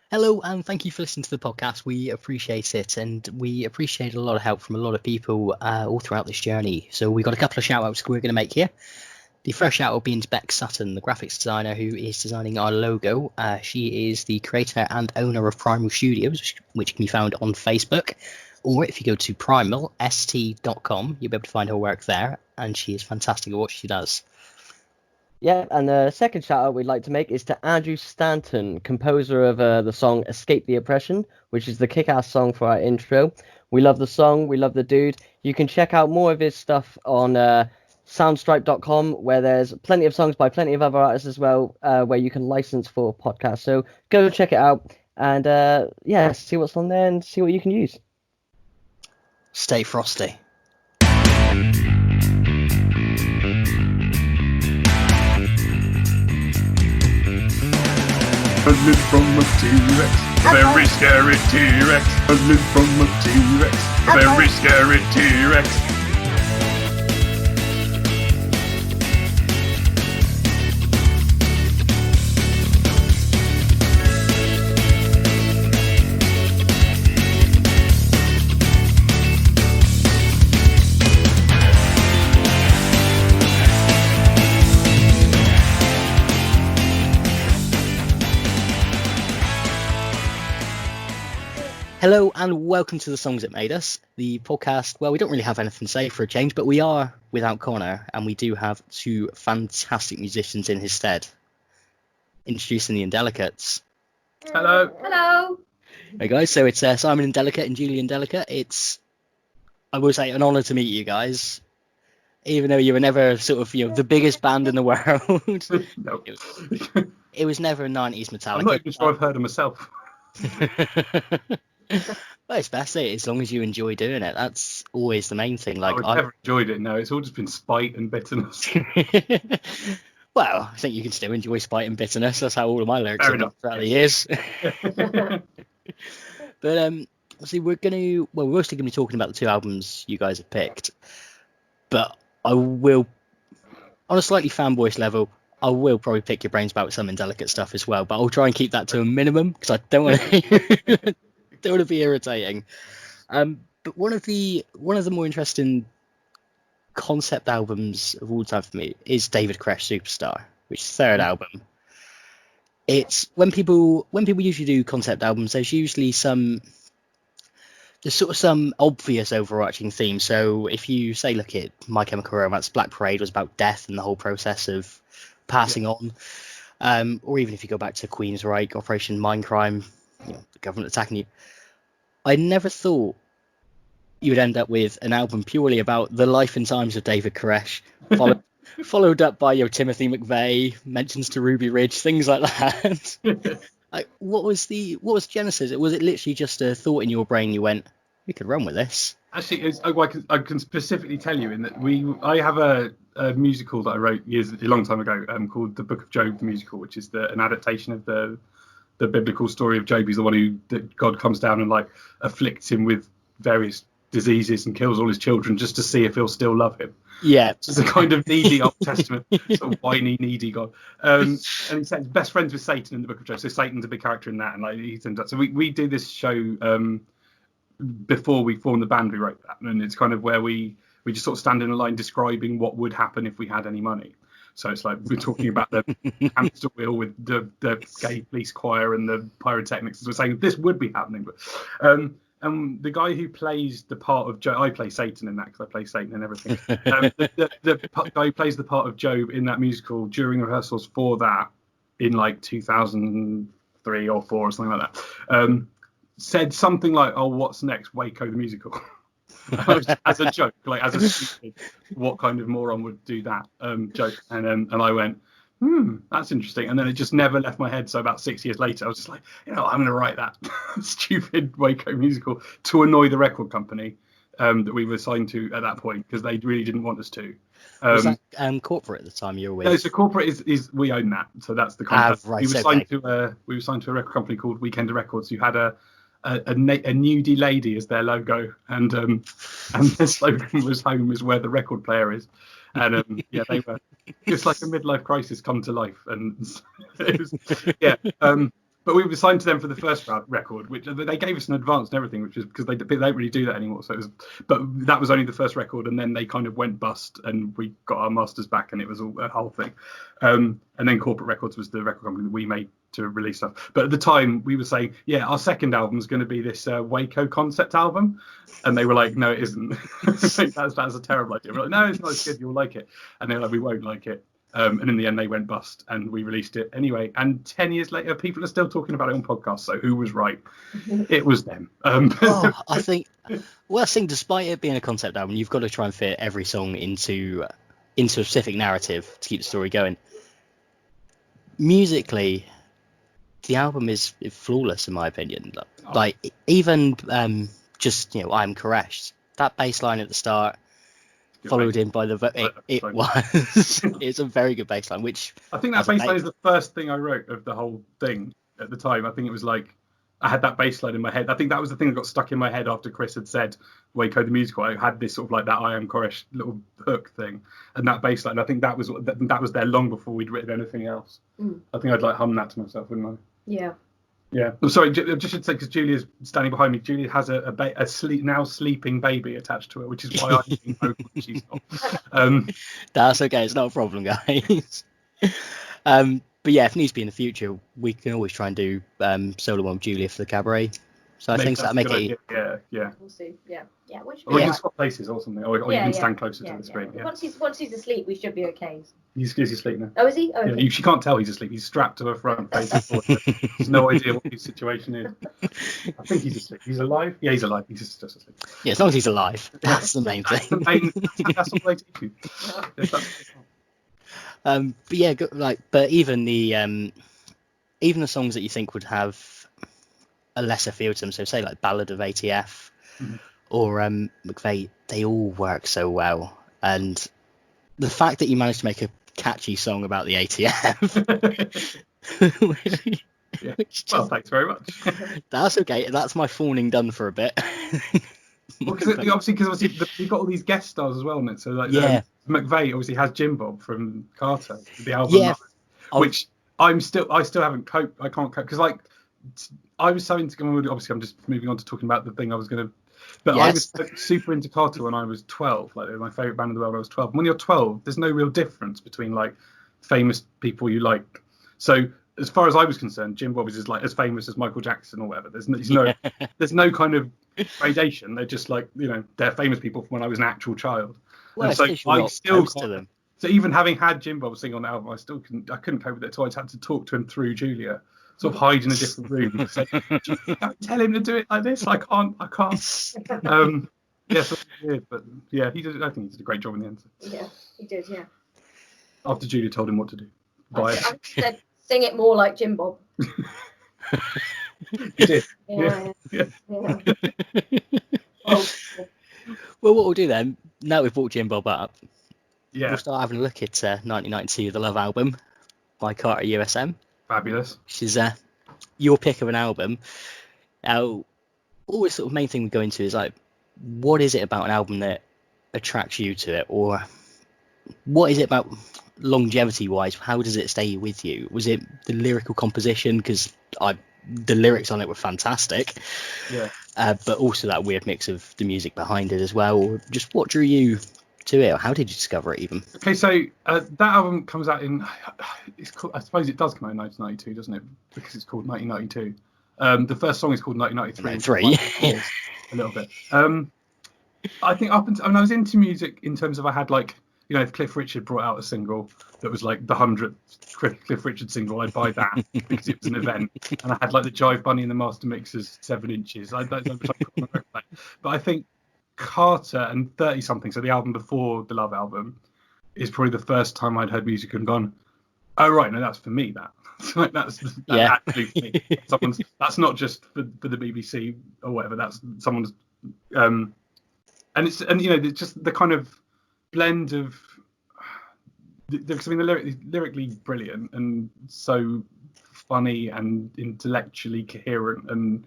Hello, and thank you for listening to the podcast. We appreciate it, and we appreciate a lot of help from a lot of people all throughout this journey. So we've got a couple of shout-outs we're going to make here. The first shout-out being to Beck Sutton, the graphics designer who is designing our logo. She is the creator and owner of Primal Studios, which can be found on Facebook. Or if you go to primalst.com, you'll be able to find her work there, and she is fantastic at what she does. Yeah, and the second shout out we'd like to make is to Andrew Stanton, composer of the song Escape the Oppression, which is the kick-ass song for our intro. We love the song, we love the dude. You can check out more of his stuff on soundstripe.com, where there's plenty of songs by plenty of other artists as well, where you can license for podcasts. So go check it out and see what's on there and see what you can use. Stay frosty. I live from a T-Rex, a very scary T-Rex. I live from a T-Rex, a very scary T-Rex. Hello and welcome to The Songs That Made Us, the podcast. Well, we don't really have anything to say for a change, but we are without Connor, and we do have two fantastic musicians in his stead. Introducing the Indelicates. Hello. Hello. Hey guys, so it's Simon Indelicate and Julie Indelicate. It's, I will say, an honour to meet you guys, even though you were never sort of, the biggest band in the world. No. It was never 90s Metallica. I'm not even sure I've heard of myself. Well, it's best as long as you enjoy doing it. That's always the main thing. Like I've never enjoyed it. No, it's all just been spite and bitterness. Well, I think you can still enjoy spite and bitterness. That's how all of my lyrics Fair have been enough. throughout the years. But see, we're mostly going to be talking about the two albums you guys have picked. But I will, on a slightly fanboyish level, I will probably pick your brains about some Indelicate stuff as well. But I'll try and keep that to a minimum because I don't want to don't want to be irritating. But one of the more interesting concept albums of all time for me is David Koresh Superstar, which is the third album. It's when people usually do concept albums, there's usually some obvious overarching theme. So if you say, look at My Chemical Romance, Black Parade was about death and the whole process of passing on. Or even if you go back to Queensryche, Operation Mindcrime, the government attacking you. I never thought you would end up with an album purely about the life and times of David Koresh, followed up by Timothy McVeigh, mentions to Ruby Ridge, things like that. Like, what was Genesis? Was it literally just a thought in your brain? You went, we could run with this. Actually, I can specifically tell you in that I have a musical that I wrote a long time ago called The Book of Job the Musical, which is an adaptation of the biblical story of Job. He's the one that God comes down and like afflicts him with various diseases and kills all his children just to see if he'll still love him. Yeah, it's a kind of needy Old Testament, sort of whiny, needy God. And he's best friends with Satan in the Book of Job. So Satan's a big character in that, and like he's into that. So we do this show before we formed the band. We wrote that, and it's kind of where we just sort of stand in a line describing what would happen if we had any money. So it's like we're talking about the hamster wheel with the gay police choir and the pyrotechnics. So we're saying this would be happening, but and the guy who plays the part of Job, I play Satan in that because I play Satan and everything. The guy who plays the part of Job in that musical during rehearsals for that in like 2003 or 4 or something like that, said something like, "Oh, what's next? Waco the musical." As a joke, like as a stupid, what kind of moron would do that joke? And I went, that's interesting. And then it just never left my head. So about 6 years later, I was just like, I'm going to write that stupid Waco musical to annoy the record company that we were signed to at that point because they really didn't want us to. Was that corporate at the time you were with? No, so corporate is we own that, so that's the contract. Right, we were signed to a record company called Weekender Records, who had a nudie lady as their logo, and their slogan was "Home is where the record player is." And they were just like a midlife crisis come to life, and it was But we were signed to them for the first record, which they gave us an advance and everything, which is because they don't really do that anymore. So but that was only the first record, and then they kind of went bust, and we got our masters back, and it was a whole thing. And then Corporate Records was the record company that we made to release stuff. But at the time, we were saying, yeah, our second album is going to be this Waco concept album, and they were like, no, it isn't. That's a terrible idea. We're like, no, it's not as good. You'll like it. And they're like, we won't like it. And in the end, they went bust, and we released it anyway. And 10 years later, people are still talking about it on podcasts. So who was right? It was them. I think, despite it being a concept album, you've got to try and fit every song into a specific narrative to keep the story going. Musically, the album is flawless in my opinion. Like even just I'm Koresh. That bass line at the start, followed in by it's a very good bass line, which I think that bass line is the first thing I wrote of the whole thing at the time. I think it was like I had that bass line in my head. I think that was the thing that got stuck in my head after Chris had said Waco the musical. I had this sort of like that I Am Koresh little hook thing, and that bass line. I think that was there long before we'd written anything else. I think I'd like hum that to myself, wouldn't I? Yeah. Yeah. I'm sorry, I just should say, because Julia's standing behind me. Julia has a sleeping baby attached to her, which is why I'm being vocal and she's not. That's okay. It's not a problem, guys. But yeah, if it needs to be in the future, we can always try and do solo one with Julia for the cabaret. So I think that'll make it. Yeah. We'll see. Yeah. Or we can swap places or something, or you can stand closer to the screen. Yeah. Once he's asleep, we should be okay. He's asleep now. Oh, is he? Oh, okay. Yeah, she can't tell he's asleep. He's strapped to her front, facing forward. There's no idea what his situation is. I think he's asleep. He's alive? Yeah, he's alive. He's just asleep. Yeah, as long as he's alive. That's the main thing. That's what they teach you. But yeah, but even the songs that you think would have a lesser feel to them, so say like Ballad of ATF or McVeigh, they all work so well. And the fact that you managed to make a catchy song about the ATF. Yeah. Well, thanks very much. That's okay. That's my fawning done for a bit. Because we've got all these guest stars as well in it. So like McVeigh obviously has Jim Bob from Carter, the album, which I still haven't coped. I can't cope because like I was so into. Obviously, I'm just moving on to talking about the thing I was going to. But I was super into Carter when I was 12. Like my favorite band in the world when I was 12. And when you're 12, there's no real difference between like famous people you like. So as far as I was concerned, Jim Bob is like as famous as Michael Jackson or whatever. There's no kind of gradation. They're just like they're famous people from when I was an actual child. Well, so I still to them. So even having had Jim Bob sing on the album, I couldn't cope with it. So I had to talk to him through Julia. Sort of hide in a different room. Say, tell him to do it like this. I can't. Yeah, so weird, but yeah, he did. I think he did a great job in the end. Yeah, he did. Yeah. After Julia told him what to do. I said, sing it more like Jim Bob. He did. Yeah. Well, what we'll do then, now we've brought Jim Bob up, we'll start having a look at 1992, The Love Album by Carter USM. Fabulous. Which is your pick of an album. Now, always sort of main thing we go into is like, what is it about an album that attracts you to it, or what is it about longevity-wise? How does it stay with you? Was it the lyrical composition? Because the lyrics on it were fantastic. Yeah. But also that weird mix of the music behind it as well. Or just what drew you to it, or how did you discover it even? Okay, so that album comes out in, I suppose it does come out in 1992, doesn't it? Because it's called 1992. The first song is called 1993. A little bit. I think up until I was into music in terms of I had like, if Cliff Richard brought out a single that was like the 100th Cliff Richard single, I'd buy that because it was an event. And I had like the Jive Bunny and the Master Mixers 7 inches. But I think Carter and 30 something, so the album before the Love album, is probably the first time I'd heard music and gone, oh right, no, that's for me. That's actually for me. That's not just for the BBC or whatever. That's someone's, and it's just the kind of blend of. Because I mean, the lyrically brilliant and so funny and intellectually coherent, and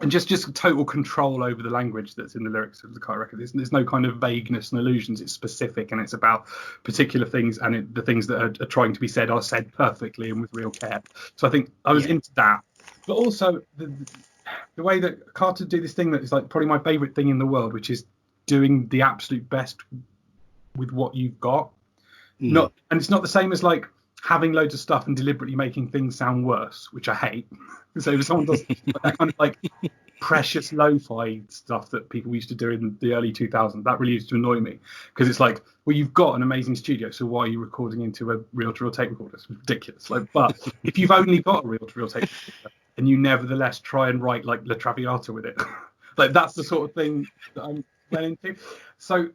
and just total control over the language that's in the lyrics of the Car record. There's no kind of vagueness and illusions. It's specific, and it's about particular things, and the things that are trying to be said are said perfectly and with real care. So I think I was into that, but also the way that Carter do this thing that is like probably my favourite thing in the world, which is doing the absolute best with what you've got. And it's not the same as like having loads of stuff and deliberately making things sound worse, which I hate. So if someone does that kind of like precious lo-fi stuff that people used to do in the early 2000s, that really used to annoy me, because it's like, well, you've got an amazing studio, so why are you recording into a reel-to-reel tape recorder? It's ridiculous. Like, but if you've only got a reel-to-reel tape recorder and you nevertheless try and write like La Traviata with it, like that's the sort of thing that I'm well into. So.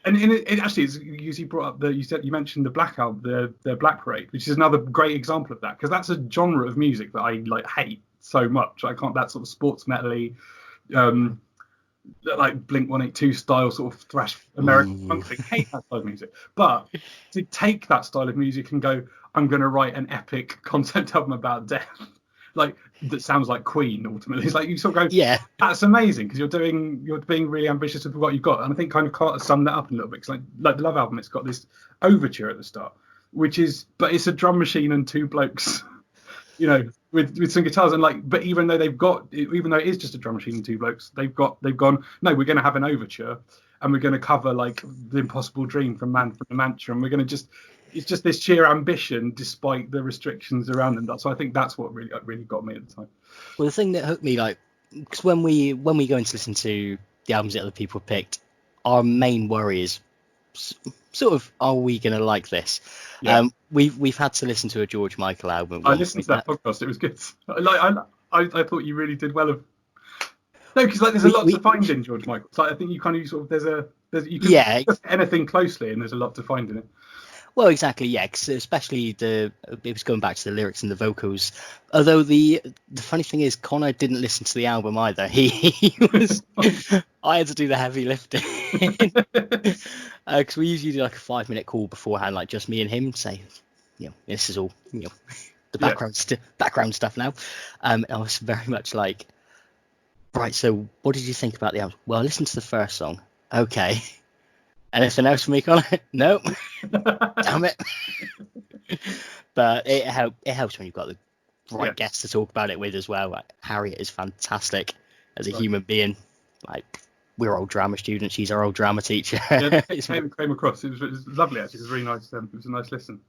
And it actually is. You brought up you mentioned the Black album, the Black Parade, which is another great example of that, because that's a genre of music that I like hate so much. I can't, that sort of sports metal-y, like Blink-182 style sort of thrash American punk thing. I hate that style of music. But to take that style of music and go, I'm going to write an epic concept album about death, like that sounds like Queen ultimately. It's like you sort of go, yeah, that's amazing, because you're being really ambitious with what you've got. And I think kind of Carter summed that up a little bit, because like the Love album, it's got this overture at the start, but it's a drum machine and two blokes, you know, with some guitars, and like, but even though it is just a drum machine and two blokes, they've gone, no, we're going to have an overture, and we're going to cover like The Impossible Dream from Man from the Mantra, and we're going to just. It's just this sheer ambition, despite the restrictions around them. So I think that's what really got me at the time. Well, the thing that hooked me, like, because when we go and listen to the albums that other people have picked, our main worry is sort of, are we going to like this? Yeah. We've had to listen to a George Michael album. I listened to that podcast. It was good. I thought you really did well. No, because like there's a lot to find in George Michael. So I think you kind of sort of you can look at anything closely, and there's a lot to find in it. Well, exactly, yeah. 'Cause especially it was going back to the lyrics and the vocals. Although the funny thing is, Connor didn't listen to the album either. He was. I had to do the heavy lifting, because we usually do like a 5-minute call beforehand, like just me and him, say, this is all, the background stuff now. I was very much like, right. So, what did you think about the album? Well, I listened to the first song. Okay. Anything else for me, Connor? Nope. Damn it. But it helps when you've got the right guests to talk about it with as well. Like, Harriet is fantastic as a human being. Like, we're old drama students. She's our old drama teacher. Yeah, it came across. It was lovely, actually. It was really nice. It was a nice listen.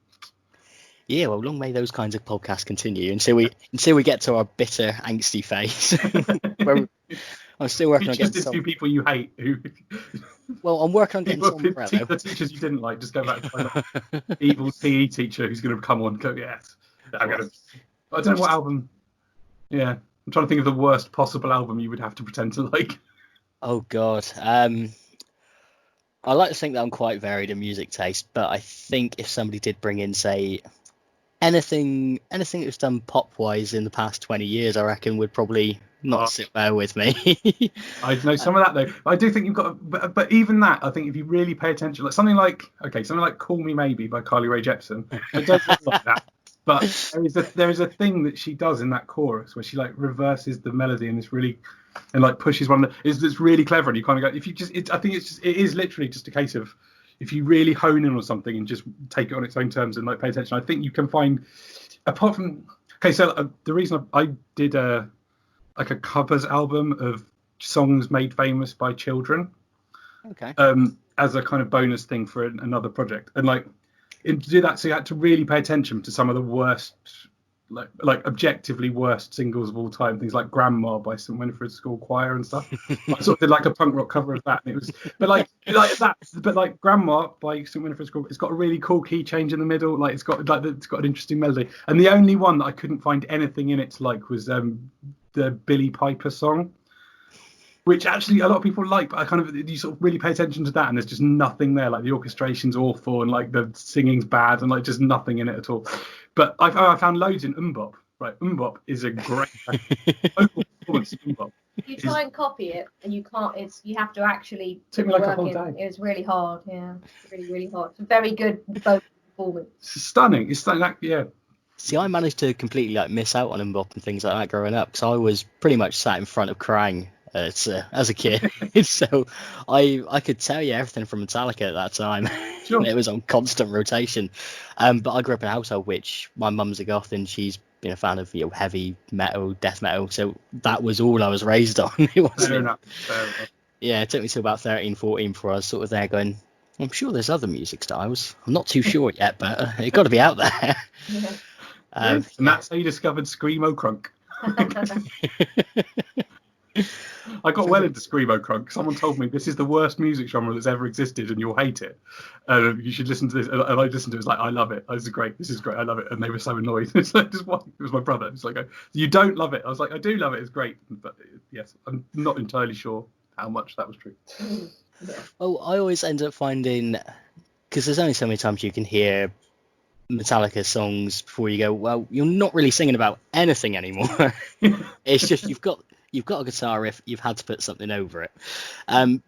Yeah, well, long may those kinds of podcasts continue until we get to our bitter, angsty phase. I'm still working on getting some people you hate. Well, I'm working on getting some umbrella. The teachers you didn't like, just go back to find an evil PE teacher who's going to come on and go, yes. I don't know what album. Yeah, I'm trying to think of the worst possible album you would have to pretend to like. Oh, God. I like to think that I'm quite varied in music taste, but I think if somebody did bring in, say, anything that was done pop-wise in the past 20 years, I reckon would probably not sit well with me. I know some of that though. I do think you've got, but even that, I think if you really pay attention, like something like "Call Me Maybe" by Carly Rae Jepsen. I don't like that, but there is a thing that she does in that chorus where she like reverses the melody and like pushes one. It's really clever, and you kind of go, if you just, I think it is literally just a case of, if you really hone in on something and just take it on its own terms and like pay attention, I think you can find, apart from, so the reason I did a covers album of songs made famous by children, as a kind of bonus thing for another project, and like to do that, so you had to really pay attention to some of the worst, like objectively worst singles of all time, things like "Grandma" by St Winifred's School Choir and stuff. I sort of did like a punk rock cover of that, and it was, but like "Grandma" by St Winifred's School, it's got a really cool key change in the middle, like it's got an interesting melody, and the only one that I couldn't find anything in it to like was the Billy Piper song, which actually a lot of people like, but you sort of really pay attention to that, and there's just nothing there. Like the orchestration's awful, and like the singing's bad, and like just nothing in it at all. But I found loads in Mbop. Right, Mbop is a great vocal performance. Mbop. You try and copy it, and you can't. You have to actually. Took me like a whole day. It was really hard. Yeah, really, really hard. It's a very good vocal performance. It's stunning. It's stunning. Yeah. See, I managed to completely like miss out on Mbop and things like that growing up because I was pretty much sat in front of Krang as a kid, so I could tell you everything from Metallica at that time. Sure. It was on constant rotation. But I grew up in a household which my mum's a goth and she's been a fan of heavy metal, death metal, so that was all I was raised on. It wasn't. Fair enough. Yeah, it took me till about 13, 14 before I was sort of there going, I'm sure there's other music styles. I'm not too sure yet, but it's got to be out there. Yeah. And that's how you discovered Screamo Crunk. I got well into Screamo Crunk. Someone told me this is the worst music genre that's ever existed and you'll hate it. You should listen to this. And I listened to it. It's like, I love it. This is great. This is great. I love it. And they were so annoyed. It's like, it was my brother. It's like, you don't love it. I was like, I do love it. It's great. But yes, I'm not entirely sure how much that was true. Yeah. Well, I always end up finding, because there's only so many times you can hear Metallica songs before you go, well, you're not really singing about anything anymore. It's just you've got a guitar riff, you've had to put something over it.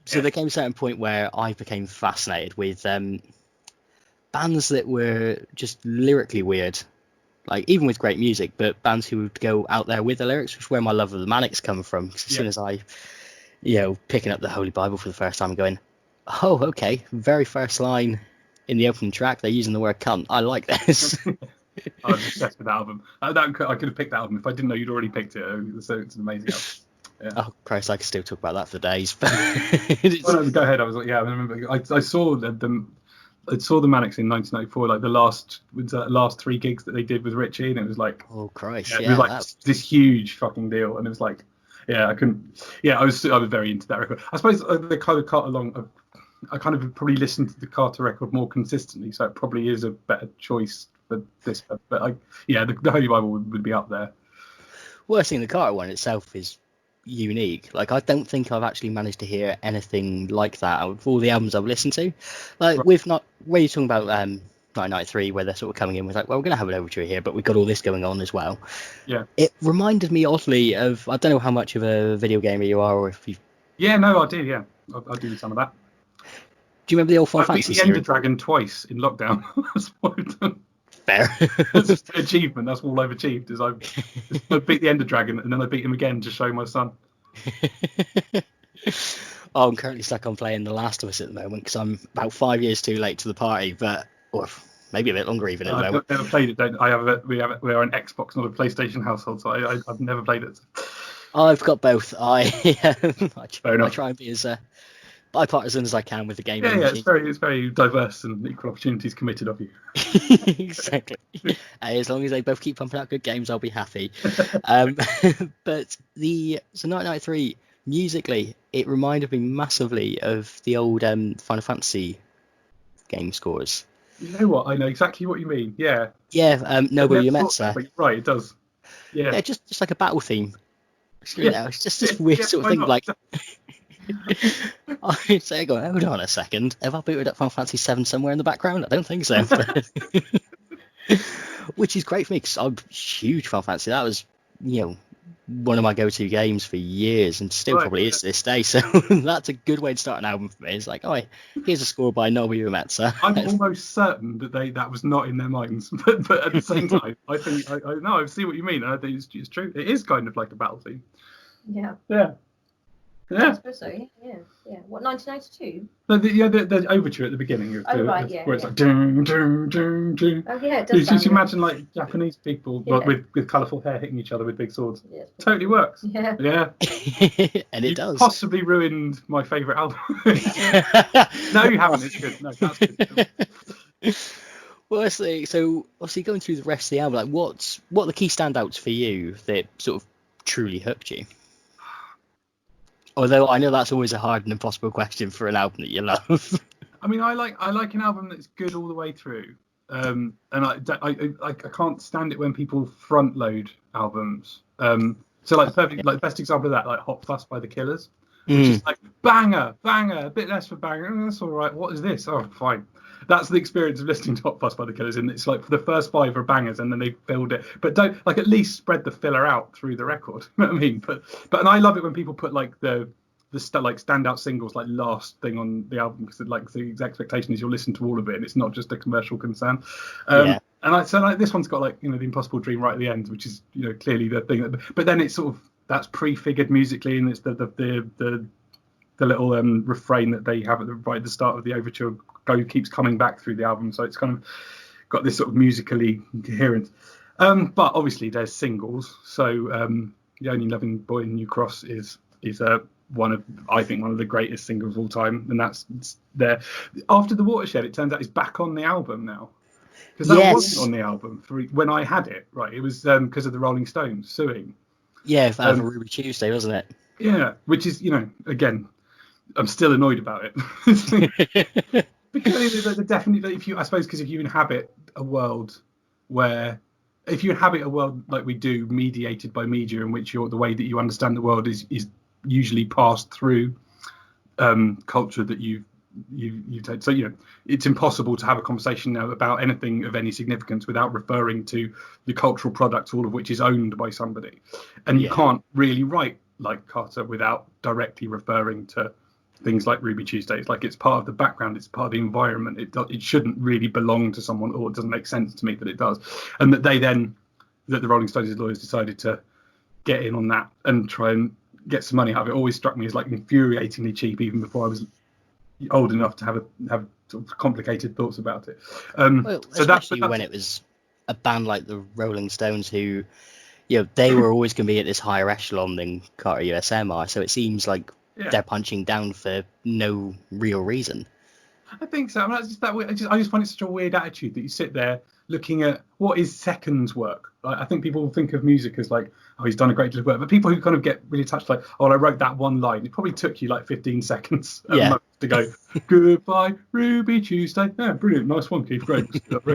So there came a certain point where I became fascinated with bands that were just lyrically weird, like even with great music, but bands who would go out there with the lyrics, which is where my love of the Manics come from. 'Cause as soon as I, picking up the Holy Bible for the first time and going, oh, okay, very first line in the opening track, they're using the word cunt. I like this. I was obsessed with that album. I could have picked that album if I didn't know you'd already picked it. So it's an amazing album. Yeah. Oh Christ, I could still talk about that for days. Go ahead. I was like, I remember. I saw them. I saw the Manics in 1994, like the last 3 gigs that they did with Richie, and it was like, oh Christ, it was like this huge fucking deal, and it was like, I couldn't. I was very into that record. I suppose they kind of cut along. I kind of probably listened to the Carter record more consistently, so it probably is a better choice for this. But the Holy Bible would be up there. Worst thing, the Carter one itself is unique. Like, I don't think I've actually managed to hear anything like that out of all the albums I've listened to. Like, Right. where you're talking about 1993, where they're sort of coming in with like, well, we're going to have an overture here, but we've got all this going on as well. Yeah. It reminded me oddly of, I don't know how much of a video gamer you are, or if you. Yeah, no, I do. Yeah, I do some of that. Do you remember the old Final I beat Fantasy the Ender series? Dragon twice in lockdown. That's what I've done. Fair. That's an achievement. That's all I've achieved. I beat the Ender Dragon and then I beat him again to show my son. I'm currently stuck on playing The Last of Us at the moment because I'm about 5 years too late to the party, or maybe a bit longer even at the moment. I've never played it. We are an Xbox, not a PlayStation household, so I've never played it. I've got both. I Fair enough. try and be as bipartisan as I can with the game. Yeah, it's very diverse and equal opportunities committed of you. Exactly. As long as they both keep pumping out good games, I'll be happy. But so 1993 musically, it reminded me massively of the old Final Fantasy game scores. You know what? I know exactly what you mean. Yeah. Yeah, Nobuo I've never Uematsu. thought that, but you're right, it does. Yeah. Yeah, just like a battle theme. Yeah. It's just this weird sort of why thing. not? Like, I'd say, hold on a second. Have I booted up Final Fantasy 7 somewhere in the background? I don't think so. Which is great for me because I'm a huge Final Fantasy. That was, one of my go-to games for years and still probably is to this day. So that's a good way to start an album for me. It's like, here's a score by Nobuo Uematsu. I'm almost certain that was not in their minds, but at the same time, I think I see what you mean, and I think it's true. It is kind of like a battle theme. Yeah. Yeah. I suppose so. Yeah. What, 1992? The overture at the beginning. Where it's like dun, dun, dun, dun. Oh yeah, it does. You imagine like Japanese people with colourful hair hitting each other with big swords. Yeah. Totally works. Yeah. Yeah. And it does. Possibly ruined my favourite album. No, you haven't. It's good. No, that's good. Well, so obviously going through the rest of the album, like what are the key standouts for you that sort of truly hooked you? Although I know that's always a hard and impossible question for an album that you love. I mean, I like an album that's good all the way through, and I can't stand it when people front load albums. So like the best example of that, like Hot Fuss by the Killers, which is like banger, a bit less for banger. That's all right. What is this? Oh, fine. That's the experience of listening to Hot Fuss by the Killers, and it's like for the first 5 are bangers, and then they filled it. But don't at least spread the filler out through the record. You know what I mean? But and I love it when people put like the standout singles like last thing on the album because like the expectation is you'll listen to all of it, and it's not just a commercial concern. And so like this one's got like, you know, the Impossible Dream right at the end, which is, you know, clearly the thing. But then it's sort of that's prefigured musically, and it's the little refrain that they have right at the start of the overture keeps coming back through the album. So it's kind of got this sort of musically coherence. But obviously there's singles. So The Only Loving Boy in New Cross is one of the greatest singles of all time, and that's there. After the Watershed, it turns out it's back on the album now. Because that wasn't on the album when I had it, right? It was because of the Rolling Stones suing. Yeah, for Ruby Tuesday, wasn't it? Yeah, which is, you know, again, I'm still annoyed about it. Because definitely, because if you inhabit a world like we do, mediated by media, in which the way that you understand the world is usually passed through culture that you take. So, you know, it's impossible to have a conversation now about anything of any significance without referring to the cultural product, all of which is owned by somebody. And you can't really write like Carter without directly referring to things like Ruby Tuesday. It's like it's part of the background, it's part of the environment. It shouldn't really belong to someone, or it doesn't make sense to me that it does. And that the Rolling Stones lawyers decided to get in on that and try and get some money out of it always struck me as like infuriatingly cheap, even before I was old enough to have sort of complicated thoughts about it. Well, especially when it was a band like the Rolling Stones, who, you know, they were always going to be at this higher echelon than Carter USM are. So it seems like they're punching down for no real reason. I think so. I mean, that's just that weird. I just find it such a weird attitude that you sit there looking at what is Second's work. Like, I think people think of music as like, oh, he's done a great deal of work. But people who kind of get really touched, like, oh, I wrote that one line. It probably took you like 15 seconds at most to go, goodbye, Ruby Tuesday. Yeah, brilliant. Nice one, Keith. Great. But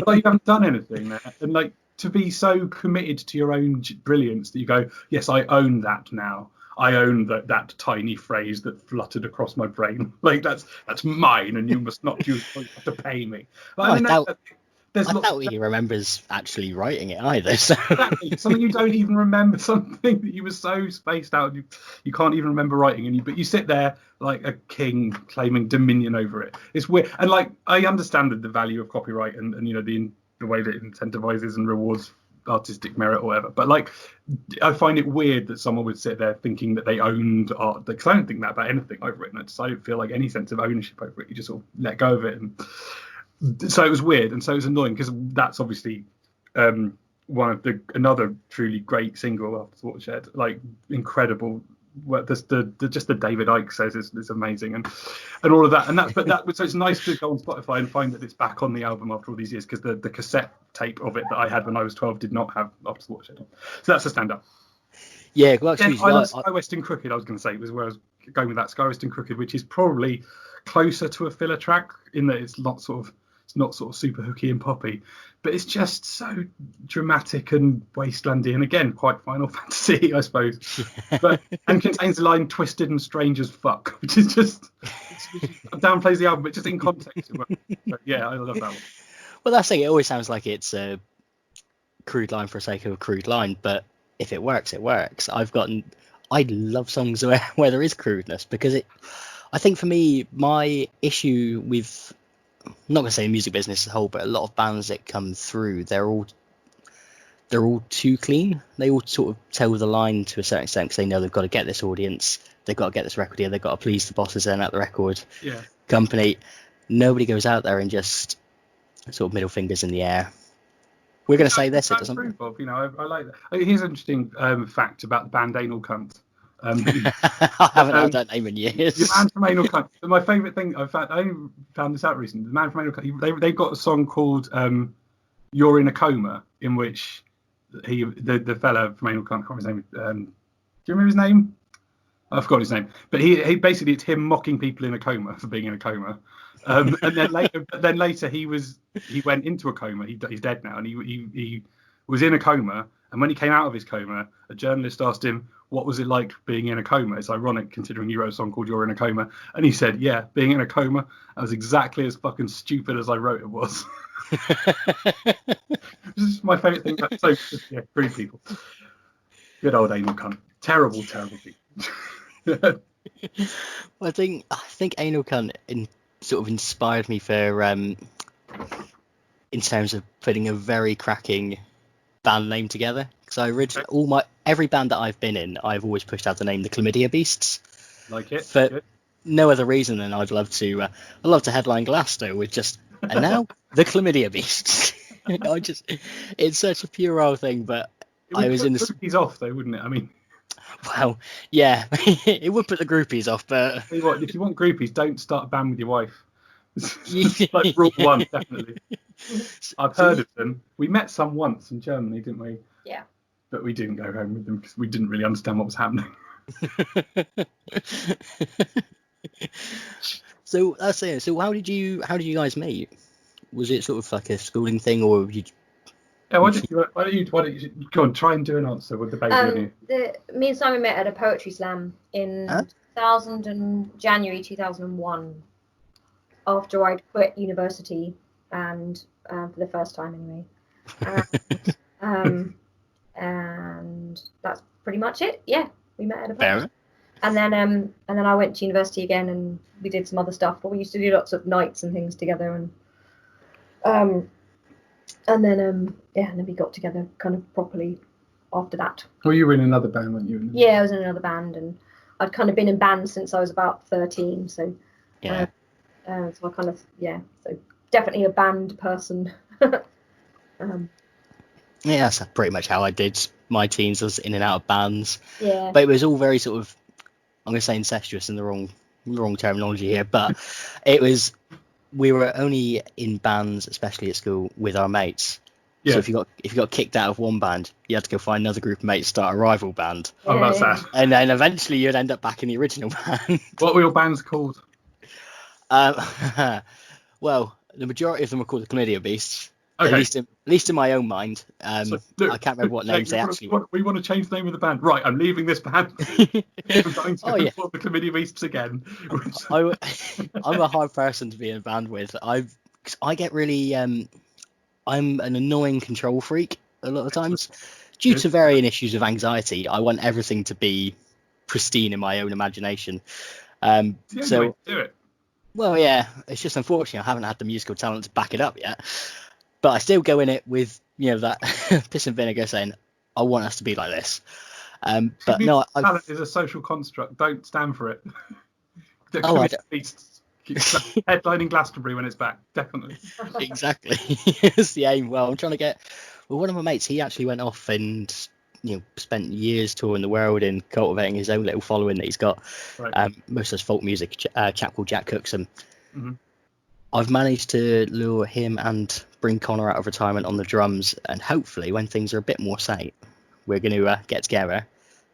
like, you haven't done anything there. And like, to be so committed to your own brilliance that you go, yes, I own that now. I own that tiny phrase that fluttered across my brain. Like, that's mine, and you must not have to pay me. But I doubt he remembers actually writing it either. So. Exactly. Something you don't even remember, something that you were so spaced out, you can't even remember writing, but you sit there like a king claiming dominion over it. It's weird. And like, I understand the value of copyright and you know, the way that it incentivizes and rewards artistic merit or whatever, but like, I find it weird that someone would sit there thinking that they owned art, because I don't think that about anything I've written. I don't feel like any sense of ownership over it. You just sort of let go of it, and so it was weird, and so it was annoying, because that's obviously one of another truly great single after Watershed. Like, incredible. Just the David Icke says is amazing, and all of that, so it's nice to go on Spotify and find that it's back on the album after all these years, because the cassette tape of it that I had when I was 12 did not have After Watershed on. So that's a stand-up. Yeah, well, actually, I love Sky West and Crooked. I was going to say, was where I was going with that. Sky West and Crooked, which is probably closer to a filler track in that it's not sort of super hooky and poppy, but it's just so dramatic and wastelandy, and again quite Final Fantasy, I suppose. And contains the line "twisted and strange as fuck," which is just downplays the album, but just in context. So, yeah, I love that one. Well, that's it. It always sounds like it's a crude line for the sake of a crude line, but if it works, it works. I love songs where there is crudeness, because I think for me, my issue with, I'm not going to say music business as a whole, but a lot of bands that come through, they're all too clean. They all sort of tell the line to a certain extent, because they know they've got to get this audience, they've got to get this record here, they've got to please the bosses then at the record company. Nobody goes out there and just sort of middle fingers in the air. We're going to say this, it doesn't. You know, I like that. Here's an interesting fact about the band Anal Cunt. I haven't had that name in years. The Man from Anal Cunt. My favourite thing I only found this out recently. The Man from Anal Cunt. They've got a song called "You're in a Coma," in which the fella from Anal Cunt, I can't remember his name. Do you remember his name? I forgot his name. But he basically, it's him mocking people in a coma for being in a coma. And then later he went into a coma. He's dead now, and he was in a coma. And when he came out of his coma, a journalist asked him, what was it like being in a coma? It's ironic considering you wrote a song called You're in a Coma. And he said, yeah, being in a coma, that was exactly as fucking stupid as I wrote it was. This is my favourite thing. So, yeah, crude people. Good old Anal Cunt. Terrible people. Well, I think Anal Cunt sort of inspired me for in terms of putting a very cracking band name together. Because I originally every band that I've been in, I've always pushed out the name the Chlamydia Beasts. Like it. For Good. no other reason than I'd love to headline Glasgow with just and now the Chlamydia Beasts. It's such a puerile thing, but It I would was put in groupies off though, wouldn't it? I mean, well, yeah, it would put the groupies off, but tell you what, if you want groupies, don't start a band with your wife. It's like rule one, definitely. I've heard of them. We met some once in Germany, didn't we? Yeah. But we didn't go home with them because we didn't really understand what was happening. So that's it. So how did you guys meet? Was it sort of like a schooling thing, or you? Yeah, why don't you go on, try and do an answer with the baby on you? Me and Simon met at a poetry slam in January 2001, after I'd quit university, and for the first time anyway. And that's pretty much it. Yeah, we met at a poetry. And then I went to university again, and we did some other stuff. But we used to do lots of nights and things together, and then we got together kind of properly after that. Well, you were in another band, weren't you? Yeah, I was in another band, and I'd kind of been in bands since I was about 13. So Yeah. So I kind of so definitely a band person. Yeah, that's pretty much how I did my teens. I was in and out of bands. Yeah. But it was all very sort of, I'm going to say incestuous in the wrong terminology here, but we were only in bands, especially at school, with our mates. Yeah. So if you got kicked out of one band, you had to go find another group of mates, start a rival band. Oh, that's sad. And then eventually you'd end up back in the original band. What were your bands called? Well, the majority of them were called the Chlamydia Beasts. Okay. At least in my own mind. So, look, I can't remember what names they actually. We want to change the name of the band. Right, I'm leaving this band. I'm going to go for the Chlamydia Beasts again. I'm a hard person to be in a band with. I get really I'm an annoying control freak a lot of times due to varying issues of anxiety. I want everything to be pristine in my own imagination. So do it. Well, yeah, it's just unfortunate I haven't had the musical talent to back it up yet. But I still go in it with, that piss and vinegar saying, I want us to be like this. But no, talent is a social construct. Don't stand for it. Keep headlining Glastonbury when it's back. Definitely. Exactly. It's the aim. Well, I'm trying to get. Well, one of my mates, he actually went off and spent years touring the world and cultivating his own little following that he's got. Right. Most of his folk music. Chap called Jack Cookson. Mm-hmm. I've managed to lure him and bring Connor out of retirement on the drums, and hopefully when things are a bit more safe, we're going to get together,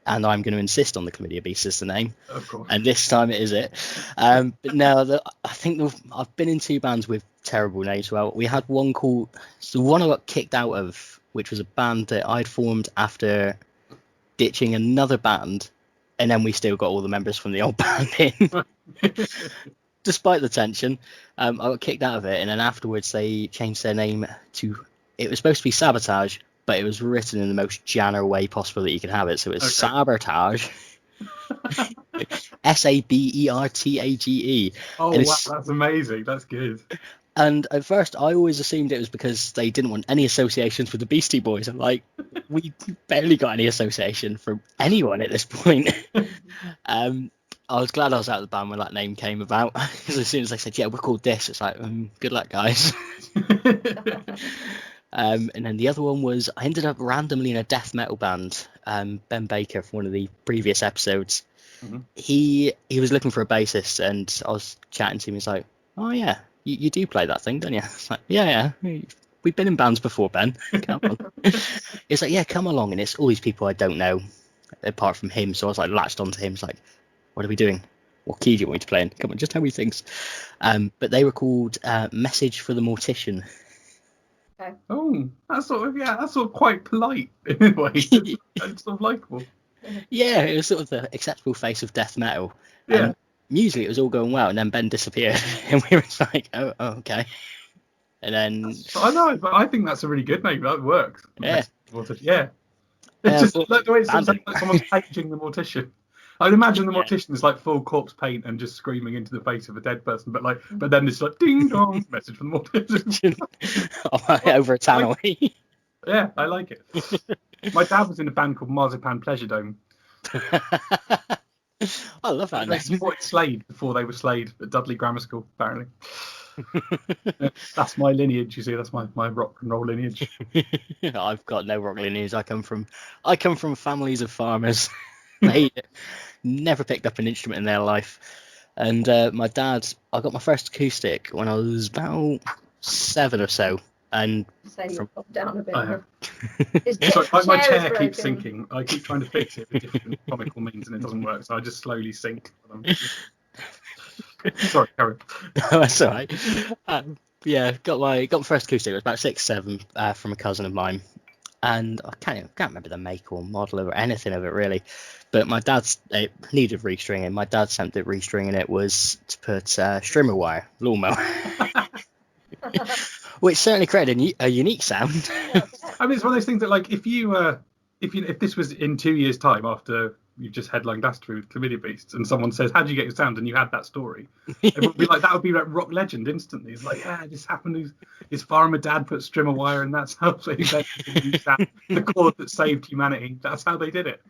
and I'm going to insist on the Chlamydia Beast as the name. Of course. And this time it is it. But no, I think I've been in two bands with terrible names. Well, we had one called, the one I got kicked out of, which was a band that I'd formed after ditching another band, and then we still got all the members from the old band in. Despite the tension, I got kicked out of it, and then afterwards they changed their name to. It was supposed to be Sabotage, but it was written in the most Janner way possible that you could have it. So it was Sabotage. Sabertage. Oh, wow, that's amazing. That's good. And at first, I always assumed it was because they didn't want any associations with the Beastie Boys. I'm like, we barely got any association from anyone at this point. I was glad I was out of the band when that name came about, because as soon as they said, yeah, we're called this, it's like, good luck, guys. And then the other one was, I ended up randomly in a death metal band. Ben Baker from one of the previous episodes. Mm-hmm. He was looking for a bassist, and I was chatting to him. He's like, oh yeah, you do play that thing, don't you? It's like, yeah. We've been in bands before, Ben. Come on. It's like, yeah, come along. And it's all these people I don't know apart from him. So I was like latched onto him. It's like, what are we doing? What key do you want me to play in? Come on, just tell me things. But they were called Message for the Mortician. Okay. Oh, that's sort of quite polite in a way. It's sort of likeable. Yeah, it was sort of the acceptable face of death metal. Yeah. Usually it was all going well, and then Ben disappeared, and we were like, oh okay. And then I know, but I think that's a really good name. That works. Yeah. Yeah. It's just like the way it sounds like someone's paging the mortician. I'd imagine the Yeah. mortician is like full corpse paint and just screaming into the face of a dead person, but then it's like ding dong message from the mortician. Over a tannoy. Yeah, I like it. My dad was in a band called Marzipan Pleasure Dome. I love that They name. supported Slade before they were Slade at Dudley Grammar School, apparently. That's my lineage, you see. That's my rock and roll lineage. I've got no rock lineage. I come from families of farmers. They never picked up an instrument in their life. And my dad, I got my first acoustic when I was about 7 or so. And Say you've gone down a bit. I have. His Sorry, my is chair keeps broken. sinking. I keep trying to fix it with different comical means and it doesn't work, so I just slowly sink. Sorry, carry on. that's all right. Yeah, got my first acoustic. It was about 6, 7 from a cousin of mine, and I can't remember the make or model or anything of it really. But my dad's it needed restringing. My dad's attempt at restringing it was to put strimmer wire lawnmower, which certainly created a unique sound. I mean, it's one of those things that, like, if this was in 2 years' time after you've just headlined Glastonbury with Chlamydia Beasts, and someone says, "How do you get your sound?" and you had that story, it would be like that would be like rock legend instantly. It's like, yeah, it just happened. His farmer dad put strimmer wire, and that's how they the chord that saved humanity. That's how they did it.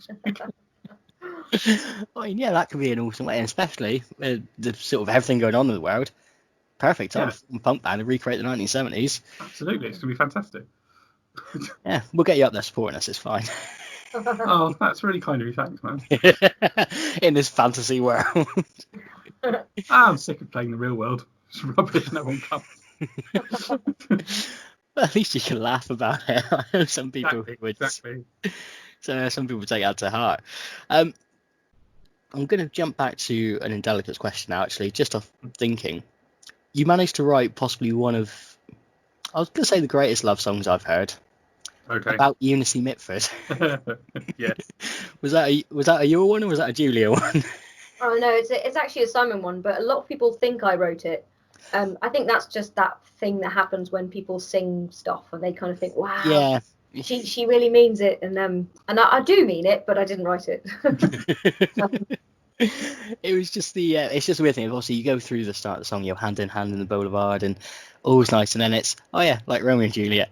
I mean, yeah, that could be an awesome way, and especially the sort of everything going on in the world. Perfect time for a punk band to recreate the 1970s. Absolutely, it's gonna be fantastic. Yeah, we'll get you up there supporting us. It's fine. Oh, that's really kind of you. Thanks, man. In this fantasy world. I'm sick of playing the real world. It's rubbish. No one comes. Well, at least you can laugh about it. I know some people would. Exactly. So some people take that to heart. I'm going to jump back to an Indelicates question now. Actually, just off thinking, you managed to write possibly one of, I was going to say, the greatest love songs I've heard. Okay. About Eunice Mitford. Yes. Was that a your one or was that a Julia one? Oh no, it's actually a Simon one, but a lot of people think I wrote it. I think that's just that thing that happens when people sing stuff and they kind of think, wow, Yeah. she really means it, and I do mean it, but I didn't write it. It was just it's just a weird thing. Obviously, you go through the start of the song, you're hand in hand in the boulevard, and all's nice, and then it's like Romeo and Juliet,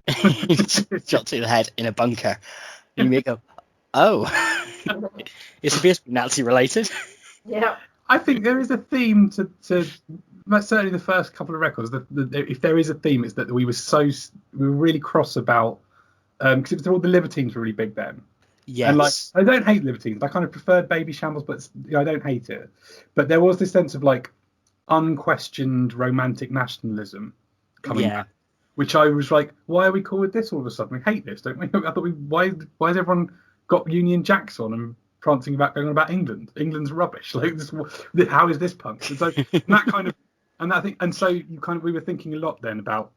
shot to the head in a bunker. And you may go, oh, it's supposed to be Nazi related. Yeah. I think there is a theme to certainly the first couple of records. If there is a theme, it's that we were really cross about because all the Libertines were really big then. Yes. And like, I don't hate Libertines. I kind of preferred Baby Shambles, but I don't hate it. But there was this sense of like unquestioned romantic nationalism coming back, which I was like, why are we cool with this all of a sudden? We hate this, don't we? I thought why has everyone got Union Jacks on and prancing about going on about England? England's rubbish. Like, how is this punk? And so that kind of, and I think, and so we were thinking a lot then about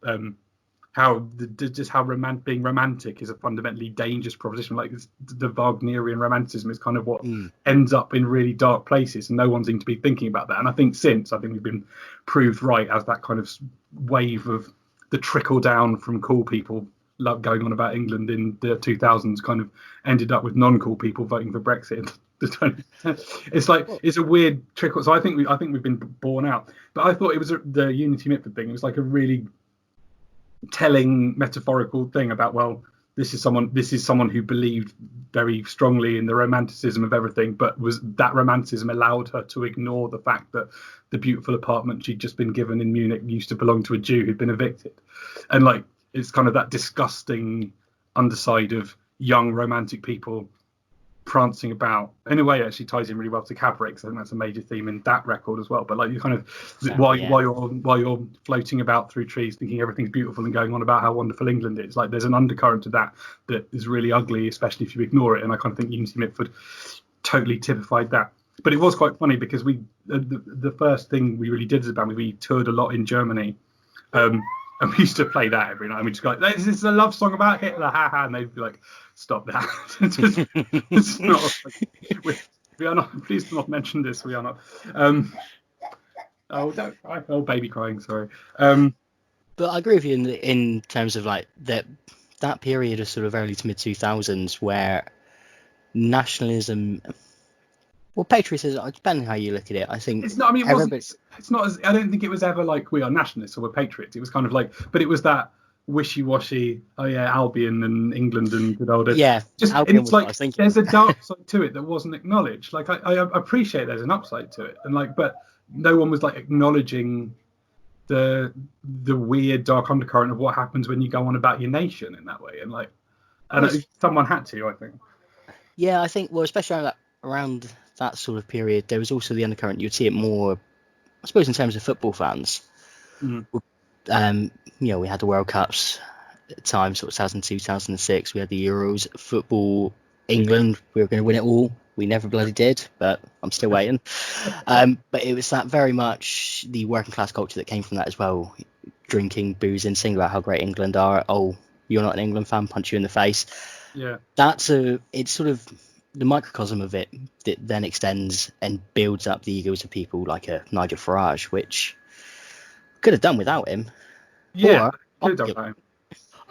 how being romantic is a fundamentally dangerous proposition. Like the Wagnerian romanticism is kind of what ends up in really dark places, and no one seemed to be thinking about that. And I think we've been proved right as that kind of wave of the trickle down from cool people going on about England in the 2000s kind of ended up with non-cool people voting for Brexit. It's like it's a weird trickle. So I think we've been borne out. But I thought it was the Unity Mitford thing. It was like a really telling metaphorical thing about, well, this is someone who believed very strongly in the romanticism of everything, but that romanticism allowed her to ignore the fact that the beautiful apartment she'd just been given in Munich used to belong to a Jew who'd been evicted. And like, it's kind of that disgusting underside of young romantic people prancing about. In a way, it actually ties in really well to Cabaret, because I think that's a major theme in that record as well. But like, you kind of while you're floating about through trees, thinking everything's beautiful and going on about how wonderful England is, like there's an undercurrent to that is really ugly, especially if you ignore it. And I kind of think Unity Mitford totally typified that. But it was quite funny because the first thing we really did as a band, we toured a lot in Germany. And we used to play that every night. And we just go like, this is a love song about Hitler, haha. And they'd be like, stop that. It's not. We are not. Please do not mention this. We are not. Don't cry. Oh, baby crying. Sorry. But I agree with you in terms of like that period of sort of early to mid 2000s where nationalism Well, patriotism, depending how you look at it, I think It's not. I mean, everybody. it's not as. I don't think it was ever like we are nationalists or we're patriots. It was kind of like, but it was that wishy-washy. Oh yeah, Albion and England and good old. Yeah, Just and Albion it's was what I like was thinking. there's a dark side to it that wasn't acknowledged. Like I appreciate there's an upside to it, and like, but no one was like acknowledging the weird dark undercurrent of what happens when you go on about your nation in that way, and like, and someone had to, I think. Yeah, I think, well, especially around that sort of period, there was also the undercurrent. You'd see it more, I suppose, in terms of football fans. Mm. We had the World Cups at the time, sort of 2002, 2006. We had the Euros. Football, England, we were going to win it all. We never bloody did, but I'm still waiting. But it was that very much the working class culture that came from that as well. Drinking, boozing, singing about how great England are. Oh, you're not an England fan, punch you in the face. Yeah. It's sort of the microcosm of it that then extends and builds up the egos of people like a Nigel Farage, which could have done without him. Yeah, Or, could have done without him.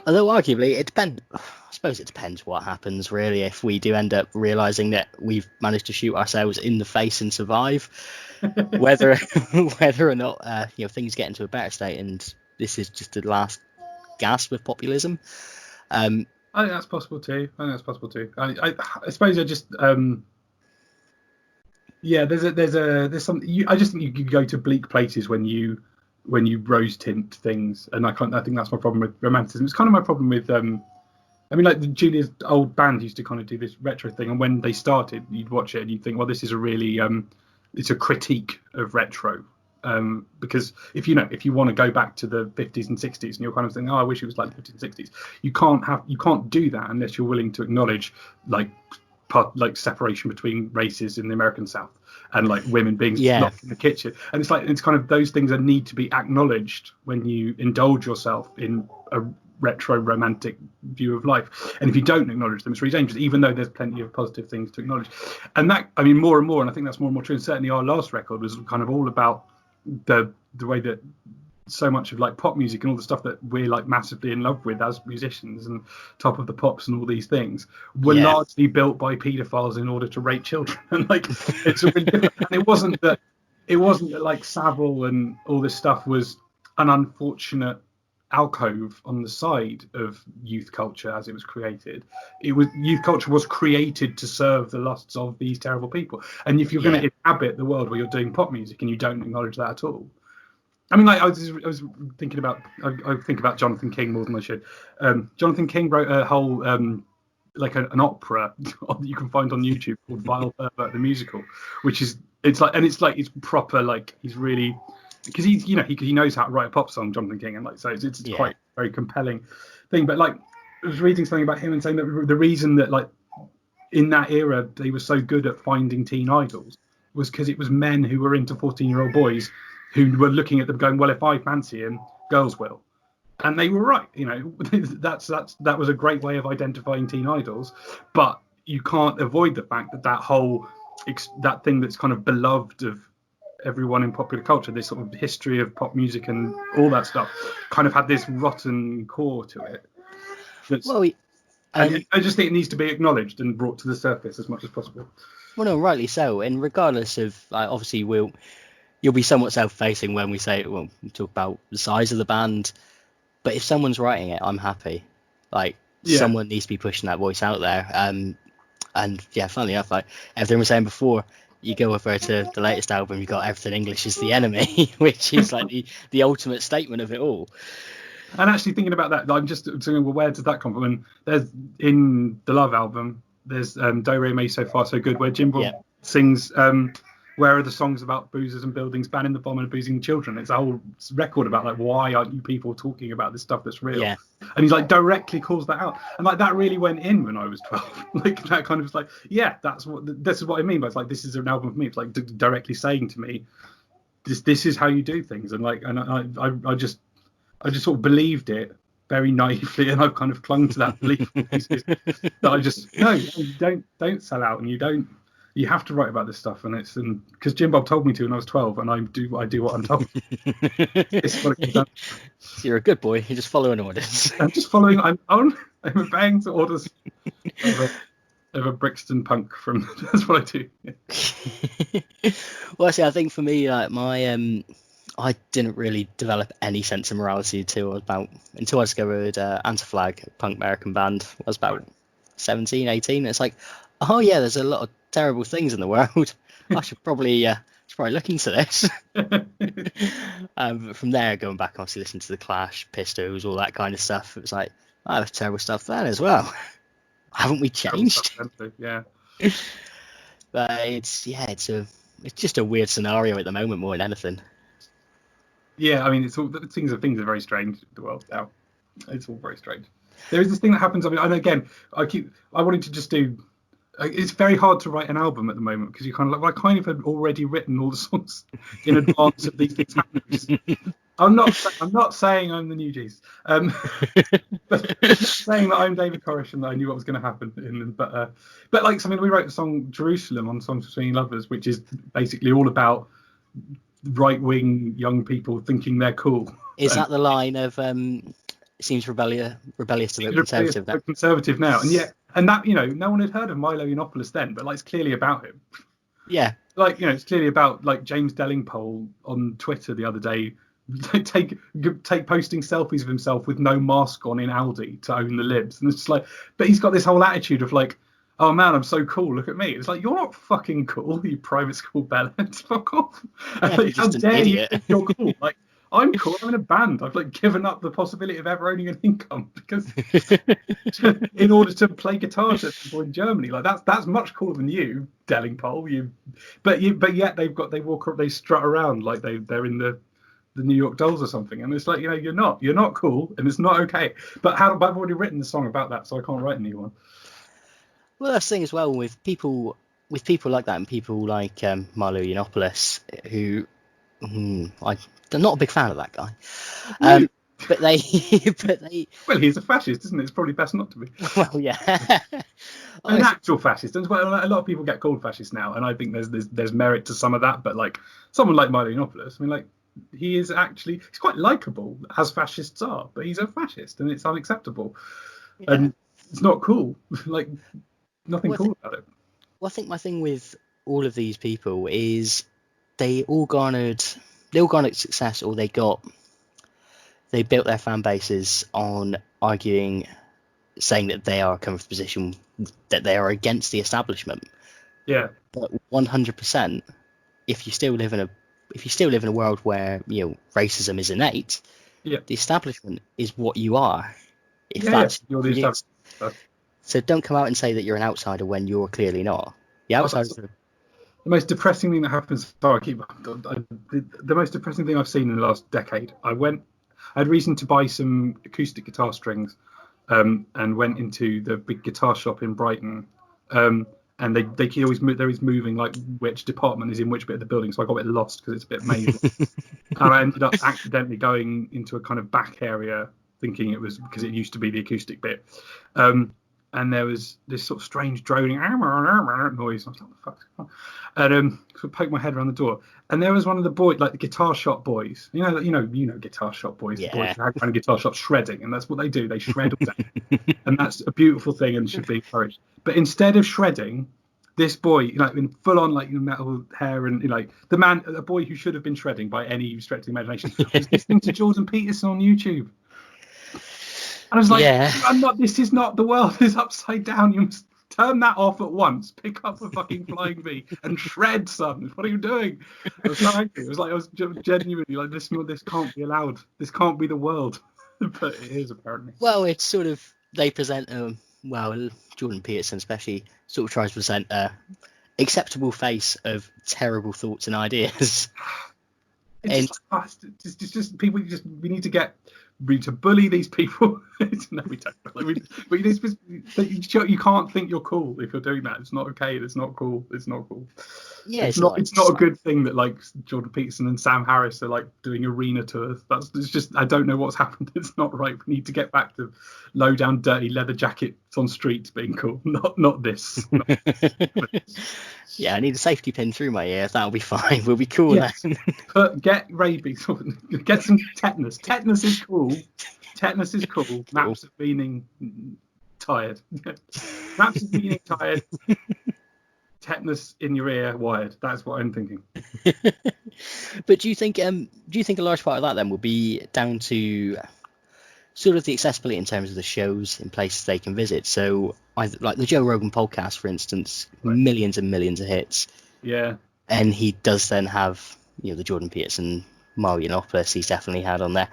Although arguably it depends. I suppose it depends what happens really. If we do end up realizing that we've managed to shoot ourselves in the face and survive, whether or not things get into a better state and this is just the last gasp of populism. I think that's possible too. I suppose I just there's some. I just think you could go to bleak places when you rose tint things, and I think that's my problem with romanticism. It's kind of my problem with like the Julia's old band used to kind of do this retro thing, and when they started, you'd watch it and you'd think, well, this is a really it's a critique of retro. Because if you want to go back to the 50s and 60s and you're kind of thinking, oh, I wish it was like the 50s and 60s, you can't do that unless you're willing to acknowledge like separation between races in the American South and like women being locked in the kitchen. And it's kind of those things that need to be acknowledged when you indulge yourself in a retro romantic view of life. And if you don't acknowledge them, it's really dangerous, even though there's plenty of positive things to acknowledge. And that, I mean, more and more, and I think that's more and more true. And certainly our last record was kind of all about the way that so much of like pop music and all the stuff that we're like massively in love with as musicians and Top of the Pops and all these things were largely built by paedophiles in order to rape children. And like it's a really different, and it wasn't that like Savile and all this stuff was an unfortunate alcove on the side of youth culture as it was created. Youth culture was created to serve the lusts of these terrible people. And if you're going to inhabit the world where you're doing pop music and you don't acknowledge that at all, I mean, like I was thinking about, I think about Jonathan King more than I should. Jonathan King wrote a whole like an opera that you can find on YouTube called Vile Pervert the Musical, which is it's proper, like he's really, because he knows how to write a pop song, Jonathan King, and like so it's quite very compelling thing. But like I was reading something about him and saying that the reason that like in that era they were so good at finding teen idols was because it was men who were into 14-year-old boys who were looking at them going, well, if I fancy him, girls will. And they were right. That was a great way of identifying teen idols. But you can't avoid the fact that whole that thing that's kind of beloved of everyone in popular culture, this sort of history of pop music and all that stuff, kind of had this rotten core to it. And I just think it needs to be acknowledged and brought to the surface as much as possible. Well, no, rightly so. And regardless of, obviously, you'll be somewhat self-facing when we we talk about the size of the band. But if someone's writing it, I'm happy. Someone needs to be pushing that voice out there. And yeah, funnily enough, like everything we were saying before, you go over to the latest album, you've got Everything English is the Enemy, which is like the ultimate statement of it all. And actually thinking about that, I'm just thinking, well, where did that come from? And there's in the Love album, there's Do Re Mi So Far So Good, where Jim Bob sings where are the songs about boozers and buildings banning the bomb and abusing children? It's a whole record about like, why aren't you people talking about this stuff that's real? Yeah. And he's like directly calls that out, and like that really went in when I was 12. Like that kind of was like, yeah, this is what I mean. But it's like, this is an album for me. It's like directly saying to me, this is how you do things. And like, and I just sort of believed it very naively, and I've kind of clung to that belief that I just don't sell out, and you have to write about this stuff. And it's because Jim Bob told me to when I was 12, and I do what I'm told. It's what it comes down to. So you're a good boy. You're just following orders. I'm just following. I'm obeying to orders. of a Brixton punk from. That's what I do. Yeah. Well, see, I think for me, like I didn't really develop any sense of morality until I discovered Anti-Flag, a punk American band. I was about 17, 18. It's like, oh yeah, there's a lot of terrible things in the world. I should probably look into this. But from there, going back, obviously listening to the Clash, Pistols, all that kind of stuff. It was like, oh, there's terrible stuff then as well. Haven't we changed? Yeah. But it's just a weird scenario at the moment more than anything. Yeah, I mean, it's all things are very strange in the world now. It's all very strange. There is this thing that happens. I mean, and again, I wanted to just do. It's very hard to write an album at the moment because you kind of like, I kind of had already written all the songs in advance of these things happening. I'm not saying I'm the New Jeez, but saying that I'm David Koresh and that I knew what was going to happen. But like something, we wrote the song Jerusalem on Songs Between Lovers, which is basically all about right-wing young people thinking they're cool. Is that the line of seems rebellious to vote conservative now? Conservative now, and that, no one had heard of Milo Yiannopoulos then, but like it's clearly about him. Yeah, like it's clearly about like James Dellingpole on Twitter the other day take posting selfies of himself with no mask on in Aldi to own the libs, and it's just like, but he's got this whole attitude of like, oh man, I'm so cool, look at me. It's like, you're not fucking cool, you private school bellend. Fuck off. Yeah, like, how dare idiot. you think you're cool? Like, I'm cool, I'm in a band. I've like given up the possibility of ever owning an income because in order to play guitar to people in Germany. Like that's much cooler than you, Dellingpole. But yet they strut around like they're in the New York Dolls or something, and it's like, you're not cool, and it's not okay. But I've already written the song about that, so I can't write a new one. Well, that's the thing as well with people like that, and people like Milo Yiannopoulos, who I'm not a big fan of that guy. But they well, he's a fascist, isn't it? It's probably best not to be. Well, yeah. An actual fascist. And well, a lot of people get called fascists now, and I think there's merit to some of that. But like someone like Milo Yiannopoulos, I mean, like, he's quite likable, as fascists are, but he's a fascist, and it's unacceptable, and it's not cool. Like, nothing cool about it. Well, I think my thing with all of these people is they all garnered success, or they built their fan bases on saying that they are coming from a position that they are against the establishment. Yeah. But 100%, if you still live in a world where racism is innate, the establishment is what you are. You're the establishment. So don't come out and say that you're an outsider when you're clearly not. The outsiders. The most depressing thing that happens. The most depressing thing I've seen in the last decade. I had reason to buy some acoustic guitar strings, and went into the big guitar shop in Brighton. And they always they're always moving like which department is in which bit of the building, so I got a bit lost because it's a bit mazy. And I ended up accidentally going into a kind of back area, thinking it was because it used to be the acoustic bit. And there was this sort of strange droning noise. I was like, what the fuck? And so I poked my head around the door, and there was one of the boys, like the guitar shop boys. You know, guitar shop boys. Yeah. The boys who hang around a guitar shop shredding, and that's what they do. They shred all day, and that's a beautiful thing and should be encouraged. But instead of shredding, this boy, in full on metal hair and a boy who should have been shredding by any stretch of the imagination, was listening to Jordan Peterson on YouTube. And I was like, this is not the world. It's upside down. You must turn that off at once. Pick up a fucking flying V and shred, son. What are you doing? I was so angry. I was genuinely like, this can't be allowed. This can't be the world. But it is, apparently. Well, it's sort of, they present, Jordan Peterson especially sort of tries to present a acceptable face of terrible thoughts and ideas. It's just people. We need to bully these people. No, we don't. You can't think you're cool if you're doing that. It's not okay. It's not cool. It's not cool. Yeah, it's not a good thing that like Jordan Peterson and Sam Harris are like doing arena tours. It's just, I don't know what's happened. It's not right. We need to get back to low down dirty leather jackets on streets being cool. Not this. Yeah, I need a safety pin through my ear. That'll be fine. We'll be cool then. Get rabies. Get some tetanus. Tetanus is cool. Tetanus is cool. Maps of meaning tired. Raptors meaning tired. Tetanus in your ear, wired. That's what I'm thinking. But do you think a large part of that then would be down to sort of the accessibility in terms of the shows in places they can visit? So like the Joe Rogan podcast, for instance, Right. millions and millions of hits. Yeah. And he does then have, the Jordan Peterson, Mario Yiannopoulos he's definitely had on there.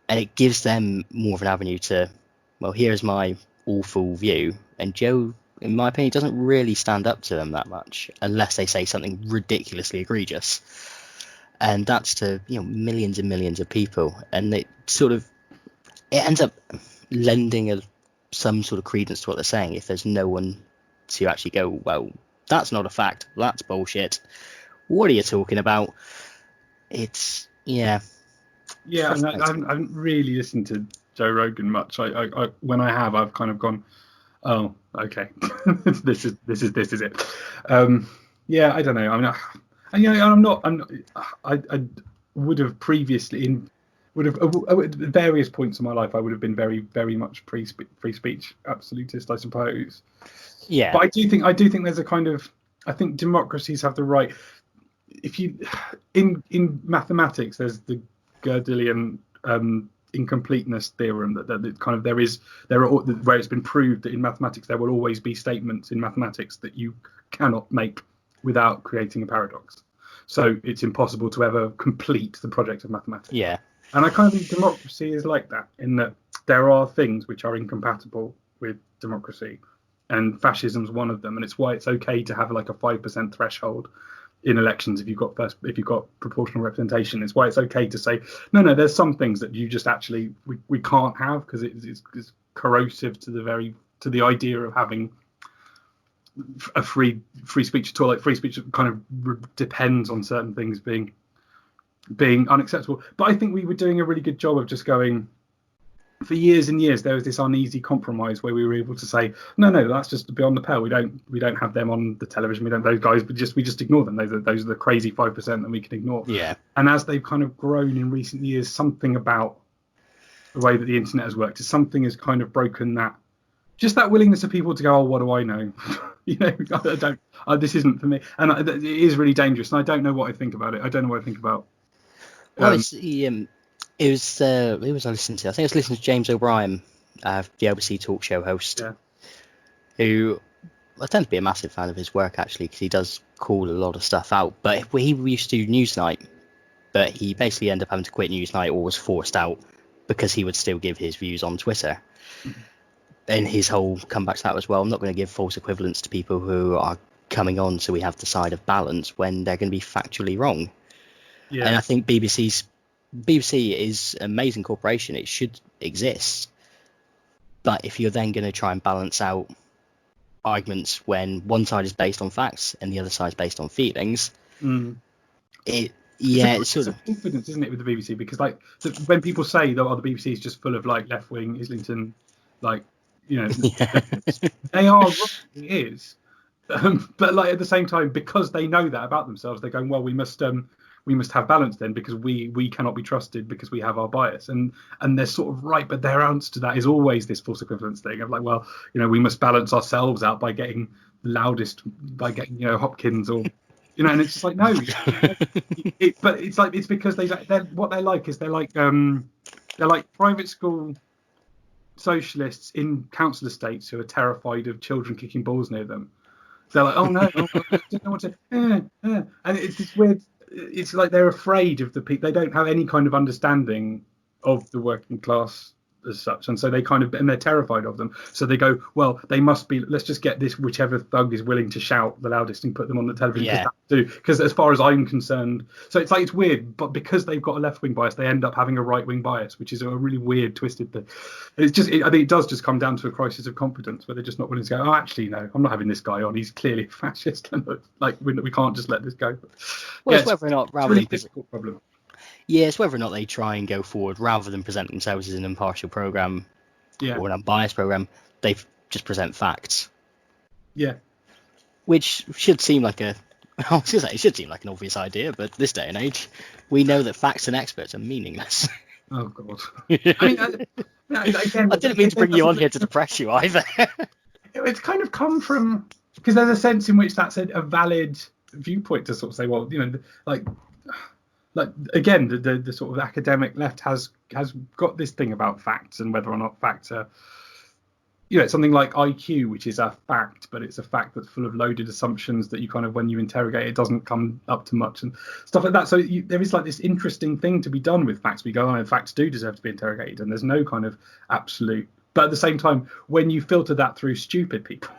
And it gives them more of an avenue to, well, here's my awful view. And Joe, in my opinion, doesn't really stand up to them that much unless they say something ridiculously egregious. And that's to, millions and millions of people. And it ends up lending some sort of credence to what they're saying if there's no one to actually go, well, that's not a fact. That's bullshit. What are you talking about? It's, yeah. Yeah, and I haven't really listened to Joe Rogan much. I when I have, I've kind of gone, oh, okay, this is it. Yeah, I don't know. I would have previously at various points in my life, I would have been very, very much free speech absolutist, I suppose. Yeah. But I do think there's a kind of, I think democracies have the right. If you in mathematics, there's the Gödelian incompleteness theorem that kind of where it's been proved that in mathematics there will always be statements in mathematics that you cannot make without creating a paradox. So it's impossible to ever complete the project of mathematics. Yeah. And I kind of think democracy is like that, in that there are things which are incompatible with democracy, and fascism's one of them. And it's why it's okay to have like a 5% threshold in elections if you've got proportional representation. It's why it's okay to say no, there's some things that you just actually we can't have because it's corrosive to the idea of having a free speech at all. Like free speech kind of depends on certain things being unacceptable. But I think we were doing a really good job of just going, for years and years there was this uneasy compromise where we were able to say no, that's just beyond the pale. We don't have them on the television. We don't those guys. We just ignore them. Those are the crazy 5% that we can ignore. Yeah. And as they've kind of grown in recent years, something about the way that the internet has worked is something has kind of broken that. Just that willingness of people to go, oh, what do I know? I don't. This isn't for me, and it is really dangerous. And I don't know what I think about it. I don't know what I think about. Well, it was who was I listening to? I think I was listening to James O'Brien, the LBC talk show host, who I tend to be a massive fan of his work actually, because he does call a lot of stuff out. But he used to do Newsnight, but he basically ended up having to quit Newsnight or was forced out because he would still give his views on Twitter. Mm-hmm. And his whole comeback to that was, well, I'm not going to give false equivalence to people who are coming on, so we have the side of balance when they're going to be factually wrong. Yeah. And I think BBC is an amazing corporation. It should exist. But if you're then going to try and balance out arguments when one side is based on facts and the other side is based on feelings, it's sort of confidence, isn't it, with the BBC? Because like when people say that the BBC is just full of like left-wing Islington, like, they are wrong, it is. But like at the same time, because they know that about themselves, they're going, well, we must have balance then, because we cannot be trusted because we have our bias, and they're sort of right, but their answer to that is always this false equivalence thing of like, well, we must balance ourselves out by getting the loudest, by getting Hopkins or and it's just like, no. But it's like, it's because they're what they're like is they're like private school socialists in council estates who are terrified of children kicking balls near them. They're like, oh no, I don't want to, and it's this weird. It's like they're afraid of the people. They don't have any kind of understanding of the working class as such, and so they're terrified of them. So they go, well, they must be. Let's just get this whichever thug is willing to shout the loudest and put them on the television. Yeah. Because as far as I'm concerned, so it's like, it's weird, but because they've got a left wing bias, they end up having a right wing bias, which is a really weird, twisted thing. It's just, I think it does just come down to a crisis of confidence where they're just not willing to go, oh, actually, no, I'm not having this guy on. He's clearly a fascist, and like we can't just let this go. Well, it's whether or not, rather than difficult problem. Yeah, it's whether or not they try and go forward rather than present themselves as an impartial program or an unbiased program. They just present facts. Yeah, which should seem like it should seem like an obvious idea, but this day and age, we know that facts and experts are meaningless. Oh God! I mean, Again, I didn't mean to bring you on here to depress you either. It's kind of come from, because there's a sense in which that's a valid viewpoint to sort of say, well, like again, the sort of academic left has got this thing about facts and whether or not facts are, something like IQ, which is a fact, but it's a fact that's full of loaded assumptions that you kind of, when you interrogate, it doesn't come up to much and stuff like that. So there is like this interesting thing to be done with facts. We go, oh, facts do deserve to be interrogated, and there's no kind of absolute. But at the same time, when you filter that through stupid people,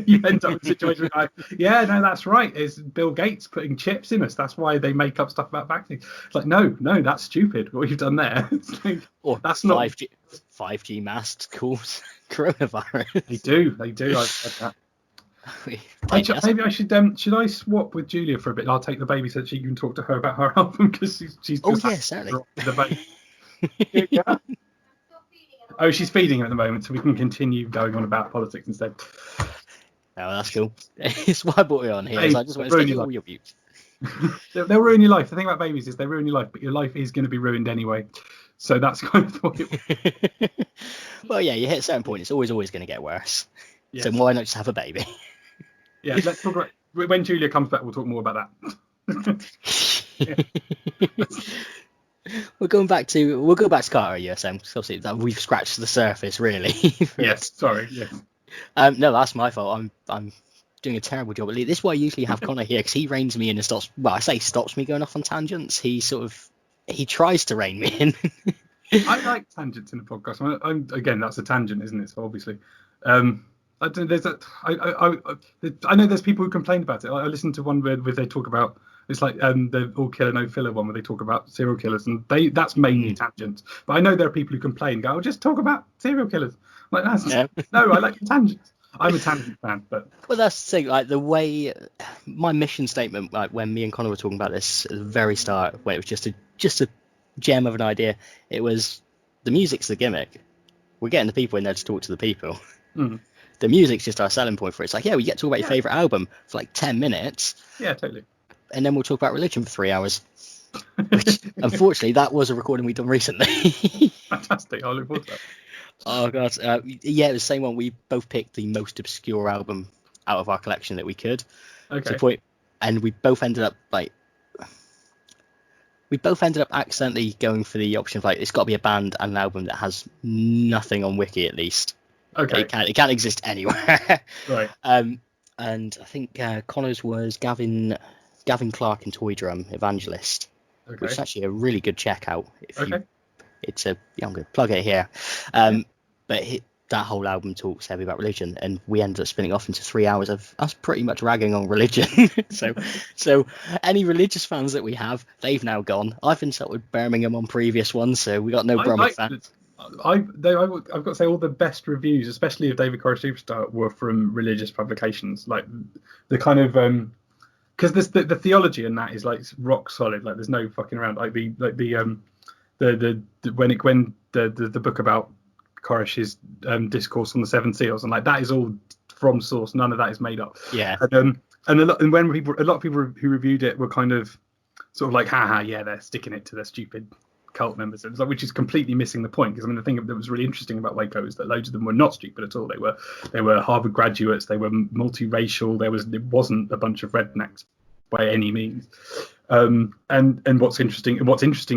you end up in a situation where, yeah, no, that's right. It's Bill Gates putting chips in us. That's why they make up stuff about vaccines. It's like, no, that's stupid. What you've done there. It's like, or that's 5G masks cause coronavirus. They do. I've heard that. Maybe I should I swap with Julia for a bit? I'll take the baby so that she can talk to her about her album, because she's just certainly. The baby. Yeah. Oh, she's feeding her at the moment, so we can continue going on about politics instead. Oh, that's cool. It's why I brought you on here. So I just want to get all your views. They'll ruin your life. The thing about babies is they ruin your life, but your life is going to be ruined anyway. So that's kind of what it. Well, yeah, you hit a certain point, it's always going to get worse. Yes. So why not just have a baby? Yeah, let's talk about when Julia comes back. We'll talk more about that. We'll go back to Carter USM. Obviously, we've scratched the surface, really. Yes, sorry. Yes. No, that's my fault. I'm doing a terrible job. This is why I usually have Connor here, because he reins me in and stops. Well, I say stops me going off on tangents. He tries to rein me in. I like tangents in a podcast. Again, that's a tangent, isn't it? So obviously, I know there's people who complain about it. I listened to one where they talk about. It's like the all killer no filler one where they talk about serial killers, and that's mainly tangents. But I know there are people who complain, go, just talk about serial killers. Like no, I like tangents. I'm a tangent fan, but well, that's the thing. Like the way my mission statement, like when me and Connor were talking about this at the very start, when it was just a gem of an idea, it was the music's the gimmick. We're getting the people in there to talk to the people. Mm. The music's just our selling point for it. It's like, yeah, we get to talk about your favorite album for like 10 minutes. Yeah, totally. And then we'll talk about religion for 3 hours. Which, unfortunately, that was a recording we've done recently. Fantastic. I look forward to that. Oh, God. Yeah, it was the same one. We both picked the most obscure album out of our collection that we could. Okay. To the point, and we both ended up accidentally going for the option of like, it's got to be a band and an album that has nothing on Wiki at least. Okay. It can't exist anywhere. Right. And I think Connor's was Gavin Clark and Toy Drum Evangelist, which is actually a really good checkout. I'm going to plug it here. But that whole album talks heavy about religion, and we ended up spinning off into 3 hours of us pretty much ragging on religion. so any religious fans that we have, they've now gone. I've insulted Birmingham on previous ones, so we got no Bromwich fans. I've got to say, all the best reviews, especially of David Koresh Superstar, were from religious publications. Like the kind of because the theology in that is like rock solid. Like there's no fucking around. Like the book about Koresh's discourse on the seven seals, and like that is all from source. None of that is made up. Yeah. And a lot of people who reviewed it were kind of sort of like, haha, yeah, they're sticking it to their stupid cult members, which is completely missing the point. Because I mean, the thing that was really interesting about Waco is that loads of them were not stupid at all. They were Harvard graduates. They were multiracial. It wasn't a bunch of rednecks by any means. And what's interesting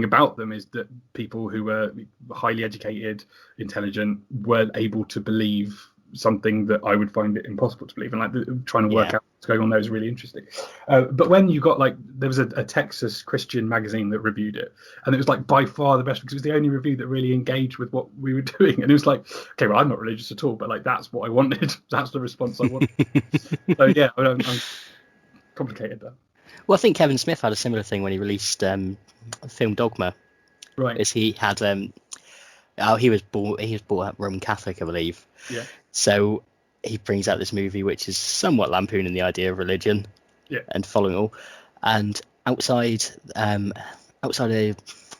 about them is that people who were highly educated, intelligent, were able to believe something that I would find it impossible to believe, and like trying to work out what's going on there is really interesting. But when you got there was a Texas Christian magazine that reviewed it, and it was like by far the best, because it was the only review that really engaged with what we were doing. And it was like, okay, well, I'm not religious at all, but like that's what I wanted. That's the response I wanted. So yeah, I'm complicated there. Well, I think Kevin Smith had a similar thing when he released film Dogma. Right. Is he had he was brought up Roman Catholic, I believe. Yeah. So he brings out this movie which is somewhat lampooning the idea of religion. Yeah. And following all. And outside a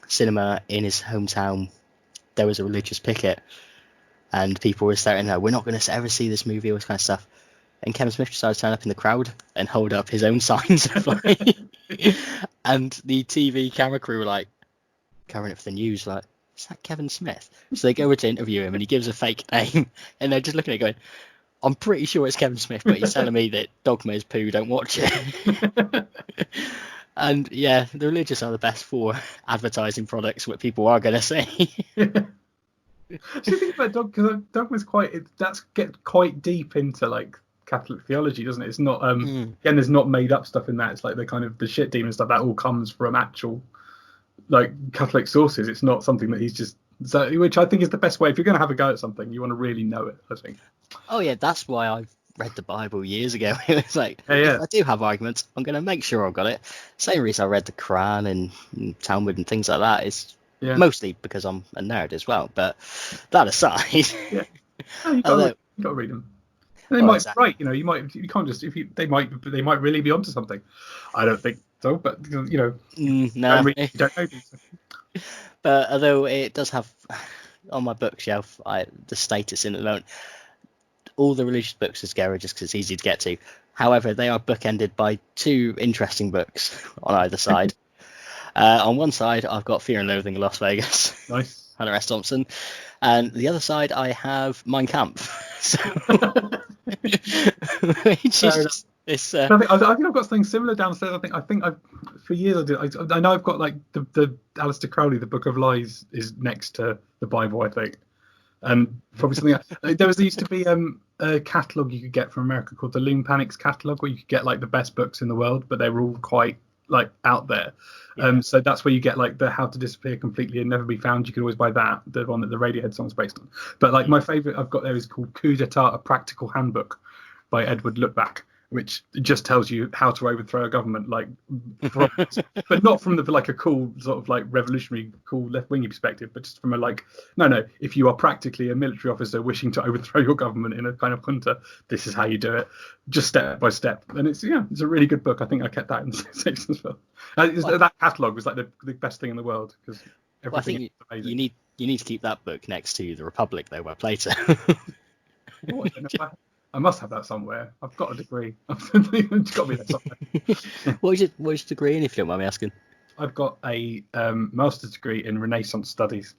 cinema in his hometown, there was a religious picket, and people were starting, we're not going to ever see this movie, all this kind of stuff. And Kevin Smith decided to turn up in the crowd and hold up his own signs. And the TV camera crew were like, covering it for the news, like, is that Kevin Smith? So they go over to interview him, and he gives a fake name, and they're just looking at it going, I'm pretty sure it's Kevin Smith, but he's telling me that Dogma is poo, don't watch it. And yeah, the religious are the best for advertising products what people are going to see. So you think about Dogma's that's get quite deep into like Catholic theology, doesn't it? It's not again, there's not made up stuff in that. It's like the shit demon stuff that all comes from actual like Catholic sources. It's not something that he's just which I think is the best way. If you're going to have a go at something, you want to really know it, I think. Oh yeah, that's why I read the Bible years ago. It was like, yeah. if I do have arguments, I'm going to make sure I've got it. Same reason I read the Quran and Talmud and things like that is mostly because I'm a nerd as well. But that aside, you've got to read them. And they might be right, you can't just they might really be onto something. I don't think so, but no, you don't know. But although it does have on my bookshelf, the status in at the moment, all the religious books are scary just because it's easy to get to. However, they are bookended by two interesting books on either side. On one side, I've got Fear and Loathing in Las Vegas. Nice. Hunter S. Thompson. And the other side, I have Mein Kampf. So, which is it's. I think I've got something similar downstairs. I think I've for years I know I've got like the Aleister Crowley, the Book of Lies, is next to the Bible, I think. And probably something there used to be a catalogue you could get from America called the Loom Panics catalogue, where you could get like the best books in the world, but they were all quite like out there. So that's where you get like the How to Disappear Completely and Never Be Found. You can always buy that, the one that the Radiohead song's based on. But like my favourite I've got there is called Coup d'etat, a practical handbook by Edward Lookback, which just tells you how to overthrow a government, like, but not from like a cool sort of like revolutionary, cool left-wingy perspective, but just from a like, no, if you are practically a military officer wishing to overthrow your government in a kind of junta, this is how you do it, just step by step. And it's a really good book. I think I kept that in section as well. That catalogue was like the best thing in the world because everything is amazing. You need to keep that book next to the Republic though, by Plato. I must have that somewhere. I've got a degree. It's got to be there somewhere. What is your degree in, if you don't mind me asking? I've got a master's degree in Renaissance studies.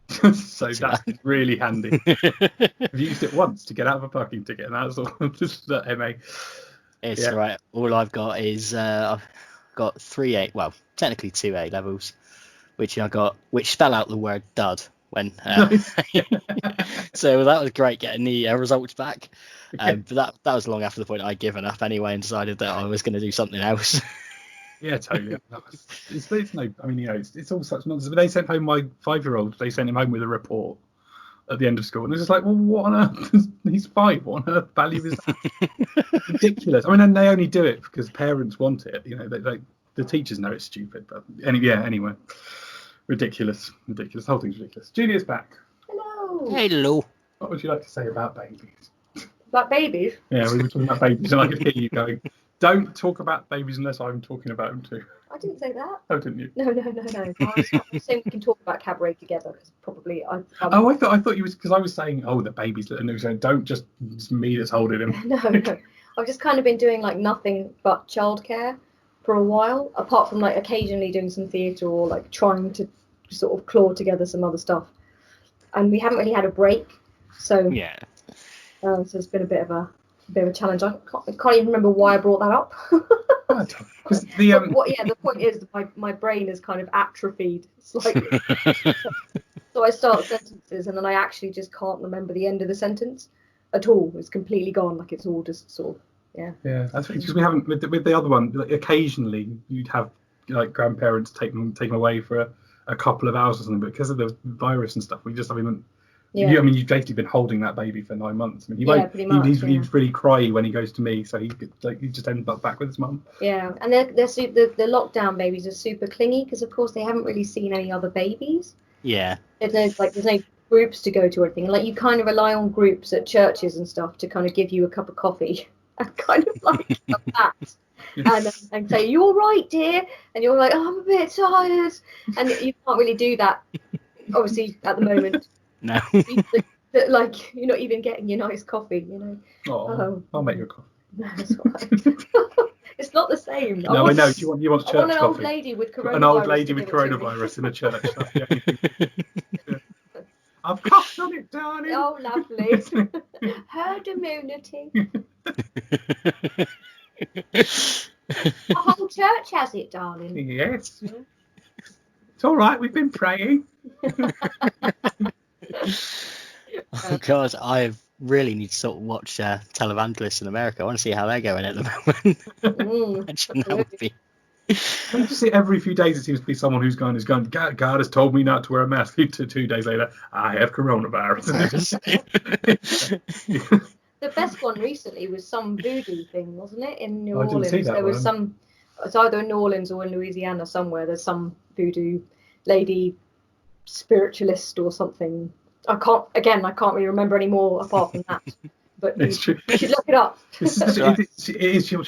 So that's really handy. I've used it once to get out of a parking ticket, and that's all. Just the MA. It's right. All I've got is I've got 3 A, well, technically 2 A levels, which spell out the word dud. When so that was great getting the results back, but that was long after the point I'd given up anyway and decided that I was going to do something else. Yeah, totally. It's no, I mean, it's all such nonsense. But they sent home my 5-year-old. They sent him home with a report at the end of school, and it's just like, well, what on earth? He's 5. What on earth value is that? Ridiculous. I mean, and they only do it because parents want it. The teachers know it's stupid, but anyway. Ridiculous. The whole thing's ridiculous. Julia's back. Hello. What would you like to say about babies? About babies? Yeah, we were talking about babies, and I could hear you going, don't talk about babies unless I'm talking about them too. I didn't say that. Oh, didn't you? No. I was saying we can talk about cabaret together because probably I thought you was because I was saying, the babies, and it was saying, don't just, it's me that's holding him. No. I've just kind of been doing like nothing but childcare for a while, apart from like occasionally doing some theatre or like trying to sort of claw together some other stuff. And we haven't really had a break, so so it's been a bit of a challenge. I can't even remember why I brought that up. The point is my brain is kind of atrophied slightly. So I start sentences and then I actually just can't remember the end of the sentence at all. It's completely gone. Like it's all just sort of that's because we haven't with the other one. Like, occasionally you'd have like grandparents take them away for a couple of hours or something, but because of the virus and stuff, we just haven't. I mean, you've basically been holding that baby for 9 months. I mean, he's really cryy when he goes to me, so he just ends up back with his mum. Yeah, and the lockdown babies are super clingy because, of course, they haven't really seen any other babies. Yeah. There's no groups to go to or anything. Like you kind of rely on groups at churches and stuff to kind of give you a cup of coffee and kind of like that. And say, you all right, dear? And you're like, I'm a bit tired. And you can't really do that, obviously, at the moment. No. Like, you're not even getting your nice coffee, Oh, I'll make you a coffee. No, it's all right. It's not the same. same. No, I know. You want I church want an old coffee. lady with coronavirus. An old lady to with give it to me. coronavirus in a church. That's the only thing. Yeah. I've coughed on it, darling. Oh, lovely. Herd immunity. The whole church has it, darling. Yes. It's all right. We've been praying. Oh God, I really need to sort of watch televangelists in America. I want to see how they're going at the moment. Imagine that would be. I just see every few days it seems to be someone who's going, God has told me not to wear a mask. 2 days later, I have coronavirus. The best one recently was some voodoo thing, wasn't it, in New I didn't Orleans? see that There was one. some. It's either in New Orleans or in Louisiana somewhere. There's some voodoo lady spiritualist or something. I can't really remember any more apart from that. But you should look it up. It is. I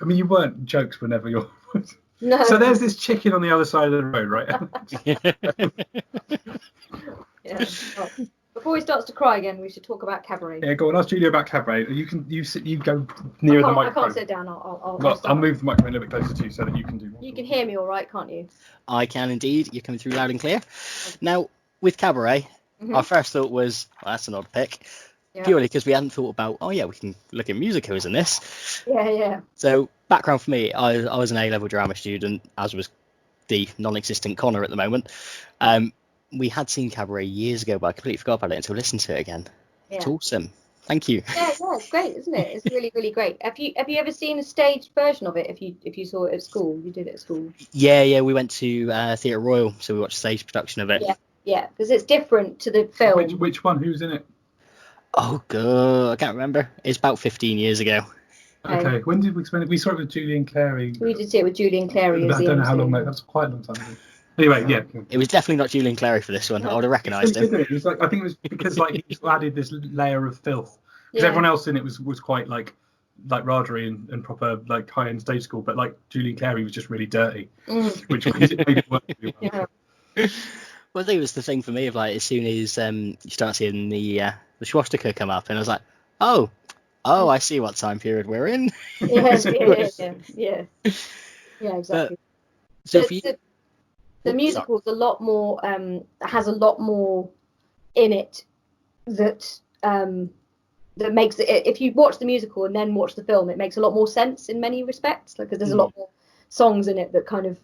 mean, you weren't jokes whenever you're. No. So there's this chicken on the other side of the road, right? Yeah. Well, before he starts to cry again, we should talk about cabaret. Yeah, go on. Ask Julia about cabaret. You go near the microphone. I can't sit down. I'll move the microphone a little bit closer to you so that you can do more. You can hear me all right, can't you? I can indeed. You're coming through loud and clear. Now, with cabaret, our first thought was, well, that's an odd pick. Yeah. Purely because we hadn't thought about, we can look at musicals in this. Yeah. So, background for me, I was an A-level drama student, as was the non-existent Connor at the moment. We had seen Cabaret years ago, but I completely forgot about it until I listened to it again. Yeah. It's awesome. Thank you. Yeah, it's great, isn't it? It's really, really great. Have you ever seen a staged version of it? If you saw it at school, you did it at school. Yeah, we went to Theatre Royal, so we watched a stage production of it. Yeah, because it's different to the film. Which one? Who's in it? Oh God, I can't remember. It's about 15 years ago. Okay, when did we spend it? We saw it with Julie and Clary. We did see it with Julie and Clary. I don't know how long that was. Quite a long time ago. Anyway, yeah. It was definitely not Julie and Clary for this one. No. I would have recognised him. It was I think it was because he added this layer of filth. Because everyone else in it was quite like ragery and proper high-end stage school, but Julie and Clary was just really dirty, which made it work really well. Yeah. Well, I think it was the thing for me of as soon as you start seeing the swastika come up, and I was like, oh, I see what time period we're in. Yeah, exactly. So the musical's a lot more has a lot more in it that makes it. If you watch the musical and then watch the film, it makes a lot more sense in many respects. Because there's a lot more songs in it that kind of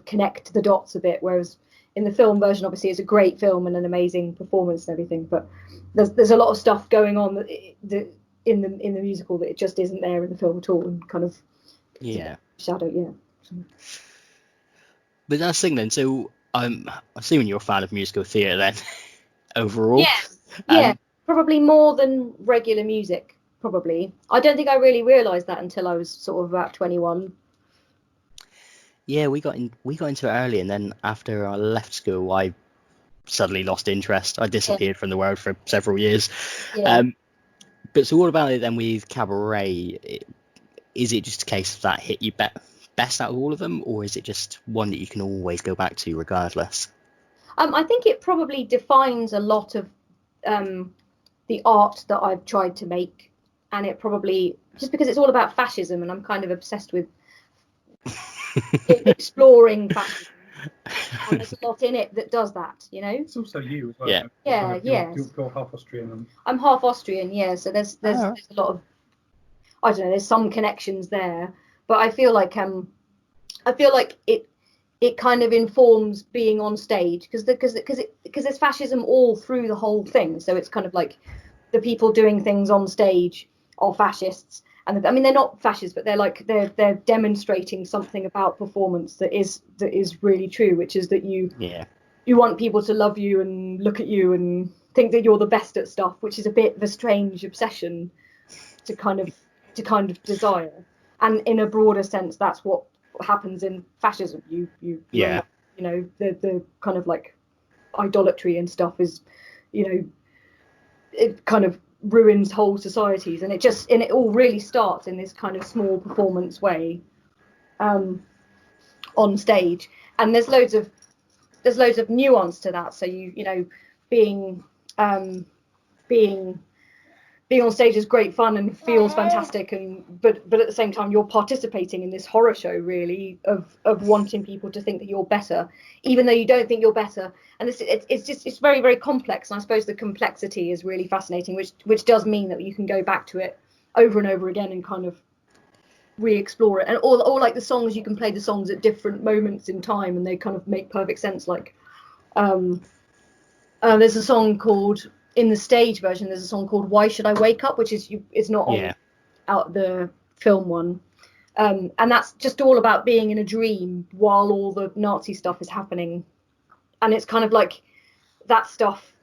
connect the dots a bit, whereas in the film version, obviously, it's a great film and an amazing performance and everything, but there's a lot of stuff going on that in the musical that it just isn't there in the film at all, and kind of shadow. But that's the thing then. So I'm assuming you're a fan of musical theatre then, overall. Yeah, probably more than regular music. Probably. I don't think I really realised that until I was sort of about 21. Yeah, we got into it early, and then after I left school, I suddenly lost interest. I disappeared from the world for several years. Yeah. But so what about it then with Cabaret? Is it just a case of that hit you best out of all of them, or is it just one that you can always go back to regardless? I think it probably defines a lot of the art that I've tried to make, and it probably, just because it's all about fascism, and I'm kind of obsessed with exploring fascism, and there's a lot in it that does that, It's also you as well. Yeah. You're half Austrian. I'm half Austrian, yeah. So there's a lot of, I don't know, there's some connections there, but I feel like it kind of informs being on stage because there's fascism all through the whole thing. So it's kind of like the people doing things on stage are fascists. And I mean, they're not fascists, but they're demonstrating something about performance that is really true, which is that you want people to love you and look at you and think that you're the best at stuff, which is a bit of a strange obsession to kind of desire. And in a broader sense, that's what happens in fascism. The kind of idolatry and stuff is, it kind of ruins whole societies, and it all really starts in this kind of small performance way on stage, and there's loads of nuance to that. So being being on stage is great fun and feels fantastic, but at the same time you're participating in this horror show really of wanting people to think that you're better, even though you don't think you're better. And it's very, very complex, and I suppose the complexity is really fascinating, which does mean that you can go back to it over and over again and kind of re-explore it. And or like the songs, you can play the songs at different moments in time and they kind of make perfect sense. Like there's a song called, in the stage version, there's a song called Why Should I Wake Up, which is it's not on out the film one. And that's just all about being in a dream while all the Nazi stuff is happening. And it's kind of like that stuff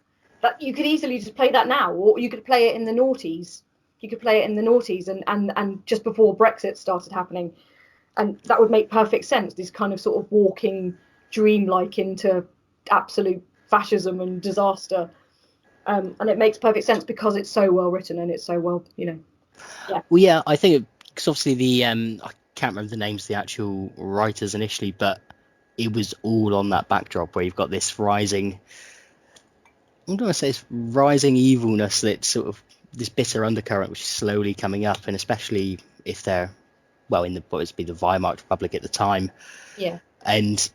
that you could easily just play that now, or you could play it in the noughties. You could play it in the noughties and just before Brexit started happening. And that would make perfect sense, this kind of sort of walking dreamlike into absolute fascism and disaster. And it makes perfect sense because it's so well written and it's so well, Yeah. Well, yeah, I think because obviously I can't remember the names of the actual writers initially, but it was all on that backdrop where you've got this rising, I'm going to say, it's rising evilness that's sort of this bitter undercurrent which is slowly coming up, and especially if they're, well, in what would be the Weimar Republic at the time. Yeah. And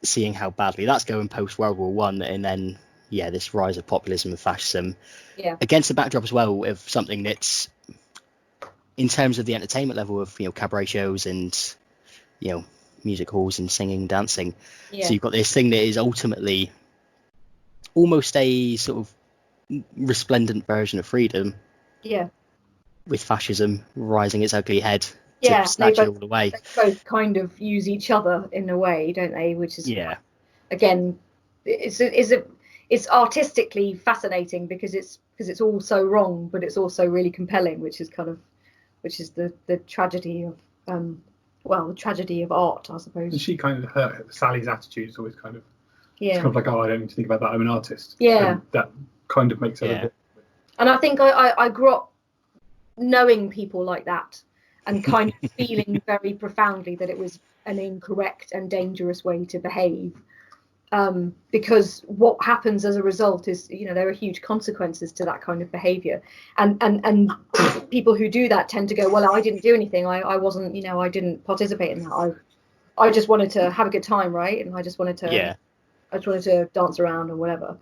seeing how badly that's going post World War One, and then this rise of populism and fascism against the backdrop as well of something that's, in terms of the entertainment level of cabaret shows and music halls and singing and dancing, so you've got this thing that is ultimately almost a sort of resplendent version of freedom, with fascism rising its ugly head to snatch it all away. They both kind of use each other in a way, don't they? Which is again, it's artistically fascinating because it's all so wrong, but it's also really compelling, which is the tragedy of the tragedy of art, I suppose. And she kind of, Sally's attitude is always kind of, it's kind of like, I don't need to think about that, I'm an artist. Yeah. And that kind of makes it a bit. And I think I grew up knowing people like that and kind of feeling very profoundly that it was an incorrect and dangerous way to behave. Because what happens as a result is, there are huge consequences to that kind of behaviour, and people who do that tend to go, well, I didn't do anything, I wasn't, I didn't participate in that, I just wanted to have a good time, right? And I just wanted to dance around or whatever.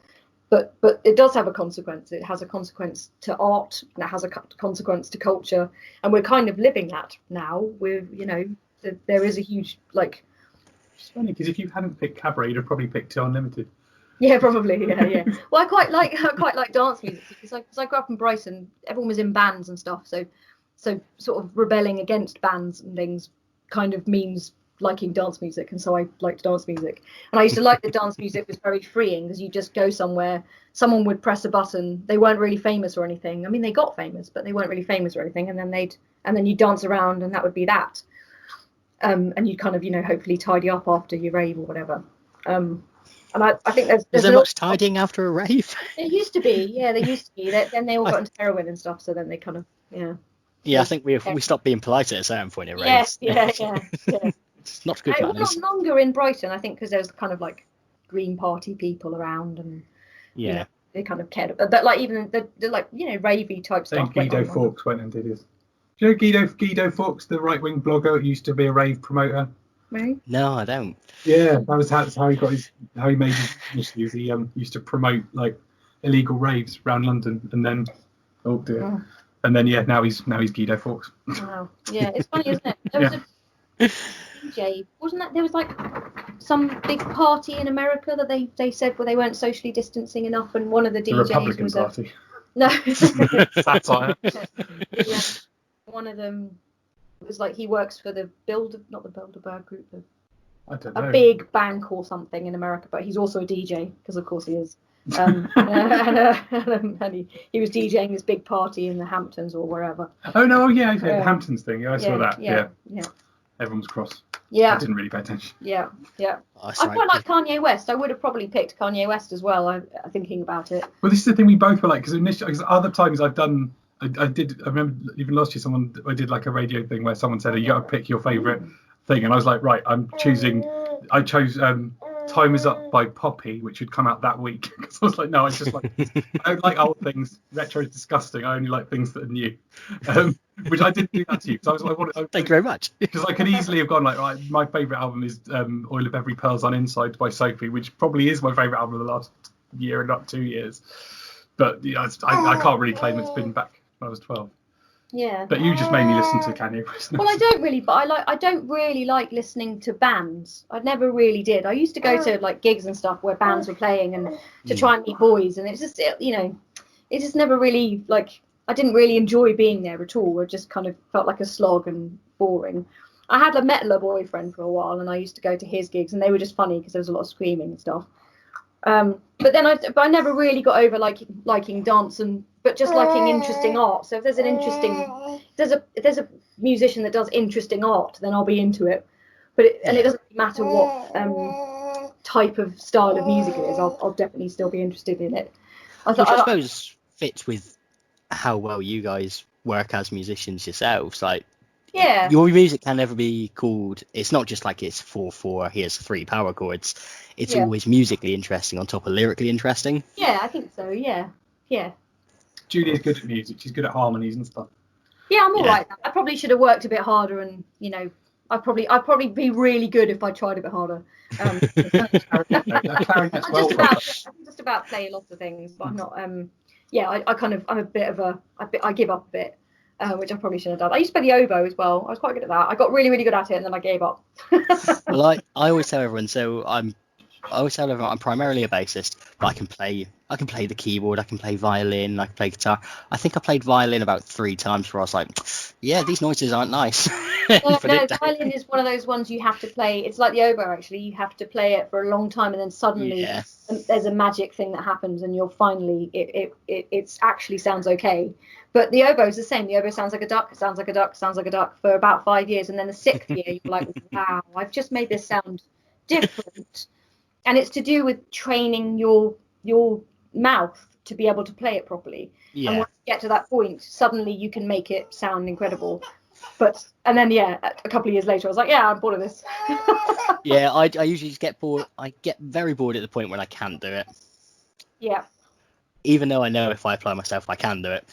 But it does have a consequence. It has a consequence to art, and it has a consequence to culture, and we're kind of living that now. There is a huge It's funny because if you hadn't picked cabaret, you'd have probably picked Two Unlimited. Yeah, probably. Yeah. Well, I quite like dance music because I grew up in Brighton. Everyone was in bands and stuff, so sort of rebelling against bands and things kind of means liking dance music, and so I liked dance music. And I used to like that dance music was very freeing because you just go somewhere, someone would press a button. They weren't really famous or anything. I mean, they got famous, but they weren't really famous or anything. And then you dance around, and that would be that. And you kind of, hopefully tidy up after your rave or whatever. And I think there's is there much tidying after a rave? There used to be, Then they all got into heroin and stuff, so then they kind of, Yeah, I think we stopped being polite at a certain point in raves. Yes, yeah. It's not good manners. It was longer in Brighton, I think, because there's kind of like Green Party people around, and they kind of cared. But like even the ravey type stuff. Guido Fawkes went and did his. Do you know Guido Fawkes, the right-wing blogger, used to be a rave promoter? Really? No, I don't. Yeah, that's how he got how he made his issues. He used to promote like illegal raves around London, and then and then now he's Guido Fawkes. Wow. Yeah, it's funny, isn't it? There was a DJ, wasn't that? There was like some big party in America that they said they weren't socially distancing enough, and one of the DJs Republican was Party. No. Satire. Yeah. One of them was like he works for not the Bilderberg group, I don't know. a big bank or something in America, but he's also a DJ because of course he is. And he was DJing this big party in the Hamptons or wherever. Oh no! The Hamptons thing. Yeah, I saw that. Yeah. Everyone was cross. Yeah. I didn't really pay attention. Yeah. I quite like Kanye West. I would have probably picked Kanye West as well. I'm thinking about it. Well, this is the thing we both were like, because other times I remember even last year I did like a radio thing where someone said, you got to pick your favourite thing, and I was like, right, I chose Time Is Up by Poppy, which would come out that week. Because I was like, no, I don't like old things. Retro is disgusting. I only like things that are new. Which I didn't do that to you. Because Thank you very much. Because I could easily have gone like, right, my favourite album is Oil of Every Pearl's on Inside by Sophie, which probably is my favourite album of the last year and not 2 years. But yeah, I can't really claim it's been back when I was 12. Yeah. But you just made me listen to Kanye West. Well, I don't really, but I don't really like listening to bands. I never really did. I used to go to like gigs and stuff where bands were playing and to try and meet boys, and it's just, you know, it just never really, like, I didn't really enjoy being there at all. It just kind of felt like a slog and boring. I had met a boyfriend for a while, and I used to go to his gigs, and they were just funny because there was a lot of screaming and stuff. But then I never really got over liking dance but just liking interesting art. So if there's if there's a musician that does interesting art, then I'll be into it. But it doesn't matter what type of style of music it is. I'll definitely still be interested in it. Which I suppose fits with how well you guys work as musicians yourselves. Like, yeah, your music can never be called. It's not just like it's 4/4. Here's 3 power chords. It's always musically interesting on top of lyrically interesting. Yeah, I think so. Yeah. Julia's good at music. She's good at harmonies and stuff. Yeah, I'm all right. I probably should have worked a bit harder, and you know, I'd probably be really good if I tried a bit harder. I just about play lots of things, but I'm not. I give up a bit, which I probably should have done. I used to play the oboe as well. I was quite good at that. I got really, really good at it, and then I gave up. Well, I always tell everyone. I'm primarily a bassist, but I can play the keyboard, I can play violin, I can play guitar. I think I played violin about 3 times where I was like, yeah, these noises aren't nice. No, violin is one of those ones you have to play. It's like the oboe, actually. You have to play it for a long time, and then suddenly there's a magic thing that happens, and you're finally, it actually sounds okay. But the oboe is the same. The oboe sounds like a duck, sounds like a duck, sounds like a duck for about 5 years, and then the 6th year, you're like, wow, I've just made this sound different. And it's to do with training your mouth to be able to play it properly. Yeah. And once you get to that point, suddenly you can make it sound incredible. And then a couple of years later, I was like, yeah, I'm bored of this. Yeah, I usually just get bored. I get very bored at the point when I can't do it. Yeah. Even though I know if I apply myself, I can do it.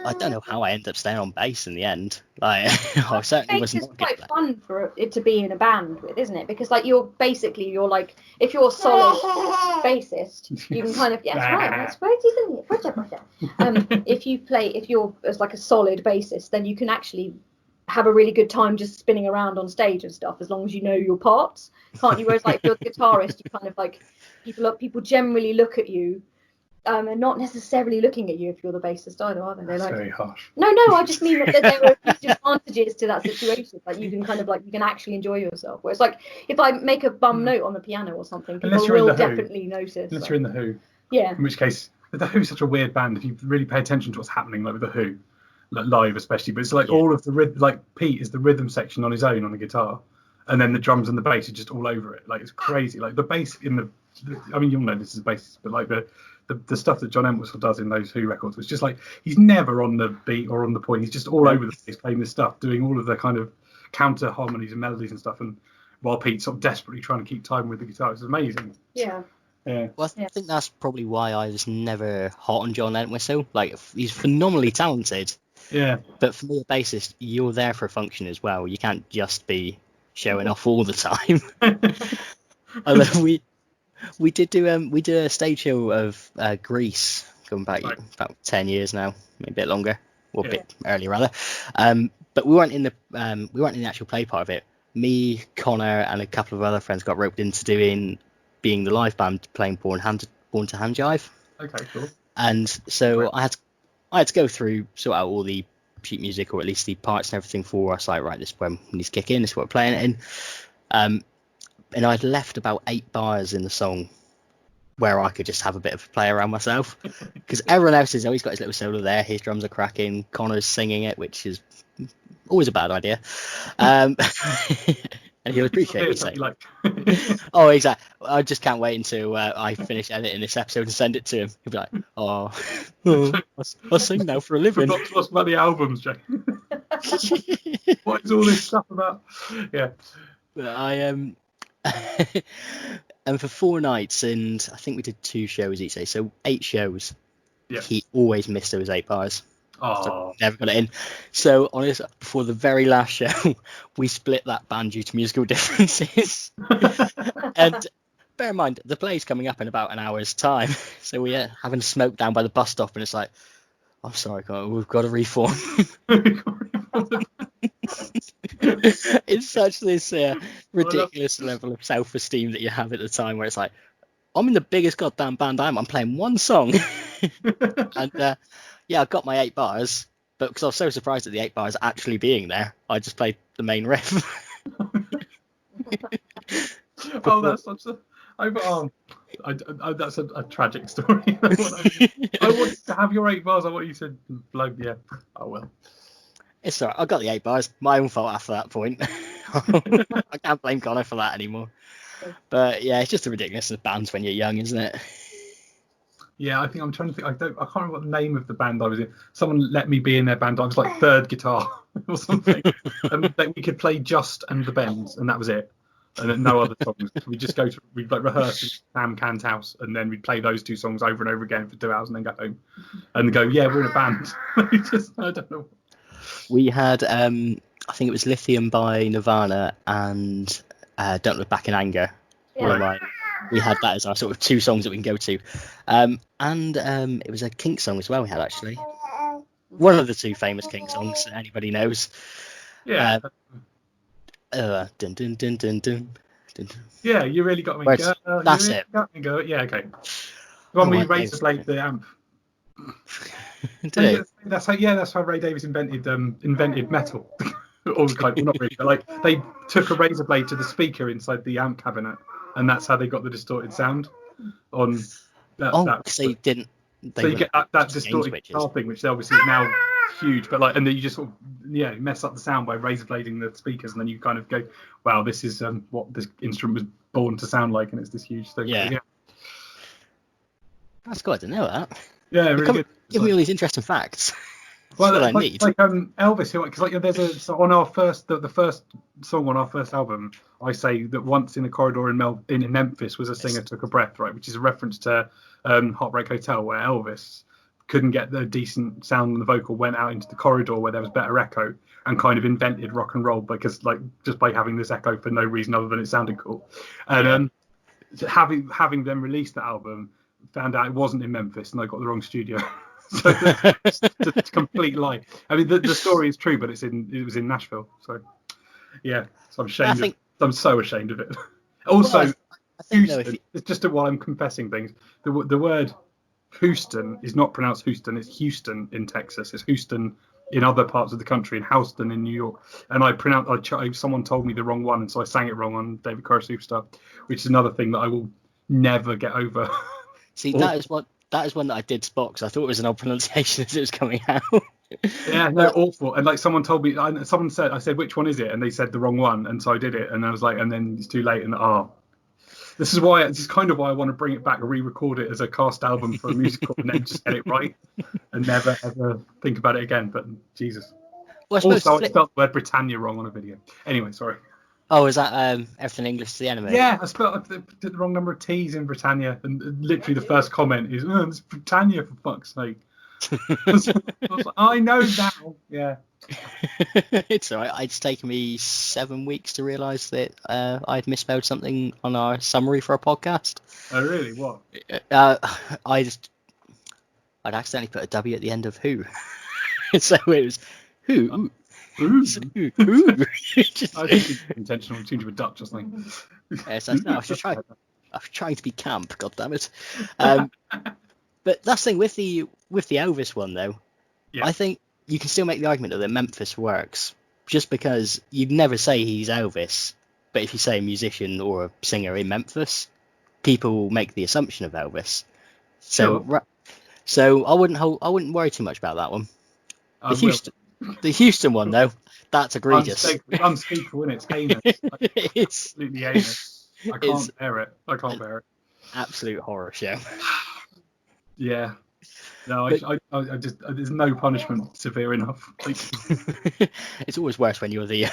I don't know how I ended up staying on bass in the end. Like, I certainly was not. It's quite fun for it to be in a band with, isn't it? Because like you're like, if you're a solid bassist, you can kind of that's right, isn't it? If you're as like a solid bassist, then you can actually have a really good time just spinning around on stage and stuff, as long as you know your parts, can't you? Whereas like if you're a guitarist, you kind of like people generally look at you. And not necessarily looking at you if you're the bassist either, are they? They're like, very harsh. No, I just mean that there are huge advantages to that situation. Like you can you can actually enjoy yourself. Whereas like if I make a bum note on the piano or something, people will definitely notice. Unless you're in the Who. Yeah. In which case, the Who's such a weird band. If you really pay attention to what's happening, like with the Who, like live especially, but it's like all of the rhythm. Like Pete is the rhythm section on his own on the guitar, and then the drums and the bass are just all over it. Like it's crazy. Like the bass I mean, you'll know this is bass, but like the stuff that John Entwistle does in those Who records was just like he's never on the beat or on the point. He's just all over the place playing this stuff, doing all of the kind of counter harmonies and melodies and stuff, and while Pete's sort of desperately trying to keep time with the guitar. It's amazing. Yeah. Well, I think that's probably why I was never hot on John Entwistle. Like, he's phenomenally talented. Yeah. But for me, a bassist, you're there for a function as well. You can't just be showing off all the time. We did a stage show of Grease going back about 10 years now, maybe a bit longer, or a bit earlier rather. But we weren't in the actual play part of it. Me, Connor, and a couple of other friends got roped into being the live band playing Born to Hand Jive. Okay, cool. And so I had to go through, sort out all the sheet music, or at least the parts and everything for us. Like, right, this is when we need to kick in, this is what we're playing it in. And I'd left about 8 bars in the song where I could just have a bit of a play around myself, because everyone else has always got his little solo there. His drums are cracking. Connor's singing it, which is always a bad idea. And he'll appreciate me saying. Oh, exactly. I just can't wait until I finish editing this episode and send it to him. He'll be like, "Oh, I sing now for a living." Forgot to ask about the albums, Jake. What is all this stuff about? Yeah. But And for 4 nights, and I think we did 2 shows each day, so 8 shows. Yeah. He always missed those 8 bars. Oh, So never got it in. So honestly, before the very last show, we split that band due to musical differences. And bear in mind, the play's coming up in about an hour's time, so we're having to smoke down by the bus stop, and it's like, I'm sorry, we've got to reform. It's such this ridiculous level of self-esteem that you have at the time, where it's like, I'm in the biggest goddamn band I'm playing one song. And yeah, I got my 8 bars, but because I was so surprised at the 8 bars actually being there, I just played the main riff. Oh, that's such a. That's a tragic story. I wanted to have your 8 bars. I want you to blow. Yeah. Oh well. It's alright. I got the 8 bars. My own fault after that point. I can't blame Connor for that anymore. But yeah, it's just the ridiculousness of bands when you're young, isn't it? Yeah, I think I'm trying to think. I can't remember what the name of the band I was in. Someone let me be in their band. I was like 3rd guitar or something, and like, we could play Just and the Bends, and that was it. And then no other songs. We'd like rehearse at Sam Can's house, and then we'd play those 2 songs over and over again for 2 hours, and then go home and go, yeah, we're in a band. I don't know. We had, I think it was Lithium by Nirvana and Don't Look Back in Anger. Yeah. We had that as our sort of 2 songs that we can go to. And it was a Kink song as well we had, actually. One of the 2 famous Kink songs that anybody knows. Yeah. Dun, dun, dun, dun, dun, dun, dun. Yeah, you really got me. That's it. Got me go. Yeah, okay. The one where you razor blade the amp. That's how Ray Davies invented metal. Or kind of, not really, but like they took a razor blade to the speaker inside the amp cabinet, and that's how they got the distorted sound on that. Because they didn't. So you get that distorted guitar thing, which obviously is now huge, but like, and then you just sort of mess up the sound by razor blading the speakers, and then you kind of go, wow, this is what this instrument was born to sound like, and it's this huge thing. Yeah. That's good to know that. Yeah, really good. Give me all these interesting facts. Well, that's what I need. Like Elvis, because like there's on our first the first song on our first album, I say that once in a corridor in Memphis was a singer took a breath, right, which is a reference to Heartbreak Hotel, where Elvis couldn't get the decent sound on the vocal, went out into the corridor where there was better echo, and kind of invented rock and roll because like just by having this echo for no reason other than it sounded cool. And having them released the album, found out it wasn't in Memphis and I got the wrong studio. So it's a complete lie. I mean, the story is true, but it was in Nashville. So yeah, so I'm ashamed. I'm so ashamed of it. Also, I think Houston. It's just while I'm confessing things, the word Houston is not pronounced Houston. It's Houston in Texas. It's Houston in other parts of the country, in Houston in New York. And someone told me the wrong one, and so I sang it wrong on David Corra Superstar, which is another thing that I will never get over. See, that is one that I did spot because I thought it was an odd pronunciation as it was coming out. Yeah, no, awful. And like someone told me, I said, which one is it? And they said the wrong one, and so I did it, and I was like, and then it's too late, and this is kind of why I want to bring it back and re-record it as a cast album for a musical, and then just get it right, and never ever think about it again. But Jesus. Well, also, I spelled the word Britannia wrong on a video. Anyway, sorry. Oh, is that everything English to the enemy? Yeah, I spelled the wrong number of T's in Britannia, and literally the first comment is, "Oh, it's Britannia for fuck's sake." I was like, I know now. Yeah. It's alright. It's taken me 7 weeks to realise that I'd misspelled something on our summary for a podcast. Oh really? What? I'd accidentally put a W at the end of who. So it was who. Ooh. Who? I think it's intentional. It seemed to be Dutch or something. Yes, I was trying to be camp. God damn it. But that's the thing with the Elvis one though. Yeah. I think you can still make the argument that Memphis works just because you'd never say he's Elvis, but if you say a musician or a singer in Memphis, people make the assumption of Elvis. So sure. So I wouldn't worry too much about that one. The Houston one though, that's egregious. Unspeakable, isn't it? It's heinous. It's absolutely heinous. I can't bear it. Absolute horror show. Yeah. No, I just there's no punishment severe enough. Like, it's always worse when you're the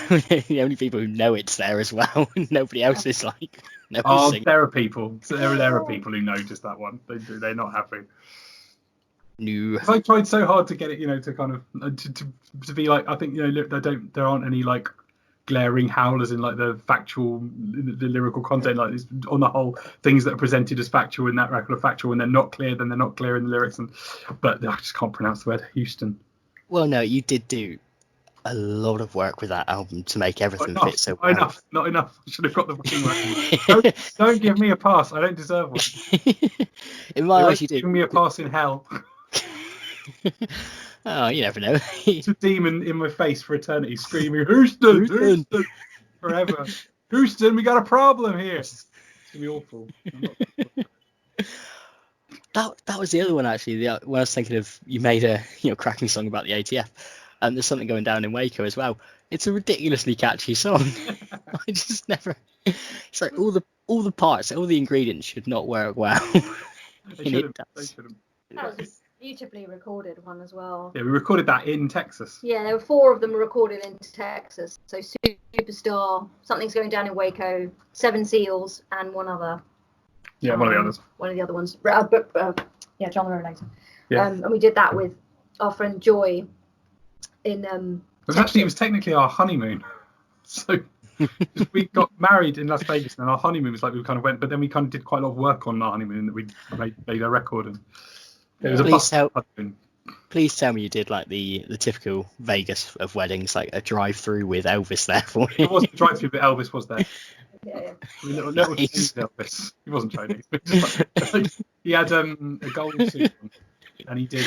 the only people who know it's there as well. Nobody else is like. There are people. So there are people who know just that one. They're not happy. No. I tried so hard to get it, to kind of to be like, I think look, there aren't any like glaring howlers in like the lyrical content, like this, on the whole, things that are presented as factual in that record are factual, and they're not clear, then they're not clear in the lyrics, but I just can't pronounce the word Houston. Well, no, you did do a lot of work with that album to make everything fit so well. Not enough. I should have got the fucking word. Don't give me a pass. I don't deserve one. In my eyes, you did. Give me a pass in hell. Oh, you never know. It's a demon in my face for eternity, screaming, Houston, forever. Houston, we got a problem here. It's gonna be awful. That was the other one actually. When I was thinking of, you made a cracking song about the ATF, and there's something going down in Waco as well. It's a ridiculously catchy song. I just never. It's like all the parts, all the ingredients should not work well. They shouldn't. That was a beautifully recorded one as well. Yeah, we recorded that in Texas. Yeah, there were 4 of them recorded in Texas. So Superstar, Something's Going Down in Waco, 7 Seals, and one other. Yeah, one of the others. One of the other ones. Yeah, John the Revelator. Yeah. And we did that with our friend Joy in It was technically our honeymoon. So we got married in Las Vegas, and our honeymoon was like we kind of went, but then we kind of did quite a lot of work on our honeymoon that we made a record, and it was Please tell me you did like the typical Vegas of weddings, like a drive-through with Elvis there for you. It wasn't a drive-through, but Elvis was there. Yeah. Little Elvis. He wasn't Chinese. He had a gold suit on, and he did.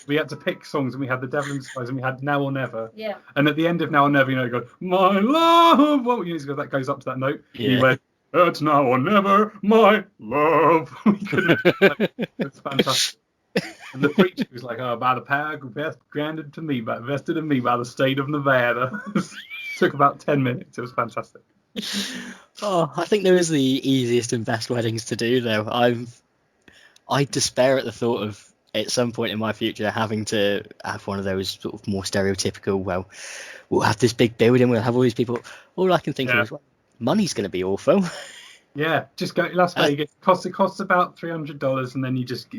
We had to pick songs, and we had The Devil in Disguise, and we had Now or Never. Yeah. And at the end of Now or Never, you go, my love. Well, that goes up to that note. Yeah. He went, it's now or never, my love. It's fantastic. And the preacher was like, by the power granted to me, vested in me by the state of Nevada. Took about 10 minutes. It was fantastic. Oh, I think there is the easiest and best weddings to do, though. I despair at the thought of, at some point in my future, having to have one of those sort of more stereotypical, well, we'll have this big building, we'll have all these people. All I can think of is, well, money's going to be awful. Yeah, just go to Las Vegas. It costs about $300, and then you just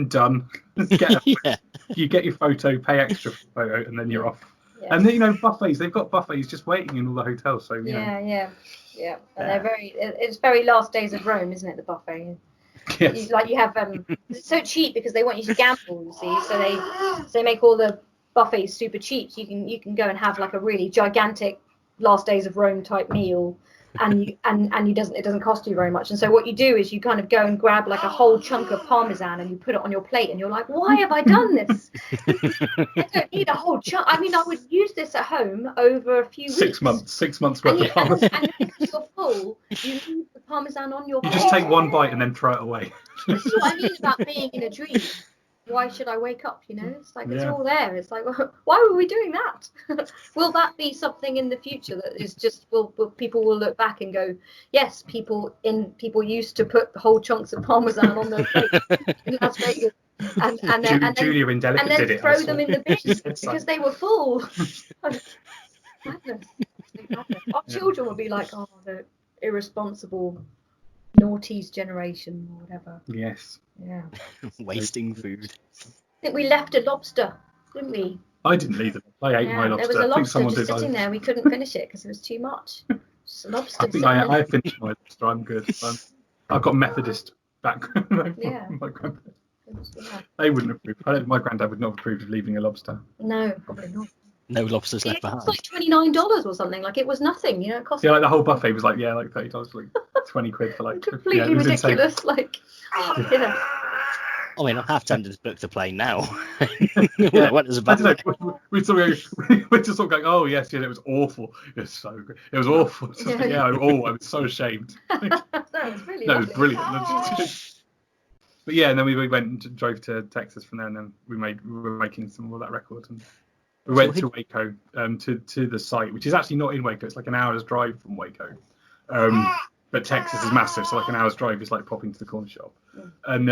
done. You get your photo, pay extra for the photo, and then you're off. Yeah. And then buffets. They've got buffets just waiting in all the hotels. So yeah. And it's very Last Days of Rome, isn't it? The buffet. Yes. You have it's so cheap because they want you to gamble. You see, so they make all the buffets super cheap. So you can go and have like a really gigantic Last Days of Rome type meal. And it doesn't cost you very much. And so what you do is you kind of go and grab like a whole chunk of parmesan and you put it on your plate, and you're like, why have I done this? I don't need a whole chunk. I mean, I would use this at home over a few weeks. 6 months worth of parmesan. And because you're full, you leave the parmesan on your plate. You just take one bite and then throw it away. This is what I mean about being in a dream. Why should I wake up? It's like it's all there. It's like, why were we doing that? Will that be something in the future that is just people will look back and go, yes, people used to put whole chunks of parmesan on their plate in Las Vegas, and then Julia Indelicates did it. Throw them in the bin because they were full. Madness. Our children will be like, oh, the irresponsible noughties generation or whatever. Yes. Yeah. Wasting food. I think we left a lobster, didn't we? I didn't leave it. I ate my lobster. There was a lobster just sitting there. We couldn't finish it because it was too much. Just a lobster. I think I finished my lobster. I'm good. I've got Methodist background. Yeah. My granddad. They wouldn't approve. My granddad would not have approved of leaving a lobster. No, probably not. No lobsters left behind. It was like $29 or something. Like it was nothing. It cost. Yeah, like the whole buffet was like $30 for like 20 quid for like. Completely ridiculous. Insane. Like, yeah. I mean, I'm half tempted to book the plane now. What is a buffet? We're just sort of going, oh yes, it was awful. It was so good. It was awful. I was so ashamed. That was really. No, it was brilliant. But yeah, and then we went and drove to Texas from there, and then we were making some more of that record, and we went to Waco, to the site, which is actually not in Waco. It's like an hour's drive from Waco. But Texas is massive, so like an hour's drive is like popping to the corner shop. And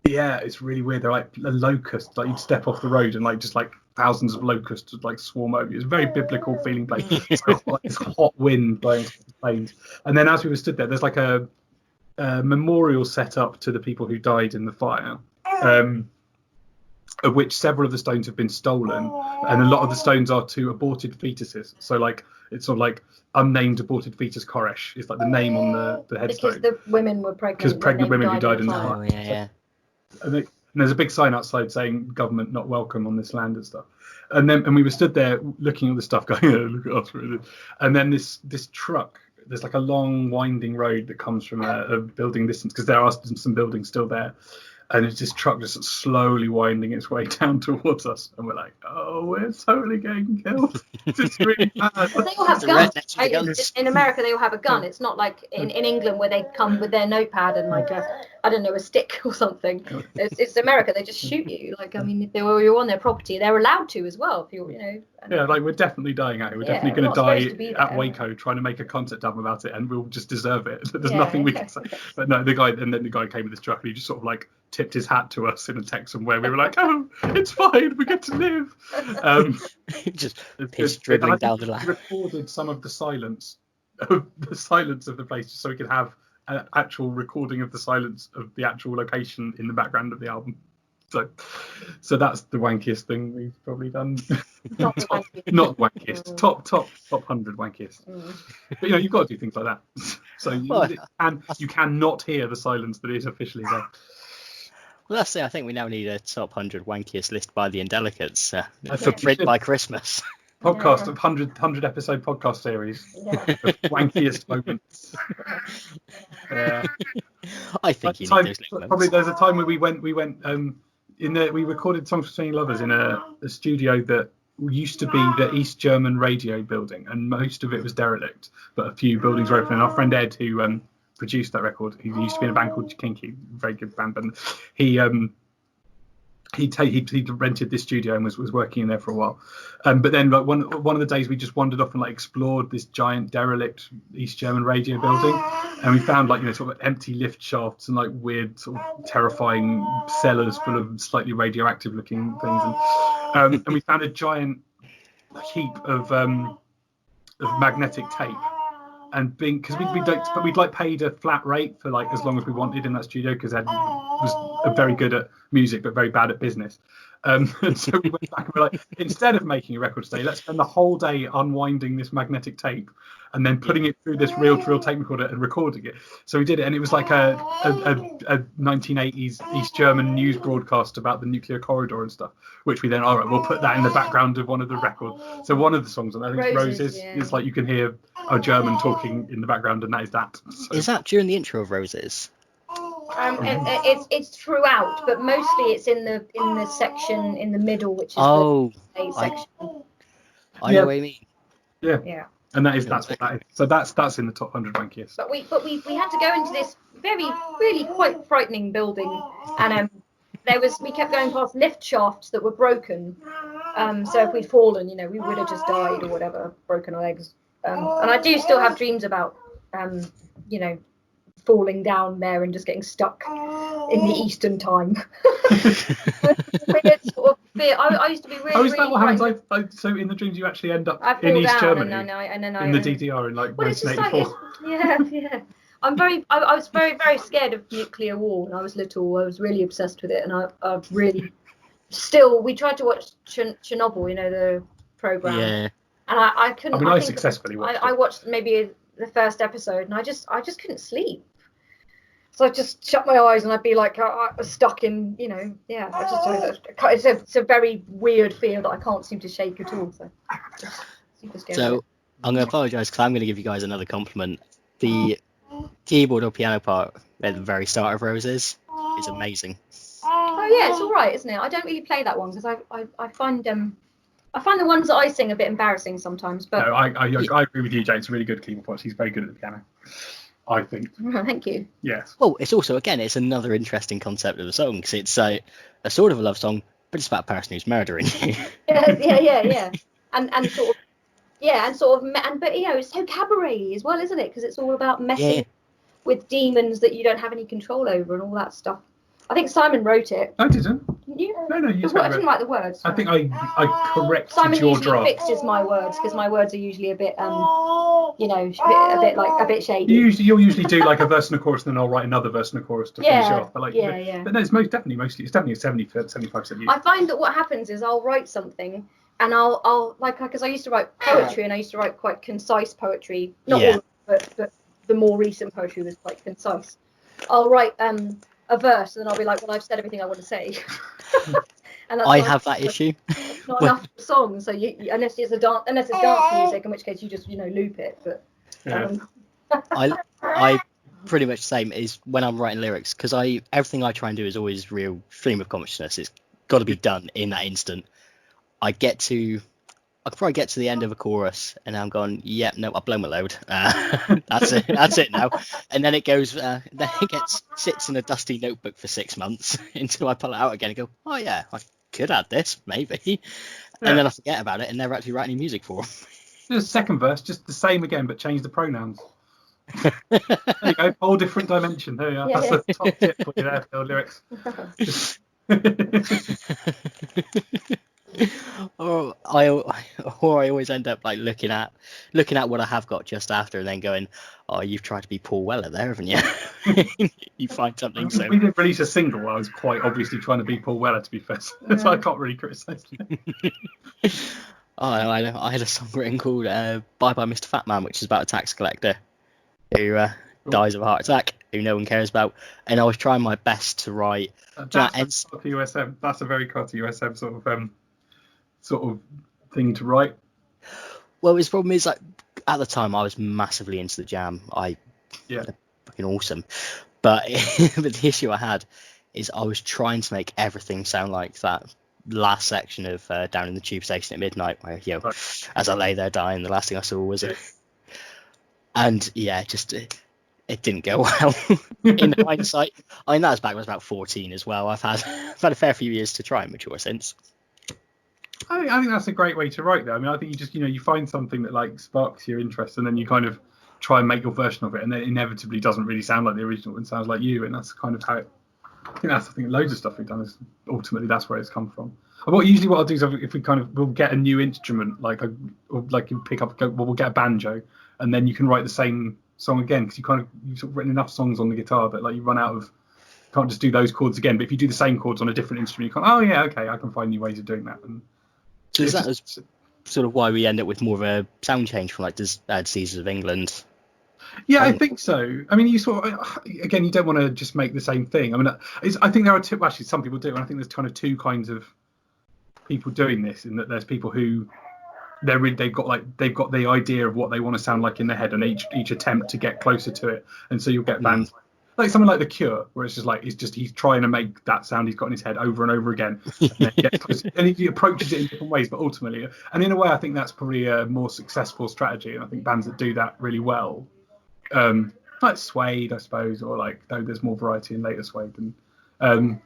Yeah, it's really weird. They're like a locust. Like you'd step off the road and like just like thousands of locusts would like swarm over you. It's a very biblical feeling place. It's hot wind blowing through the plains. And then as we were stood there, there's like a memorial set up to the people who died in the fire, of which several of the stones have been stolen, and a lot of the stones are to aborted fetuses. So like it's sort of like unnamed aborted fetus Koresh is like the name on the headstone. Because the women were pregnant. Because pregnant women who died in the Oh, fire. yeah. And there's a big sign outside saying government not welcome on this land and stuff. And we were stood there looking at the stuff going, oh, look at us. Really. And then this truck, there's like a long winding road that comes from a building distance, because there are some buildings still there. And it's this truck just slowly winding its way down towards us. And we're like, oh, we're totally getting killed. It's really bad. Well, they all have guns. In America, they all have a gun. It's not like in England where they come with their notepad and like a stick or something. It's America. They just shoot you. Like, I mean, if you're on their property, they're allowed to as well. If you're, Yeah, like we're definitely dying out here. We're definitely going to die at Waco trying to make a concept album about it, and we'll just deserve it. There's nothing we can say. But no, the guy came with this truck, and he just sort of like tipped his hat to us in a Texan way. We were like, oh, it's fine, we get to live. Just piss dribbling down the line. We recorded some of the silence of the place, just so we could have an actual recording of the silence of the actual location in the background of the album. So that's the wankiest thing we've probably done. Not the wankiest. Top 100 wankiest. But you've got to do things like that. So you cannot hear the silence that is officially there. Well, that's it. I think we now need a top 100 wankiest list by the Indelicates for print by Christmas. Podcast of 100 episode podcast series of wankiest moments. I think you need those moments. Probably there's a time where we went we recorded Songs for 20 Lovers in a studio that used to be the East German radio building, and most of it was derelict, but a few buildings were open. And our friend Ed, who produced that record, he used to be in a band called Kinky, very good band, and he rented this studio and was working in there for a while. But then like one of the days we just wandered off and like explored this giant derelict East German radio building, and we found like sort of empty lift shafts and like weird sort of terrifying cellars full of slightly radioactive looking things, and we found a giant heap of magnetic tape. And because we'd like paid a flat rate for like as long as we wanted in that studio, because Ed was very good at music but very bad at business. And so we went back and we're like, instead of making a record today, let's spend the whole day unwinding this magnetic tape and then putting it through this reel-to-reel tape recorder and recording it. So we did it, and it was like a 1980s East German news broadcast about the nuclear corridor and stuff, which we then, all right, we'll put that in the background of one of the records. So one of the songs, I think Roses, is like you can hear a German talking in the background, and that is that. So. Is that during the intro of Roses? It's throughout, but mostly it's in the section in the middle, which is the section. I know what you mean. Yeah. And that's what that is. So that's in the top 100 wankiest. But we had to go into this really quite frightening building, and we kept going past lift shafts that were broken. So if we'd fallen, we would have just died or whatever, broken our legs. And I do still have dreams about falling down there and just getting stuck in the Eastern time. Weird sort of fear. I used to be really. Oh, is that what happens? So in the dreams you actually end up in East Germany, and then in the DDR in like 1984. Yeah. I was very, very scared of nuclear war when I was little. I was really obsessed with it, and I really still. We tried to watch Chernobyl, the program. Yeah. And I couldn't. I successfully watched. I watched maybe the first episode, and I just couldn't sleep. So I just shut my eyes, and I'd be like I was stuck in, it's a very weird fear that I can't seem to shake at all. So super scary. So I'm going to apologise because I'm going to give you guys another compliment. The keyboard or piano part at the very start of Roses is amazing. Oh yeah, it's all right, isn't it? I don't really play that one because I find the ones that I sing a bit embarrassing sometimes. But no, I agree with you, Jane. It's a really good keyboard part. He's very good at the piano, I think. Thank you. Yes. Well, it's also, again, it's another interesting concept of the song, because it's a sort of a love song, but it's about a person who's murdering you. Yeah. And but it's so cabaret as well, isn't it? Because it's all about messing with demons that you don't have any control over and all that stuff. I think Simon wrote it. I didn't. You, No, you the said I didn't write the words. I think I corrected Simon your usually draft. fixes my words because my words are usually a bit a bit shady. You'll usually do like a verse and a chorus, and then I'll write another verse and a chorus to finish it off. But But no, it's definitely a 75% you. I find that what happens is I'll write something and I'll like, because I used to write poetry and I used to write quite concise poetry. Not all of it, but the more recent poetry was quite concise. I'll write a verse and then I'll be like, well, I've said everything I want to say. And that's I have that issue. Not enough songs, so unless it's dance music, in which case you just loop it. But I pretty much the same is when I'm writing lyrics, because everything I try and do is always real stream of consciousness. It's got to be done in that instant. I could probably get to the end of a chorus and I'm going, I've blown my load. That's it now. And then it goes, sits in a dusty notebook for 6 months until I pull it out again and go, oh yeah, I could add this maybe. And then I forget about it and never actually write any music for them. The second verse, just the same again, but change the pronouns. There you go, whole different dimension. There you are. That's the top tip for you there for the lyrics. or I always end up like looking at what I have got just after and then going, oh, you've tried to be Paul Weller there, haven't you? You find something. So we did release a single where I was quite obviously trying to be Paul Weller, to be fair, so I can't really criticise you. I had a song written called Bye Bye Mr. Fat Man, which is about a tax collector who dies of a heart attack, who no one cares about, and I was trying my best to write. That's USM. That's a very Carter USM sort of thing to write. Well, his problem is, like, at the time I was massively into the Jam. Fucking awesome. But the issue I had is I was trying to make everything sound like that last section of Down in the Tube Station at Midnight, where as I lay there dying, the last thing I saw was it. And it didn't go well. In hindsight, I mean, that was back when I was about 14 as well. I've had a fair few years to try and mature since. I think that's a great way to write, though. I mean, I think you just you find something that like sparks your interest, and then you kind of try and make your version of it, and then it inevitably doesn't really sound like the original and sounds like you, and that's kind of how it. I think that's the thing. Loads of stuff we've done is ultimately that's where it's come from. And what I'll do is if we we'll get a new instrument, you pick up, we'll get a banjo, and then you can write the same song again, because you've sort of written enough songs on the guitar that you run out of. Can't just do those chords again. But if you do the same chords on a different instrument, you can I can find new ways of doing that. And so is that sort of why we end up with more of a sound change from Seasons of England? Yeah, I think so. I mean, you sort of, again, you don't want to just make the same thing. I mean, I think there are two. Actually, some people do, and I think there's kind of two kinds of people doing this. In that there's people who they've got the idea of what they want to sound like in their head, and each attempt to get closer to it. And so you'll get bands like something like The Cure, where it's just he's trying to make that sound he's got in his head over and over again, and then he gets closer, and he approaches it in different ways. But ultimately, and in a way, I think that's probably a more successful strategy. And I think bands that do that really well. Like Suede, I suppose, or there's more variety in later Suede, and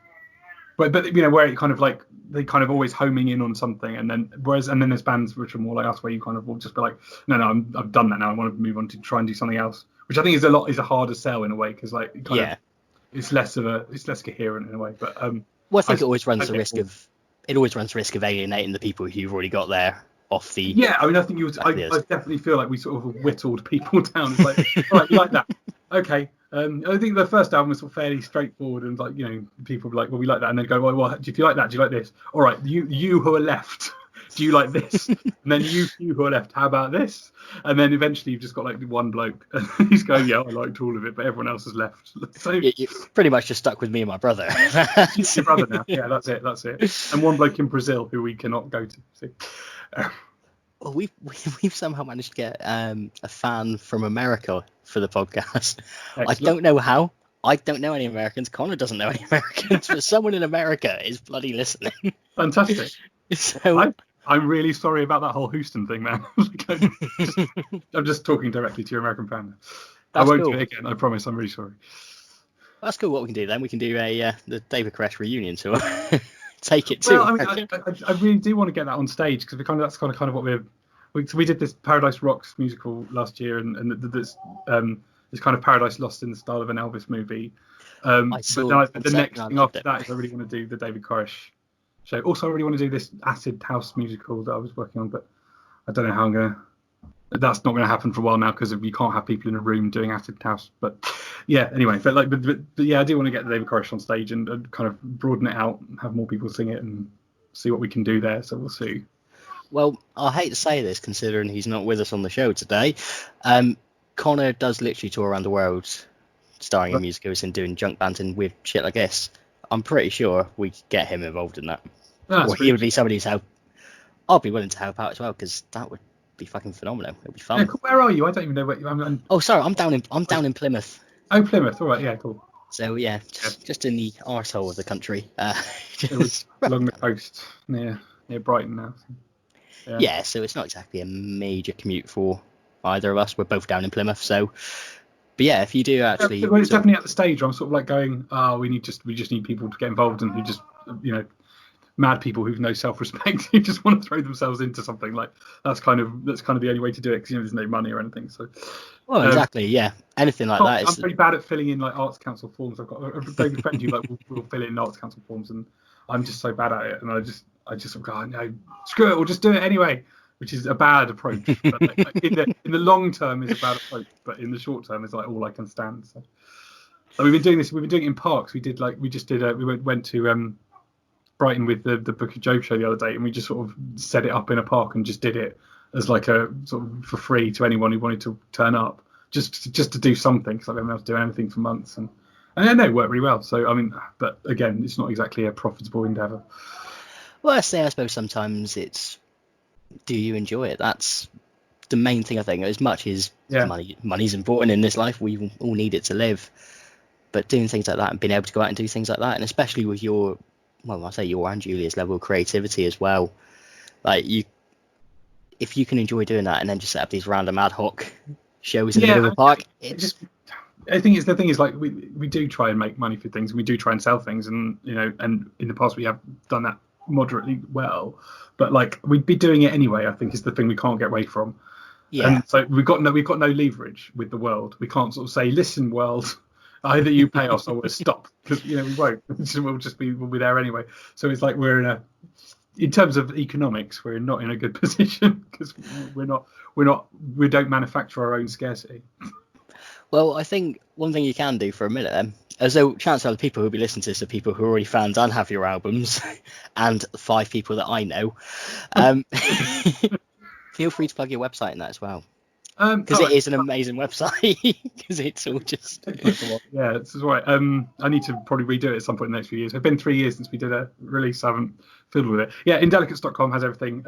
but where it kind of they kind of always homing in on something, and then there's bands which are more like us, where you kind of will just be like, no, I've done that now, I want to move on to try and do something else, which I think is a harder sell in a way, because it's less coherent in a way. But well, I think it always runs the risk of alienating the people who've already got there. Off the I mean, I think I definitely feel like we sort of whittled people down. It's like, all right, you like that? Okay. I think the first album was sort of fairly straightforward, and people were like, well, we like that, and then go, well, if you like that, do you like this? All right, you who are left, do you like this? And then you who are left, how about this? And then eventually you've just got one bloke, and he's going, yeah, I liked all of it, but everyone else has left. So you're pretty much just stuck with me and my brother. It's your brother now. Yeah, that's it. And one bloke in Brazil who we cannot go to. See. Well, we've somehow managed to get a fan from America for the podcast. Excellent. I don't know how. I don't know any Americans. Connor doesn't know any Americans, but someone in America is bloody listening. Fantastic. So I'm really sorry about that whole Houston thing, man. I'm just talking directly to your American fan. I won't do it again. I promise. I'm really sorry. That's cool. What we can do then? We can do the David Koresh reunion tour. Take it too. Well, I mean, I really do want to get that on stage, because that's kind of what we did this Paradise Rocks musical last year, and that's It's kind of Paradise Lost in the style of an Elvis movie. I saw But the the next concept and thing I after loved that is I really want to do the David Koresh show. Also, I really want to do this acid house musical that I was working on, but I don't know how I'm gonna. That's not going to happen for a while now because you can't have people in a room doing acid house. But yeah, anyway, but yeah, I do want to get the David Koresh on stage and kind of broaden it out, and have more people sing it, and see what we can do there. So we'll see. Well, I hate to say this, considering he's not with us on the show today. Connor does literally tour around the world, starring in musicals and doing junk bands with shit like this. I'm pretty sure we could get him involved in that. Or he would be somebody who's help. I'll be willing to help out as well, because that would be fucking phenomenal. It'll be fun. Yeah, cool. Where are you? I don't even know where you are. Oh, sorry, I'm down in Plymouth. Oh, Plymouth. All right, yeah, cool. So yeah, just in the arsehole of the country. Along the coast, near Brighton now. So, yeah, so it's not exactly a major commute for either of us. We're both down in Plymouth, so. But yeah, if you do actually, well, it's definitely at the stage where I'm sort of like going, we just need people to get involved, and who just, mad people who've no self-respect, who just want to throw themselves into something. Like that's kind of the only way to do it, because there's no money or anything. So well, exactly, yeah, anything like that. I'm pretty bad at filling in like Arts Council forms. I've got a very good friend who will fill in Arts Council forms, and I'm just so bad at it, and I just go, no, screw it, we'll just do it anyway. Which is a bad approach. But in the long term, is a bad approach. But in the short term, it's like all I can stand. So we've been doing this. We've been doing it in parks. We went to Brighton with the Book of Job show the other day, and we just sort of set it up in a park and just did it as like a sort of for free to anyone who wanted to turn up, just to do something, because I haven't been able to do anything for months, and I know it worked really well. So I mean, but again, it's not exactly a profitable endeavour. Well, I suppose sometimes it's, do you enjoy it? That's the main thing, I think. As much as money's important in this life, we all need it to live. But doing things like that and being able to go out and do things like that, and especially with your and Julia's level of creativity as well, like if you can enjoy doing that and then just set up these random ad hoc shows in the middle of the park, I think the thing is like we do try and make money for things, and we do try and sell things, and and in the past we have done that moderately well, but like we'd be doing it anyway. I think is the thing we can't get away from. Yeah. And so we've got no leverage with the world. We can't sort of say, listen, world, either you pay us or we'll stop, because we won't. We'll be there anyway. So it's like in terms of economics, we're not in a good position, because we don't manufacture our own scarcity. Well, I think one thing you can do for a minute then, as though chances are the people who'll be listening to this are people who are already fans and have your albums, and 5 people that I know. Feel free to plug your website in that as well, because it is an amazing website. Because it's all just yeah, it's right. I need to probably redo it at some point in the next few years. It's been 3 years since we did a release. I haven't fiddled with it. Yeah, Indelicates.com has everything.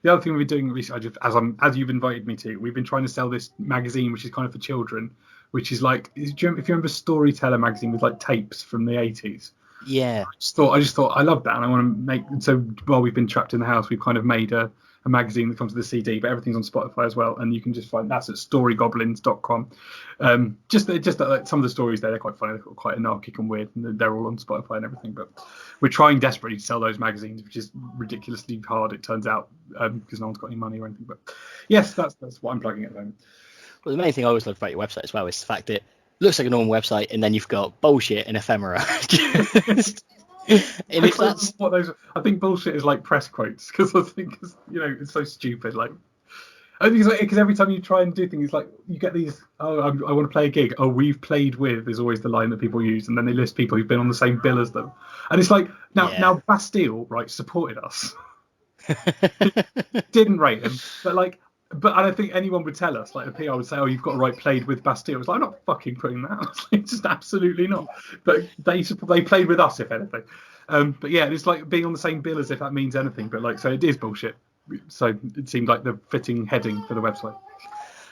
The other thing we've been doing recently, as you've invited me to, we've been trying to sell this magazine, which is kind of for children, which is like, if you remember Storyteller magazine with like tapes from the 80s. Yeah. I just thought I love that, and I want to make. So while we've been trapped in the house, we've kind of made a magazine that comes with a CD, but everything's on Spotify as well, and you can just find that's at storygoblins.com. Just that, like, some of the stories there, they're quite funny, they're quite anarchic and weird, and they're all on Spotify and everything. But we're trying desperately to sell those magazines, which is ridiculously hard, it turns out, because no one's got any money or anything. But yes, that's what I'm plugging at the moment. Well, the main thing I always love about your website as well is the fact that it looks like a normal website, and then you've got bullshit and ephemera. And if that's what those, I think bullshit is like press quotes, because I think it's so stupid. Like, I think it's because every time you try and do things, like you get these. Oh, I want to play a gig. Oh, we've played with is always the line that people use, and then they list people who've been on the same bill as them, and it's like now Bastille supported us, didn't rate them, but I don't think anyone would tell us. Like the PR would say, "Oh, you've got to write played with Bastille." It's like, I'm not fucking putting that. It's just absolutely not. But they played with us, if anything. But yeah, it's like being on the same bill as if that means anything. But so it is bullshit. So it seemed like the fitting heading for the website.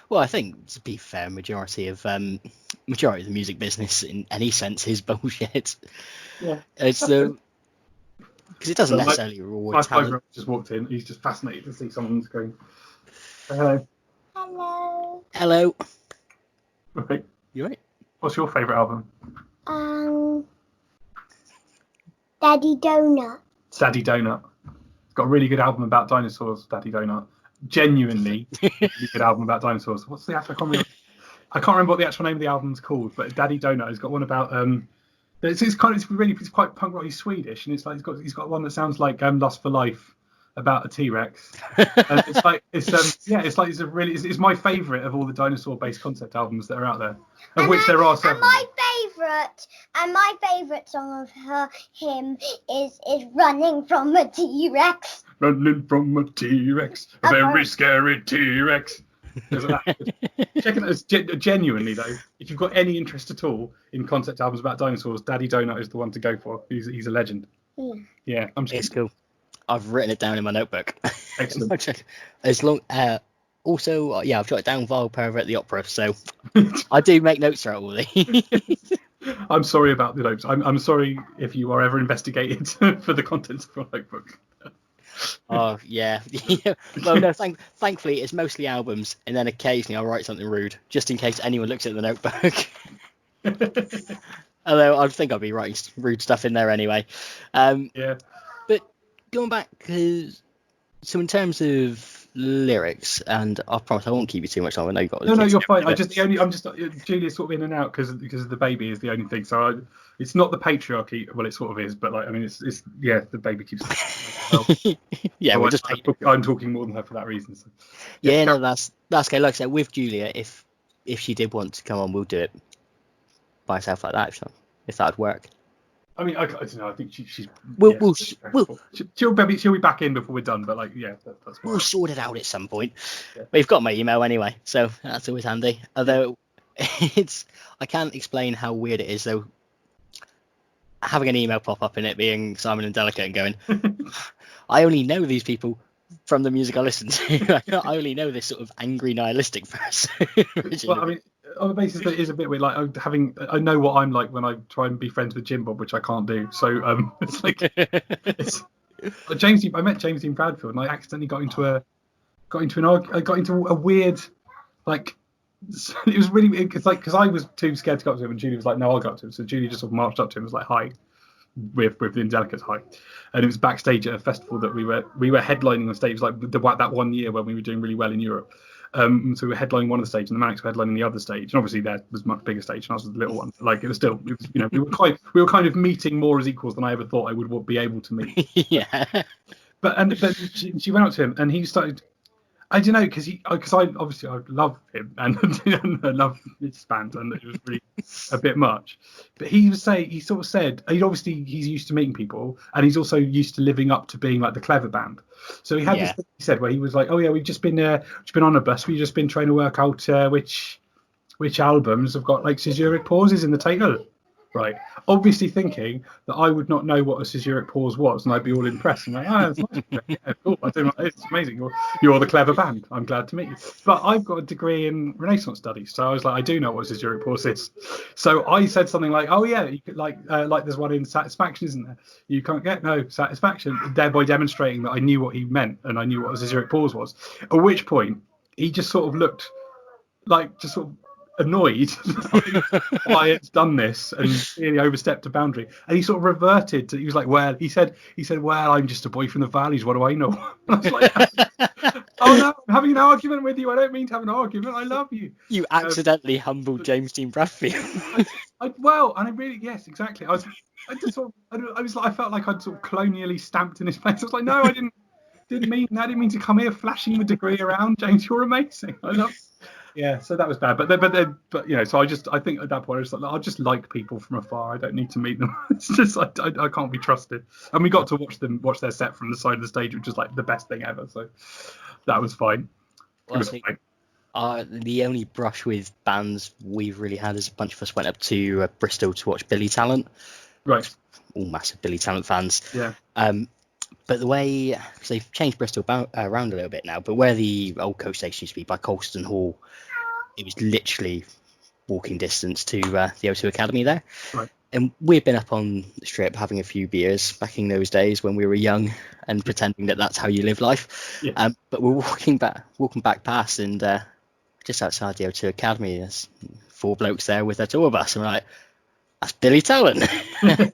Well, I think to be fair, majority of the music business in any sense is bullshit. Yeah, it's because it doesn't necessarily reward my talent. brother just walked in. He's just fascinated to see someone on the screen. Hello. Hello. Right. You right? What's your favourite album? Daddy Donut. Daddy Donut. It's got a really good album about dinosaurs, Daddy Donut. Genuinely really good album about dinosaurs. What's the actual comment? I can't remember what the actual name of the album's called, but Daddy Donut has got one about it's quite punk rock. He's Swedish, and it's like he's got one that sounds like Lust for Life about a T-Rex. And it's my favourite of all the dinosaur-based concept albums that are out there, of which there are several. And my favourite song of him is Running from a T-Rex. Running from a T-Rex, a very scary T-Rex. Check it out. Genuinely though, if you've got any interest at all in concept albums about dinosaurs, Daddy Donut is the one to go for. He's a legend. Yeah, It's cool. I've written it down in my notebook. Excellent. As long, also, I've jotted down Vile Pervert at the Opera, so I do make notes throughout all these. I'm sorry about the notes. I'm sorry if you are ever investigated for the contents of your notebook. Oh yeah. Well, no. Thankfully, it's mostly albums, and then occasionally I'll write something rude, just in case anyone looks at the notebook. Although I think I'll be writing rude stuff in there anyway. Yeah. But going back, so in terms of lyrics, and I promise I won't keep you too much time. I know you got. No, you're fine. Julia's sort of in and out because of the baby is the only thing. So it's not the patriarchy. Well, it sort of is, but like I mean, it's the baby keeps. Yeah, we're just. I'm talking more than her for that reason. So. Yeah, no, that's okay. Like I said, with Julia, if she did want to come on, we'll do it by herself like that. If that would work. I mean, I don't know. I think she's. She'll be back in before we're done. But like, yeah, that's. We'll sort it out at some point. Yeah. We've got my email anyway, so that's always handy. Although I can't explain how weird it is though. Having an email pop up in it being Simon and Delicate and going, I only know these people from the music I listen to. I only know this sort of angry nihilistic person. Well, I mean, on the basis that it is a bit weird, like I know what I'm like when I try and be friends with Jim Bob, which I can't do. So it's like I met James Dean Bradfield, and I accidentally got into a weird, like, it was really, it's like, because I was too scared to go up to him, and Julie was like, no, I'll go up to him. So Julie just sort of marched up to him and was like, hi, with the Indelicates, hi. And it was backstage at a festival that we were headlining on stage. It was like that one year when we were doing really well in Europe. So we were headlining one of the stages, and the Manics were headlining the other stage. And obviously there was a much bigger stage, and I was the little one. Like, it was, we were kind of meeting more as equals than I ever thought I would be able to meet. Yeah. But she went up to him, and he started. I don't know, because I love him and I love his band, and it was really a bit much. But he's used to meeting people, and he's also used to living up to being like the clever band. So he had this thing he said where he was like, oh yeah, we've just been on a bus, we've just been trying to work out which albums have got like caesuric pauses in the title. Right, obviously thinking that I would not know what a caesuric pause was, and I'd be all impressed. I'm like, oh, that's nice. Yeah, cool. I do. It's amazing. You're the clever band. I'm glad to meet you. But I've got a degree in Renaissance studies, so I was like, I do know what a caesuric pause is. So I said something like, oh yeah, you could like there's one in Satisfaction, isn't there? You can't get no satisfaction, thereby demonstrating that I knew what he meant and I knew what a caesuric pause was. At which point he just sort of looked like annoyed I had done this and really overstepped a boundary, and he sort of reverted to, he was like, well, he said well, I'm just a boy from the valleys, what do I know? And I was like, oh no, I'm having an argument with you. I don't mean to have an argument, I love you. You accidentally humbled James Dean Bradfield. Yes, exactly. I felt like I'd sort of colonially stamped in his face. I was like, no, I didn't mean to come here flashing the degree around. James, you're amazing. I love. Yeah, so that was bad, but so I think at that point I was like, I'll just like people from afar. I don't need to meet them. It's just I can't be trusted. And we got to watch their set from the side of the stage, which was like the best thing ever. So that was fine. The only brush with bands we've really had is a bunch of us went up to Bristol to watch Billy Talent. Right. All massive Billy Talent fans. Yeah. But the way, because they've changed Bristol around a little bit now, but where the old coach station used to be by Colston Hall, it was literally walking distance to the O2 Academy there. Right. And we'd been up on the strip having a few beers back in those days when we were young and pretending that that's how you live life. Yeah. But we're walking back past, and just outside the O2 Academy, there's 4 blokes there with a tour bus, and we're like, that's Billy Talent. And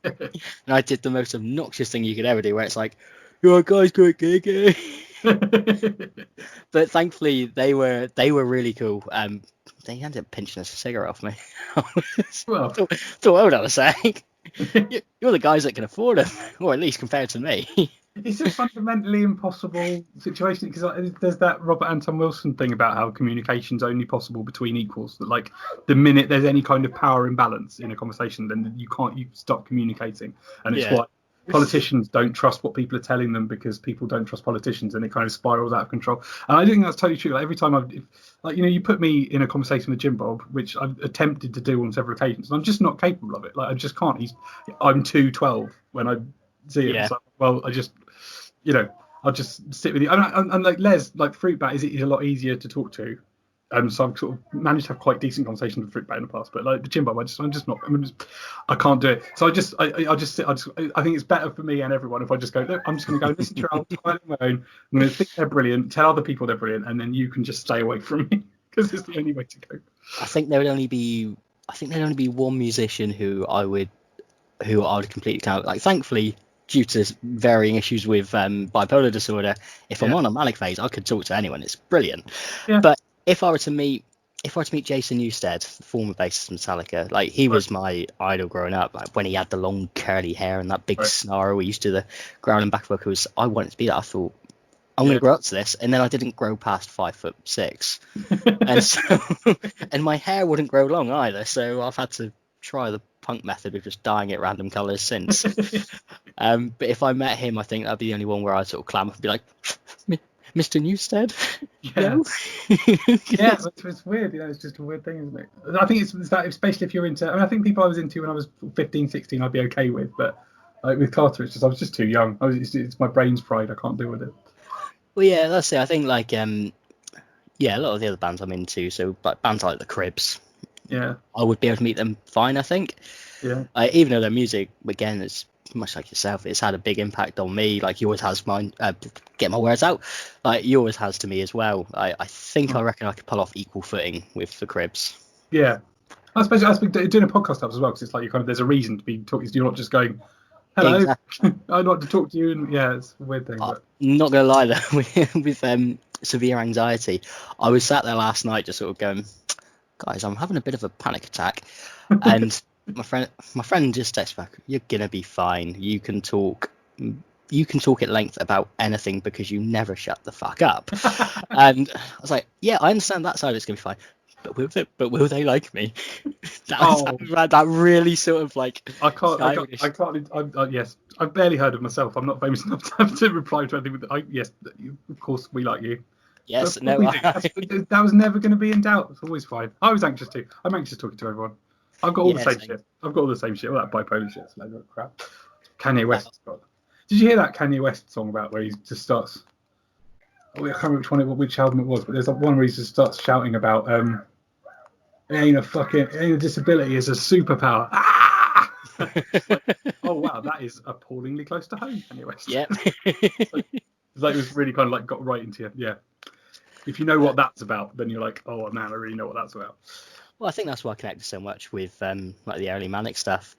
I did the most obnoxious thing you could ever do, where it's like, your guys got gay. But thankfully they were really cool. they ended up pinching a cigarette off me. Well, Thought what I was saying. You're the guys that can afford them, or at least compared to me. it's a fundamentally impossible situation because there's that Robert Anton Wilson thing about how communication's only possible between equals. That like the minute there's any kind of power imbalance in a conversation, then you stop communicating, and it's why politicians don't trust what people are telling them because people don't trust politicians, and it kind of spirals out of control. And I think that's totally true. Like every time you put me in a conversation with Jim Bob, which I've attempted to do on several occasions, and I'm just not capable of it. Like I just can't. I'm 212 when I see him. Yeah. So, well, I just, I'll just sit with you. And like Les, like Fruitbat is a lot easier to talk to. So I've sort of managed to have quite decent conversations with Fruitbat in the past, but like the Jim Bob, I can't do it. So I'll just sit. I think it's better for me and everyone if I just go, look, I'm just going to go listen to your album quietly on my own. I'm going to think they're brilliant, tell other people they're brilliant, and then you can just stay away from me because it's the only way to go. I think there'd only be one musician who I would completely count. Like, thankfully, due to varying issues with bipolar disorder, if I'm on a manic phase, I could talk to anyone. It's brilliant. Yeah. But if I were to meet Jason Newsted, the former bassist of Metallica, like he was my idol growing up. Like when he had the long curly hair and that big snarl we used to the growling back vocals, I wanted to be that. I thought I'm going to grow up to this, and then I didn't grow past 5'6", and so and my hair wouldn't grow long either. So I've had to try the punk method of just dyeing it random colours since. But if I met him, I think that'd be the only one where I'd sort of clam up and be like, Mr. Newstead. Yeah. No? Yeah, it's weird. It's just a weird thing, isn't it? I think it's that, especially if you're into. I mean, I think people I was into when I was 15, 16, I'd be okay with, but like with Carter, I was just too young. It's my brain's pride. I can't deal with it. Well, yeah, that's it. I think like a lot of the other bands I'm into, so like bands like the Cribs, Yeah. I would be able to meet them fine, I think. Yeah. Even though their music, again, is much like yourself, it's had a big impact on me. Like yours has mine. Get my words out. Like yours has to me as well. I reckon I could pull off equal footing with the Cribs. Yeah. I suppose doing a podcast helps as well because it's like there's a reason to be talking. You're not just going, hello, exactly. I'd like to talk to you, and it's a weird thing. But not gonna lie though, with severe anxiety, I was sat there last night just sort of going, guys, I'm having a bit of a panic attack, and my friend just texts back, you're gonna be fine. You can talk at length about anything because you never shut the fuck up. And I was like, yeah, I understand that side of it's gonna be fine. But will they like me? That really sort of like. Yes, I've barely heard of myself. I'm not famous enough to have to reply to anything. Yes, of course we like you. Yes, that was never going to be in doubt. It's always fine. I was anxious too. I'm anxious talking to everyone. I've got all the same shit. I've got all the same shit. All that bipolar shit. It's a load of crap. Kanye West. Did you hear that Kanye West song about where he just starts? I can't remember which album it was, but there's one where he just starts shouting about ain't a disability, is a superpower. Ah! Oh wow, that is appallingly close to home, Kanye West. Yeah. It was really kind of like got right into you. Yeah. If you know what that's about, then you're like, oh man, I really know what that's about. Well, I think that's why I connected so much with like the early manic stuff.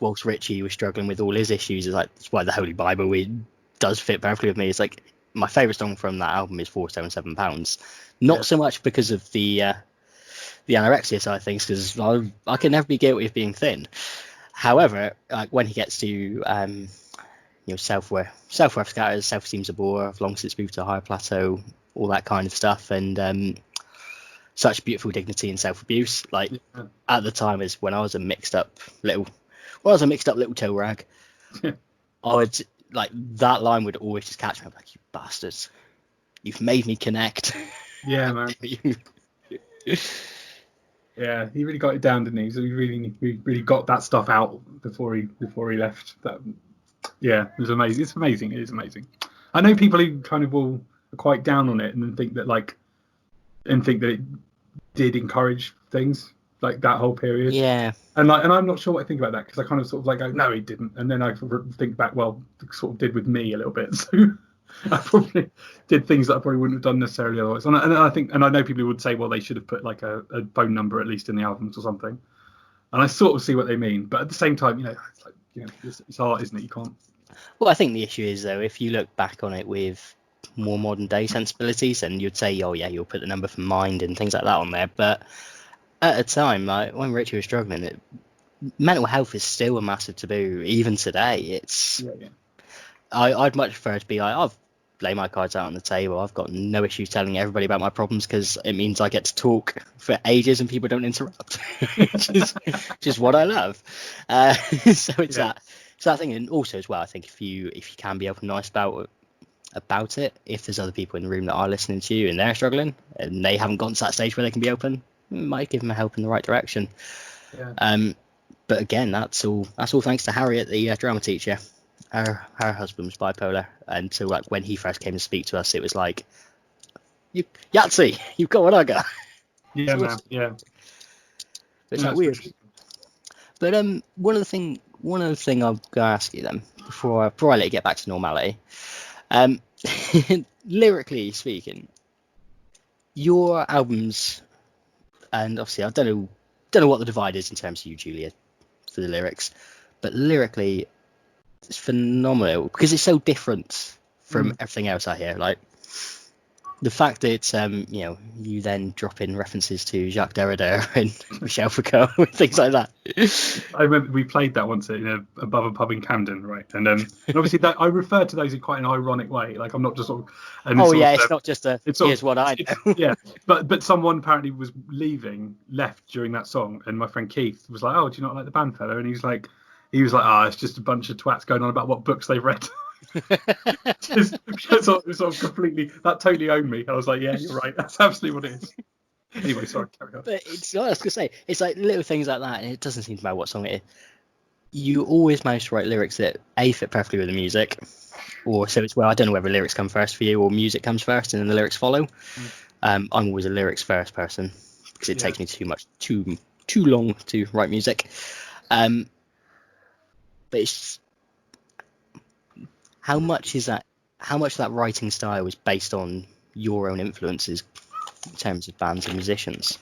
Whilst Richie was struggling with all his issues, that's why the Holy Bible does fit perfectly with me. It's like my favourite song from that album is 477 Pounds. Not so much because of the anorexia side of things, because I can never be guilty of being thin. However, like when he gets to self-worth scatters, self-esteem's a bore, I've long since moved to a higher plateau, all that kind of stuff, and such beautiful dignity and self-abuse. At the time, is when I was a mixed up little toe rag. I would that line would always just catch me. I'm like, you bastards, you've made me connect. Yeah, man. Yeah, he really got it down, didn't he? So he really got that stuff out before he left. It was amazing. It's amazing. It is amazing. I know people who kind of are quite down on it and think that it did encourage things like that whole period. Yeah. And I'm not sure what I think about that because I kind of sort of like go, no, he didn't, and then I think back, well, it sort of did with me a little bit. So I probably did things that I probably wouldn't have done necessarily otherwise. And I know people would say, well, they should have put like a phone number at least in the albums or something. And I sort of see what they mean, but at the same time, it's art, isn't it? You can't. Well, I think the issue is though, if you look back on it with more modern day sensibilities, and you'd say, oh yeah, you'll put the number for mind and things like that on there. But at a time, like when Richie was struggling, mental health is still a massive taboo even today. It's I'd much prefer to be like, I've lay my cards out on the table. I've got no issues telling everybody about my problems because it means I get to talk for ages and people don't interrupt, which is what I love. So it's that thing. And also as well, I think if you can be open and honest about it, if there's other people in the room that are listening to you and they're struggling and they haven't gotten to that stage where they can be open, it might give them a help in the right direction. But again, that's all thanks to Harriet, the drama teacher. Her husband was bipolar, and so like when he first came to speak to us, it was like, Yahtzee, you've got what I got. Yeah, man. Yeah. It's like weird. But one of the thing I'm gonna ask you then before I let you get back to normality, lyrically speaking, your albums, and obviously I don't know what the divide is in terms of you, Julia, for the lyrics, but lyrically, it's phenomenal because it's so different from everything else I hear. Like the fact that you then drop in references to Jacques Derrida and Michel Foucault and things like that. I remember we played that once above a pub in Camden, right? And obviously that I refer to those in quite an ironic way. Like I'm not just sort of. It's not just here's what I know. Yeah, but someone apparently was left during that song, and my friend Keith was like, "Oh, do you not like the band fella?" And he was like, it's just a bunch of twats going on about what books they've read. Just sort of completely, that totally owned me. I was like, yeah, you're right. That's absolutely what it is. Anyway, sorry, carry on. But it's, I was gonna say, it's like little things like that, and it doesn't seem to matter what song it is. You always manage to write lyrics that fit perfectly with the music, or so it's I don't know whether lyrics come first for you or music comes first and then the lyrics follow. I'm always a lyrics first person because it takes me too long to write music. But it's how much of that writing style is based on your own influences in terms of bands and musicians?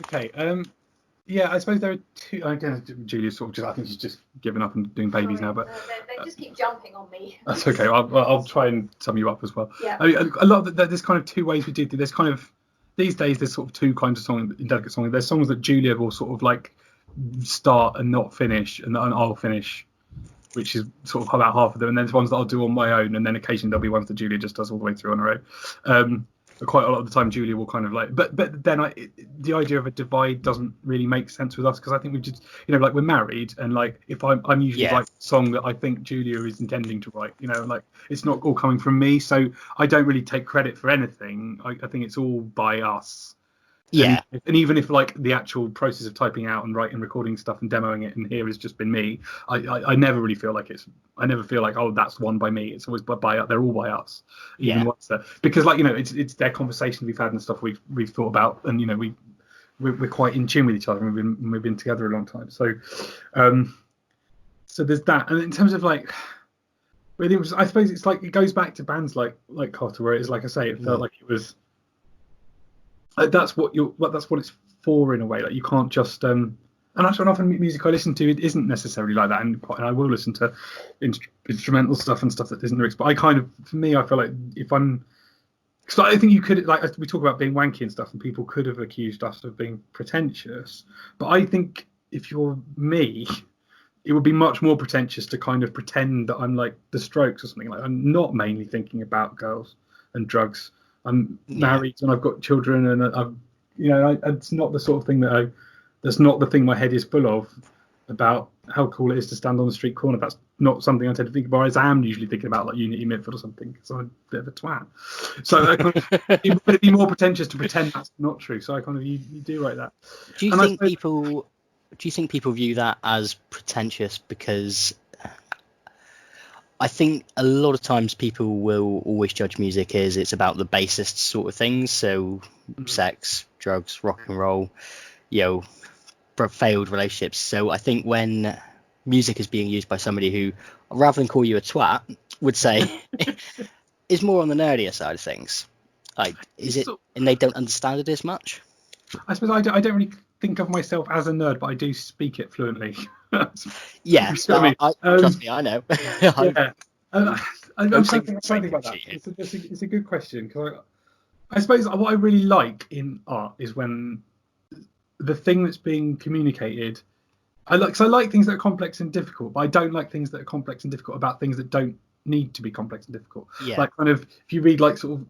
Okay. I suppose there are two. I guess Julia's sort of I think she's just given up and doing babies now. But they just keep jumping on me. That's okay. I'll try and sum you up as well. Yeah. I mean, a lot of there's kind of two ways we do. There's kind of these days there's sort of two kinds of songs, Indelicate songs. There's songs that Julia will sort of like start and not finish, and I'll finish, which is sort of about half of them. And then there's ones that I'll do on my own, and then occasionally there'll be ones that Julia just does all the way through on her own. But quite a lot of the time Julia will kind of like, but then the idea of a divide doesn't really make sense with us, because I think we just, like we're married, and like if I'm usually writing a song that I think Julia is intending to write, like it's not all coming from me, so I don't really take credit for anything. I think it's all by us. Yeah. And even if like the actual process of typing out and writing, recording stuff and demoing it, and here has just been me, I never really feel like I never feel like, oh, that's one by me. It's always by they're all by us. Even once there, because like it's their conversations we've had and stuff we've thought about, and we're quite in tune with each other, and we've been together a long time. So so there's that. And in terms of like, really, I suppose it's like it goes back to bands like Carter, where it's like I say, it felt like it was. That's what it's for in a way. Like you can't just and actually often music I listen to, it isn't necessarily like that, and I will listen to instrumental stuff and stuff that isn't lyrics. But I kind of, for me, I feel like because I think you could, like we talk about being wanky and stuff, and people could have accused us of being pretentious. But I think if you're me, it would be much more pretentious to kind of pretend that I'm like the Strokes or something. Like I'm not mainly thinking about girls and drugs. I'm married and I've got children, and it's not the sort of thing that's not the thing my head is full of about how cool it is to stand on the street corner. That's not something I tend to think about. I am usually thinking about like Unity Midfield or something, because I'm a bit of a twat. So it would be more pretentious to pretend that's not true. So I kind of you do like that. Do you think people view that as pretentious? Because I think a lot of times people will always judge music as it's about the basest sort of things. So sex, drugs, rock and roll, failed relationships. So I think when music is being used by somebody who, rather than call you a twat, would say is more on the nerdier side of things. Like, is it, and they don't understand it as much? I suppose I don't really think of myself as a nerd, but I do speak it fluently. Yeah, I mean? trust me, I know. Yeah. I'm trying to think about that. It's a good question, because I suppose what I really like in art is when the thing that's being communicated. I like things that are complex and difficult, but I don't like things that are complex and difficult about things that don't need to be complex and difficult. Yeah. Like kind of if you read like sort of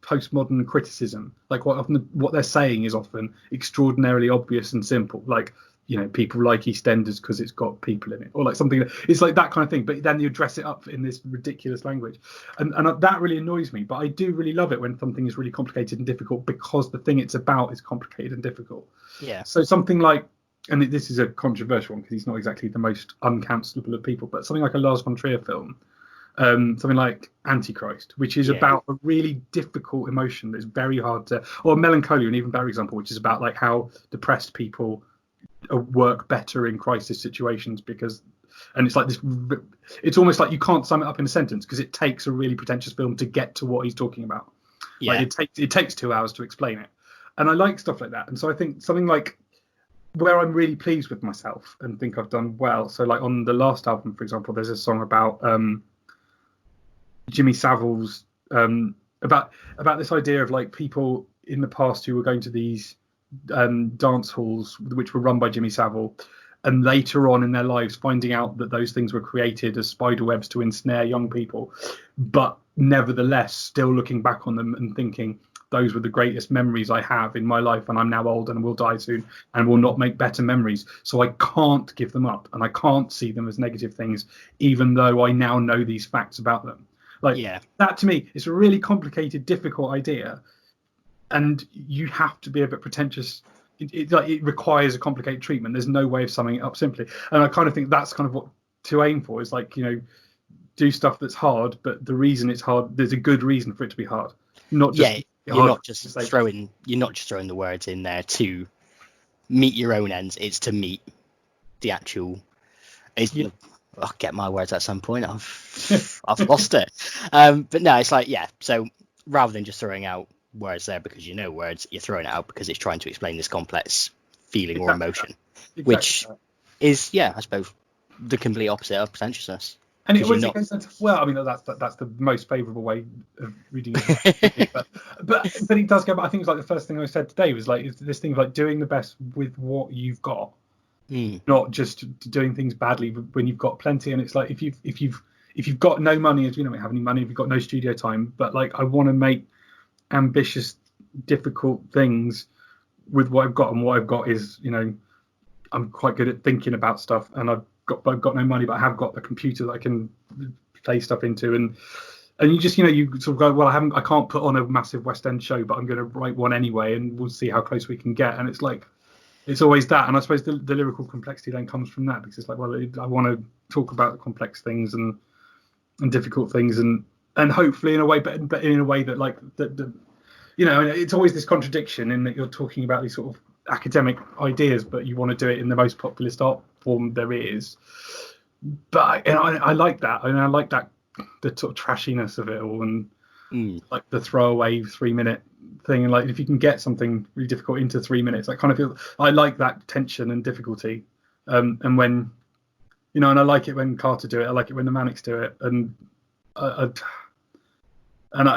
postmodern criticism, like what they're saying is often extraordinarily obvious and simple. Like, you know, people like EastEnders because it's got people in it, or like something it's like that kind of thing. But then you dress it up in this ridiculous language, and that really annoys me. But I do really love it when something is really complicated and difficult because the thing it's about is complicated and difficult. Yeah. So something like, and this is a controversial one because he's not exactly the most uncancelable of people, but something like a Lars von Trier film, something like Antichrist, which is about a really difficult emotion that's very hard to, or Melancholia, an even better example, which is about like how depressed people work better in crisis situations because, and it's like this, it's almost like you can't sum it up in a sentence because it takes a really pretentious film to get to what he's talking about. Yeah. Like it takes 2 hours to explain it, and I like stuff like that. And so I think something like where I'm really pleased with myself and think I've done well. So like on the last album, for example, there's a song about Jimmy Savile's about this idea of like people in the past who were going to these dance halls which were run by Jimmy Savile, and later on in their lives finding out that those things were created as spider webs to ensnare young people, but nevertheless still looking back on them and thinking those were the greatest memories I have in my life, and I'm now old and will die soon and will not make better memories, so I can't give them up and I can't see them as negative things even though I now know these facts about them. Like that to me is a really complicated, difficult idea, and you have to be a bit pretentious. It requires a complicated treatment. There's no way of summing it up simply. And I kind of think that's kind of what to aim for, is like, you know, do stuff that's hard, but the reason it's hard, there's a good reason for it to be hard. Not just you're not just throwing the words in there to meet your own ends. It's to meet the actual. I'll get my words at some point. I've lost it. But no, it's like, so rather than just throwing out words there because you know words, you're throwing it out because it's trying to explain this complex feeling or emotion, which is, I suppose, the complete opposite of pretentiousness. And it always goes into, well, I mean, that's the most favourable way of reading it. but it does go back. I think it's like the first thing I said today was like this thing of like doing the best with what you've got. Not just doing things badly when you've got plenty. And it's like if you've got no money, as we don't have any money, if you've got no studio time, but like I want to make ambitious, difficult things with what I've got, and what I've got is, you know, I'm quite good at thinking about stuff, and I've got no money, but I have got a computer that I can play stuff into, and you just, you know, you sort of go, well, I can't put on a massive West End show, but I'm going to write one anyway, and we'll see how close we can get. And it's like, it's always that. And I suppose the lyrical complexity then comes from that, because it's like, well, I want to talk about complex things and difficult things, and hopefully in a way, but in a way that like the you know, it's always this contradiction in that you're talking about these sort of academic ideas, but you want to do it in the most populist art form there is. But I like that. I like that, the sort of trashiness of it all, and like the throwaway 3-minute thing, and like if you can get something really difficult into 3 minutes, I kind of feel I like that tension and difficulty. And when, you know, and I like it when Carter do it. I like it when the Manics do it, and I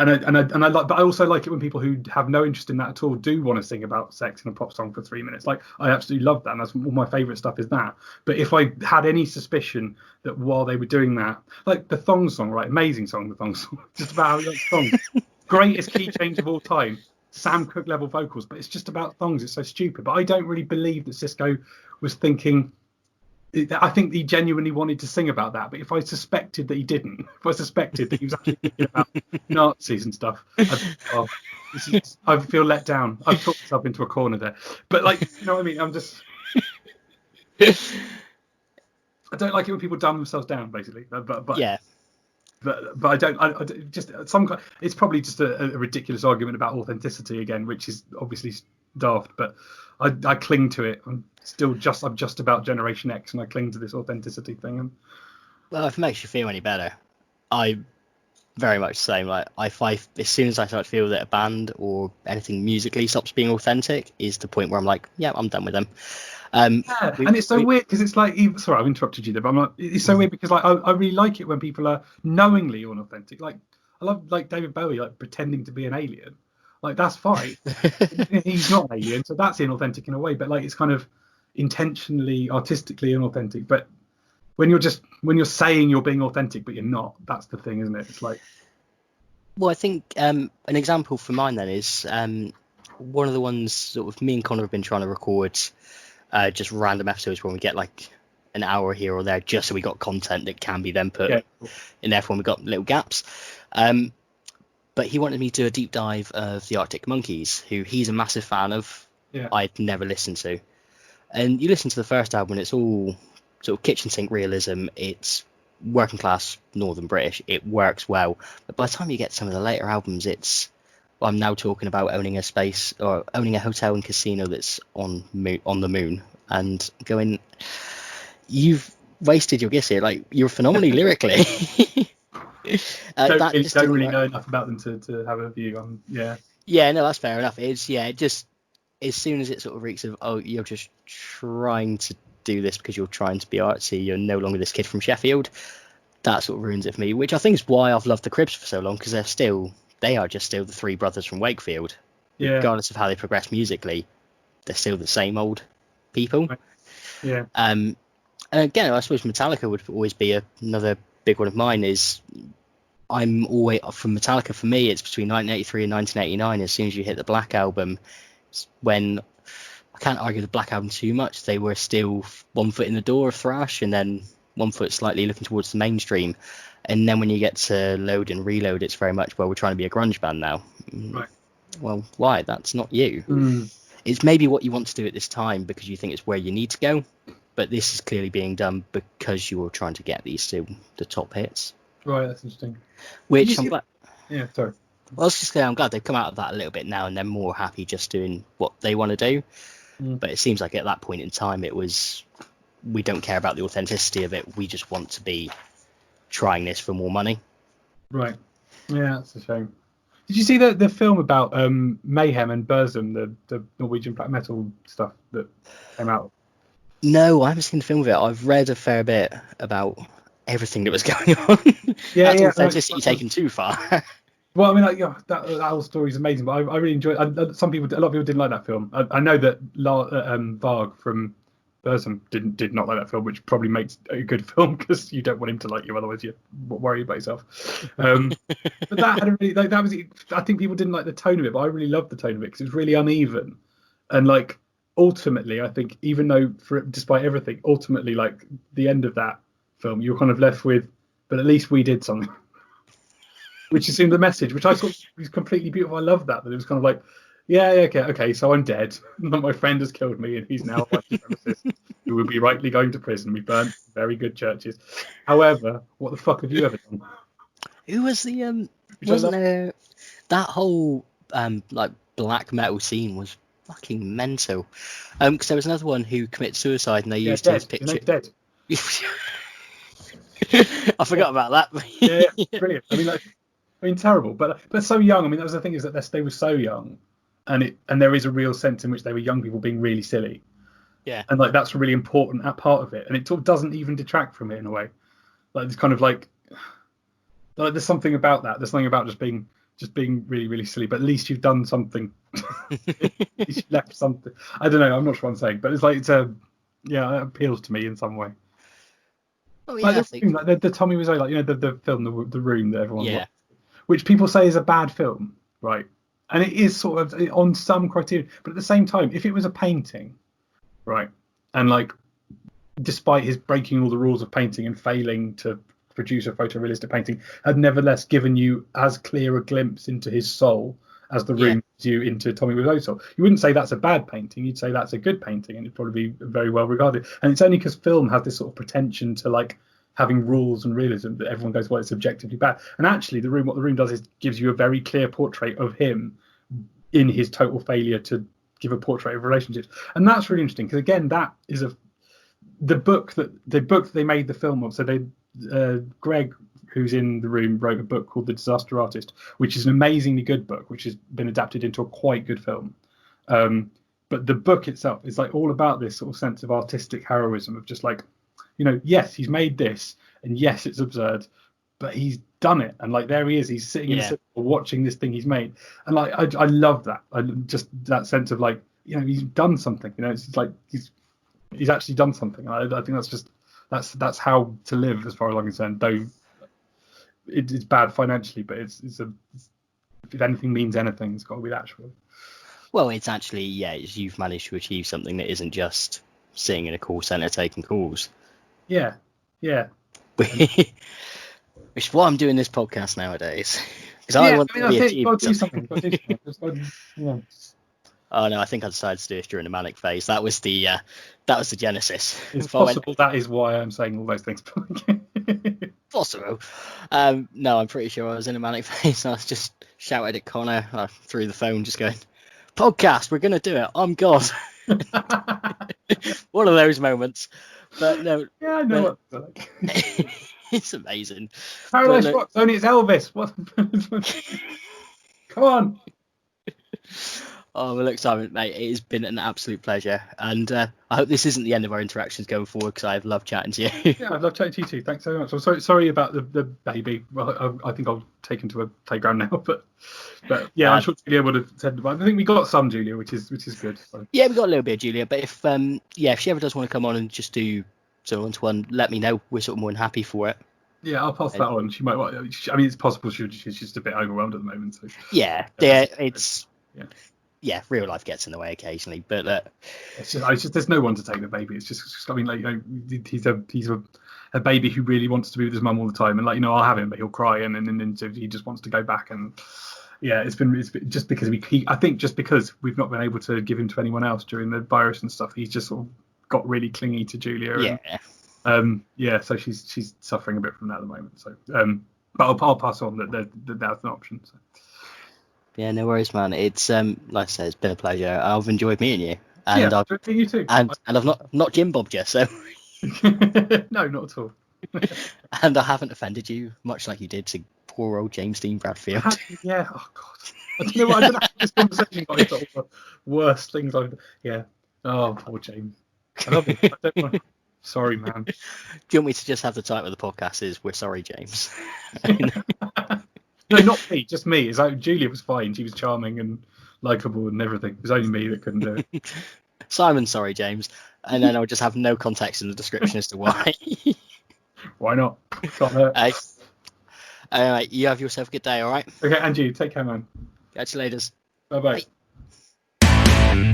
like, but I also like it when people who have no interest in that at all do want to sing about sex in a pop song for 3 minutes. Like, I absolutely love that, and that's all my favourite stuff is that. But if I had any suspicion that while they were doing that, like the Thong song, right, amazing song, the Thong song, just about how he likes thongs, greatest key change of all time, Sam Cooke level vocals, but it's just about thongs. It's so stupid. But I don't really believe that Cisco was thinking. I think he genuinely wanted to sing about that, but if I suspected that he didn't, if I suspected that he was actually thinking about Nazis and stuff, I feel let down. I've talked myself into a corner there. But like, you know what I mean? I'm just, I don't like it when people dumb themselves down, basically. But yeah. But I don't. I just it's probably just a ridiculous argument about authenticity again, which is obviously daft. But I cling to it. I'm just about Generation X, and I cling to this authenticity thing. And well, if it makes you feel any better, I very much the same. Like as soon as I start to feel that a band or anything musically stops being authentic, is the point where I'm like, yeah, I'm done with them. Yeah, and it's so weird because it's like, sorry, I've interrupted you there, but it's so weird because like I really like it when people are knowingly unauthentic. Like I love like David Bowie like pretending to be an alien. Like that's fine. He's not an alien, so that's inauthentic in a way. But like it's kind of intentionally, artistically inauthentic. But when you're saying you're being authentic, but you're not, that's the thing, isn't it? It's like. Well, I think an example for mine then is one of the ones sort of me and Connor have been trying to record just random episodes when we get like an hour here or there, just so we got content that can be then put in there for when we got little gaps. But he wanted me to do a deep dive of the Arctic Monkeys, who he's a massive fan of. Yeah. I'd never listened to. And you listen to the first album, and it's all sort of kitchen sink realism. It's working class Northern British. It works well. But by the time you get some of the later albums, I'm now talking about owning a space or owning a hotel and casino that's on the moon, and going, you've wasted your gifts here. Like, you're phenomenally lyrically. Don't really know enough about them to have a view. Yeah, no, that's fair enough. It just as soon as it sort of reeks of, oh, you're just trying to do this because you're trying to be artsy, you're no longer this kid from Sheffield, that sort of ruins it for me, which I think is why I've loved the Cribs for so long, because they are just still the three brothers from Wakefield. Regardless of how they progress musically, they're still the same old people. Yeah. And again, I suppose Metallica would always be another big one of mine. I'm always from Metallica. For me, it's between 1983 and 1989. As soon as you hit the Black Album, when I can't argue the Black Album too much, they were still one foot in the door of thrash, and then one foot slightly looking towards the mainstream. And then when you get to Load and Reload, it's very much, well, we're trying to be a grunge band now. Right. Well, why? That's not you. It's maybe what you want to do at this time because you think it's where you need to go, but this is clearly being done because you're trying to get these to the top hits. Right, that's interesting. Which I'm glad. Yeah, sorry. Well, I was just saying, I'm glad they've come out of that a little bit now, and they're more happy just doing what they want to do. But it seems like at that point in time, it was, we don't care about the authenticity of it. We just want to be trying this for more money. Right. Yeah, that's a shame. Did you see the film about Mayhem and Burzum, the Norwegian black metal stuff that came out? No, I haven't seen the film of it. I've read a fair bit about everything that was going on. Yeah, That's authenticity taken too far. Well, I mean, like, that whole story is amazing, but I really enjoyed it. A lot of people didn't like that film. I know that Varg from Burzum did not like that film, which probably makes a good film because you don't want him to like you, otherwise you worry about yourself. But that had a really, like, that was, I think people didn't like the tone of it, but I really loved the tone of it because it was really uneven, and like ultimately, I think even though despite everything, ultimately like the end of that film, you're kind of left with, but at least we did something, which is in the message, which I thought was completely beautiful. I love that it was kind of like, yeah, okay, so I'm dead. My friend has killed me, and he's now a white supremacist who will be rightly going to prison. We burnt very good churches. However, what the fuck have you ever done? Who was the wasn't there that whole like black metal scene was fucking mental. Because there was another one who committed suicide, and they used his picture. Dead. I forgot about that. Yeah, brilliant. I mean, terrible, but so young. I mean, that was the thing, is that they were so young, and there is a real sense in which they were young people being really silly. Yeah. And like that's a really important part of it, and it doesn't even detract from it in a way. Like it's kind of like there's something about that. There's something about just being really, really silly. But at least you've done something. You left something. I don't know. I'm not sure what I'm saying, but it's like it appeals to me in some way. Oh yeah, like the Tommy Wiseau, like the film, the Room that everyone watched, which people say is a bad film, right? And it is sort of on some criteria, but at the same time, if it was a painting, right, and like despite his breaking all the rules of painting and failing to produce a photorealistic painting, had nevertheless given you as clear a glimpse into his soul as the Room gives you into Tommy Wiseau's soul, you wouldn't say that's a bad painting. You'd say that's a good painting, and it'd probably be very well regarded. And it's only because film has this sort of pretension to like having rules and realism that everyone goes, well, it's objectively bad. And actually, what the Room does is gives you a very clear portrait of him in his total failure to give a portrait of relationships. And that's really interesting because again, that is the book that they made the film of. So Greg, who's in the Room, wrote a book called The Disaster Artist, which is an amazingly good book, which has been adapted into a quite good film. But But the book itself is like all about this sort of sense of artistic heroism of just like, yes, he's made this, and yes, it's absurd, but he's done it, and like there he is, he's sitting in a cinema watching this thing he's made, and like I love that. I just that sense of like, he's done something. It's like he's actually done something. I think that's how to live as far as I'm concerned. Though it's bad financially, but it's if anything means anything, it's got to be that. Well, it's actually, you've managed to achieve something that isn't just sitting in a call centre taking calls. Yeah. Which is why I'm doing this podcast nowadays. Because I want to be achieving something. Oh no, I think I decided to do this during the manic phase. That was the genesis. It's possible that is why I'm saying all those things. Possible. No, I'm pretty sure I was in a manic phase. I was just shouted at Connor through the phone, just going, "Podcast, we're gonna do it. I'm God." One of those moments. But no. Yeah, I know what like. It's amazing. Paradise Rocks, only it's Elvis. What? Come on. Oh, well, look, Simon, mate, it has been an absolute pleasure, and I hope this isn't the end of our interactions going forward, because I've loved chatting to you. Yeah, I've loved chatting to you too. Thanks so much. I'm sorry about the baby. Well, I think I'll take him to a playground now, but yeah, I'm sure Julia would have said. I think we got some Julia, which is good. So. Yeah, we got a little bit of Julia, but if she ever does want to come on and just do one-to-one, let me know. We're sort of more than happy for it. Yeah, I'll pass that on. She might. I mean, it's possible she's just a bit overwhelmed at the moment. So. Yeah, it's. Yeah, real life gets in the way occasionally, but it's just there's no one to take the baby. It's just I mean, like, he's a baby who really wants to be with his mum all the time, and like, I'll have him, but he'll cry, and then he just wants to go back, and it's been just because I think just because we've not been able to give him to anyone else during the virus and stuff, he's just sort of got really clingy to Julia. And, so she's suffering a bit from that at the moment. So, but I'll pass on that that's an option. So. Yeah, no worries, man. It's like I said, it's been a pleasure. I've enjoyed meeting you, and I've you too. And I've not Jim bobbed you, so no, not at all. And I haven't offended you, much like you did to poor old James Dean Bradfield. Yeah. Oh God. I don't know what I don't know how this conversation got into all the worst things I've. Yeah. Oh, poor James. I love him. I don't want. Sorry, man. Do you want me to just have the title of the podcast is "We're Sorry, James"? No, not me, just me. It's like Julia was fine. She was charming and likable and everything. It was only me that couldn't do it. Simon, sorry, James. And then I'll just have no context in the description as to why. Why not? Can't hurt. Anyway, you have yourself a good day, all right? Okay, and you. Take care, man. Catch you later. Bye-bye. Bye.